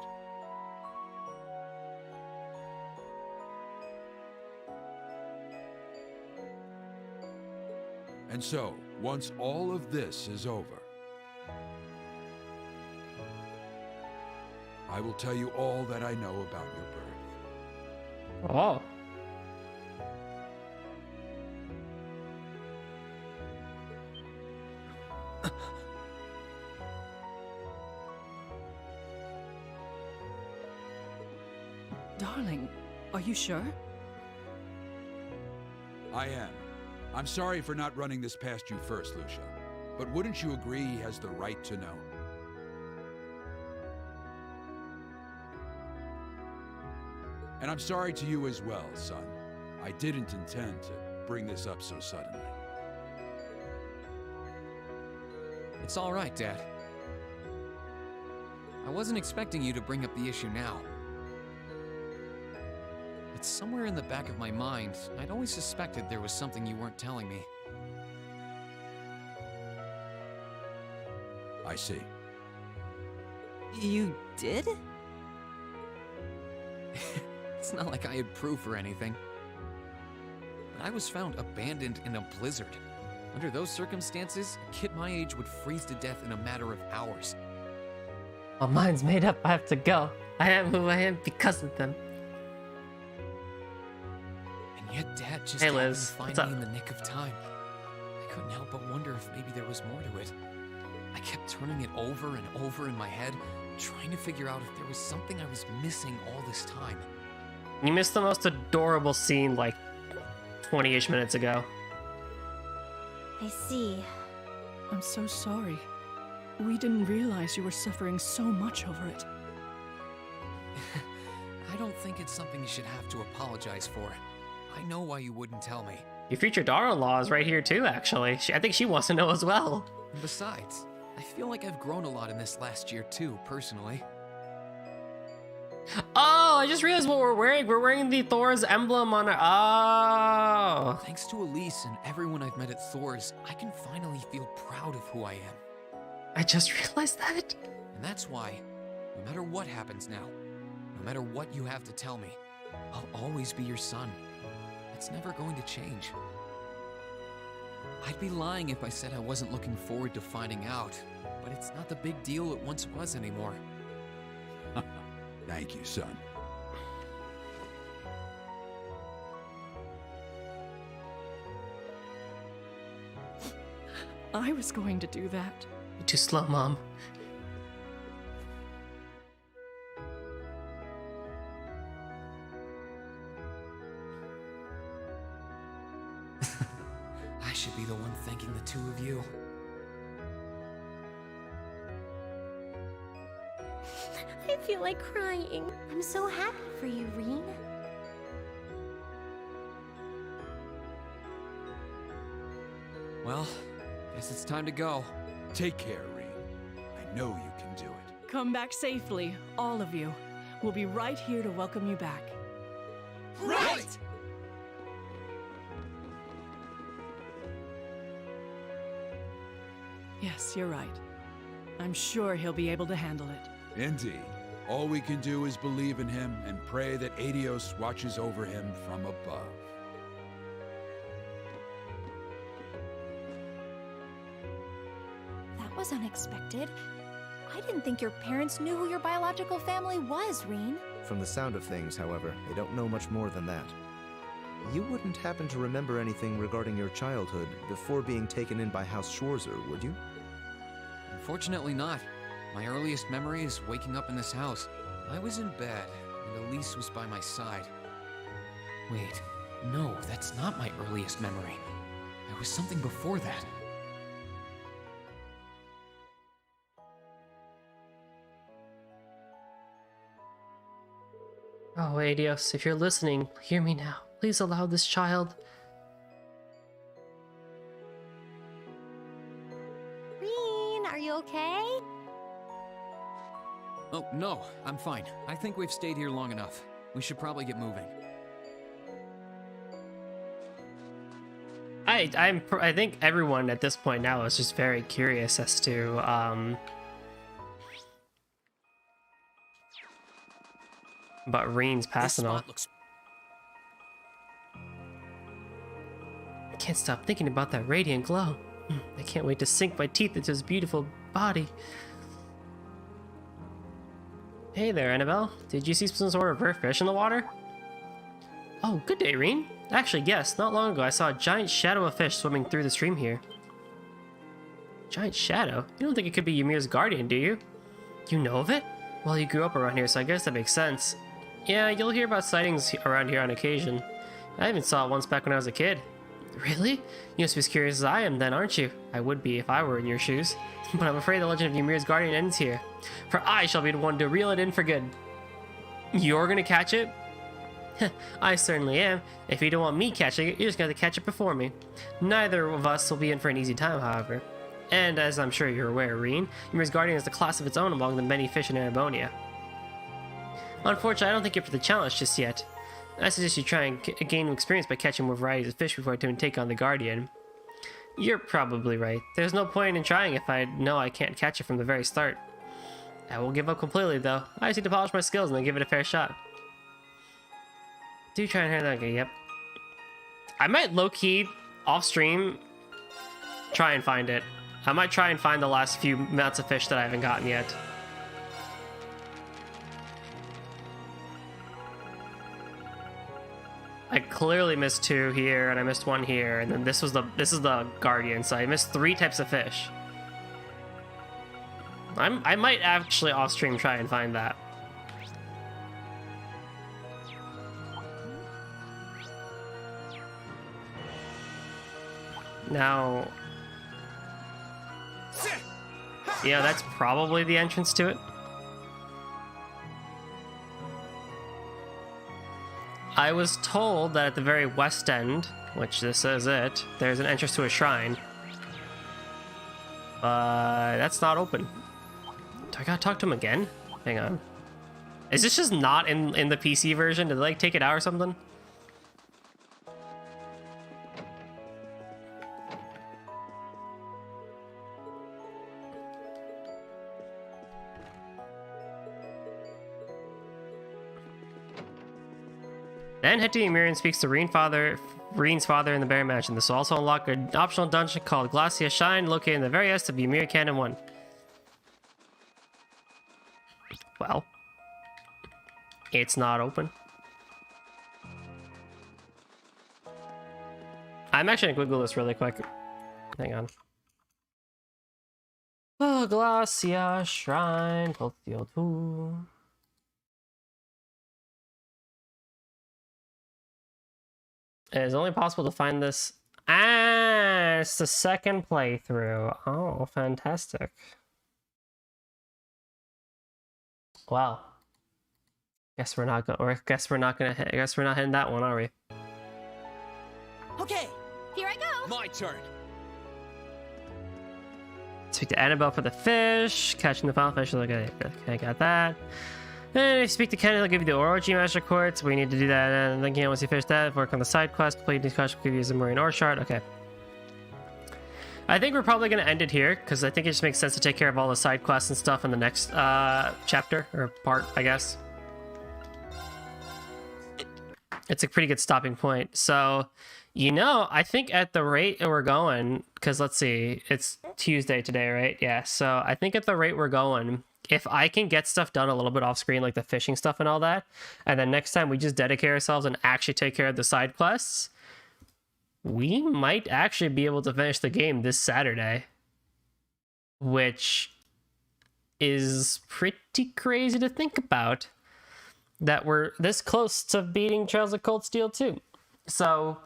And so, once all of this is over, I will tell you all that I know about your birth. Oh. Darling, are you sure? I am. I'm sorry for not running this past you first, Lucia. But wouldn't you agree he has the right to know? And I'm sorry to you as well, son. I didn't intend to bring this up so suddenly. It's all right, Dad. I wasn't expecting you to bring up the issue now. But somewhere in the back of my mind, I'd always suspected there was something you weren't telling me. I see. You did? It's not like I had proof or anything. But I was found abandoned in a blizzard. Under those circumstances, a kid my age would freeze to death in a matter of hours. My mind's made up. I have to go. I am who I am because of them. And yet Dad just Hey, happened Liz. to find What's me up? in the nick of time. I couldn't help but wonder if maybe there was more to it. I kept turning it over and over in my head, trying to figure out if there was something I was missing all this time. You missed the most adorable scene like 20-ish minutes ago. I see. I'm so sorry. We didn't realize you were suffering so much over it. I don't think it's something you should have to apologize for. I know why you wouldn't tell me. Your future daughter-in-law is right here too, actually. I think she wants to know as well. And besides, I feel like I've grown a lot in this last year too, personally. Oh, I just realized what we're wearing. We're wearing the Thor's emblem on our... Oh. Thanks to Elise and everyone I've met at Thor's, I can finally feel proud of who I am. I just realized that. And that's why, no matter what happens now, no matter what you have to tell me, I'll always be your son. It's never going to change. I'd be lying if I said I wasn't looking forward to finding out, but it's not the big deal it once was anymore. Thank you, son. I was going to do that. You're too slow, Mom. I should be the one thanking the two of you. I feel like crying. I'm so happy for you, Reen. Well, guess it's time to go. Take care, Reen. I know you can do it. Come back safely, all of you. We'll be right here to welcome you back. Right! Yes, you're right. I'm sure he'll be able to handle it. Indeed. All we can do is believe in him and pray that Adios watches over him from above. That was unexpected. I didn't think your parents knew who your biological family was, Reen. From the sound of things, however, they don't know much more than that. You wouldn't happen to remember anything regarding your childhood before being taken in by House Schwarzer, would you? Unfortunately not. My earliest memory is waking up in this house. I was in bed, and Elise was by my side. Wait, no, that's not my earliest memory. There was something before that. Oh, Adios, if you're listening, hear me now. Please allow this child... Reen, are you okay? Oh, no, I'm fine. I think we've stayed here long enough. We should probably get moving. I think everyone at this point now is just very curious as to, but Reen's passing on. I can't stop thinking about that radiant glow. I can't wait to sink my teeth into his beautiful body. Hey there, Annabelle. Did you see some sort of rare fish in the water? Oh, good day, Reen. Actually, yes. Not long ago, I saw a giant shadow of fish swimming through the stream here. Giant shadow? You don't think it could be Ymir's guardian, do you? You know of it? Well, you grew up around here, so I guess that makes sense. Yeah, you'll hear about sightings around here on occasion. I even saw it once back when I was a kid. Really? You must be as curious as I am then, aren't you? I would be if I were in your shoes. But I'm afraid the legend of Ymir's guardian ends here. For I shall be the one to reel it in for good. You're gonna catch it? I certainly am. If you don't want me catching it, you're just gonna have to catch it before me. Neither of us will be in for an easy time, however. And as I'm sure you're aware, Reen, Ymir's guardian is a class of its own among the many fish in Erebonia. Unfortunately, I don't think you're up for the challenge just yet. I suggest you try and gain experience by catching more varieties of fish before I take on the Guardian. You're probably right. There's no point in trying if I know I can't catch it from the very start. I won't give up completely, though. I just need to polish my skills and then give it a fair shot. Do try and hear that again, yep. I might low-key, off-stream, try and find it. I might try and find the last few amounts of fish that I haven't gotten yet. I clearly missed 2 here, and I missed 1 here, and then this is the guardian, so I missed 3 types of fish. I might actually off stream try and find that. Now, yeah, that's probably the entrance to it. I was told that at the very west end, which this is it, there's an entrance to a shrine. But that's not open. Do I gotta talk to him again? Hang on. Is this just not in the PC version? Did they like take it out or something? Then head to the Emir and speaks to Reen's father in the Bear Mansion. This will also unlock an optional dungeon called Glacia Shrine, located in the very east of Emir Canon 1. Well, it's not open. I'm actually gonna Google this really quick. Hang on. Oh, Glacia Shrine, Tokyo 2. It is only possible to find this. Ah, it's the second playthrough. Oh, fantastic. Wow. Guess we're not gonna. Guess we're not hitting that one, are we? Okay, here I go. My turn. Speak to Annabelle for the fish. Catching the final fish. Okay, I got that. And if you speak to Ken, he'll give you the Orochi Master Quartz. We need to do that, and then once you finish that, work on the side quest. Complete these quests will give you some Marine Ore Shard. Okay. I think we're probably going to end it here, because I think it just makes sense to take care of all the side quests and stuff in the next chapter, or part, I guess. It's a pretty good stopping point. So, you know, I think at the rate we're going, because let's see, it's Tuesday today, right? Yeah, so I think at the rate we're going, if I can get stuff done a little bit off screen, like the fishing stuff and all that, and then next time we just dedicate ourselves and actually take care of the side quests, we might actually be able to finish the game this Saturday, which is pretty crazy to think about, that we're this close to beating Trails of Cold Steel 2. So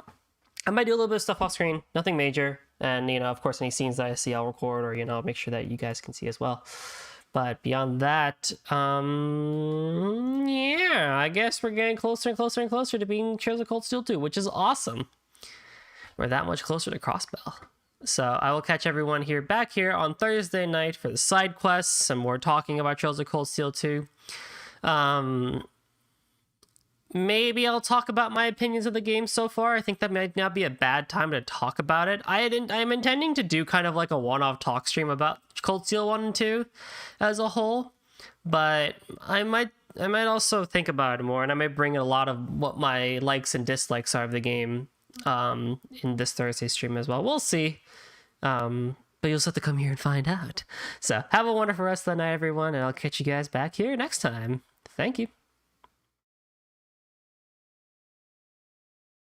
I might do a little bit of stuff off screen, nothing major, and, you know, of course, any scenes that I see, I'll record, or, you know, make sure that you guys can see as well. But beyond that, yeah, I guess we're getting closer and closer and closer to being Trails of Cold Steel 2, which is awesome. We're that much closer to Crossbell. So I will catch everyone back here on Thursday night for the side quests and more talking about Trails of Cold Steel 2. Maybe I'll talk about my opinions of the game so far. I think that might not be a bad time to talk about it. I'm intending to do kind of like a one-off talk stream about Cold Steel 1 and 2 as a whole, but I might also think about it more, and I might bring in a lot of what my likes and dislikes are of the game in this Thursday stream as well. We'll see. But you'll just have to come here and find out. So have a wonderful rest of the night, everyone, and I'll catch you guys back here next time. Thank you.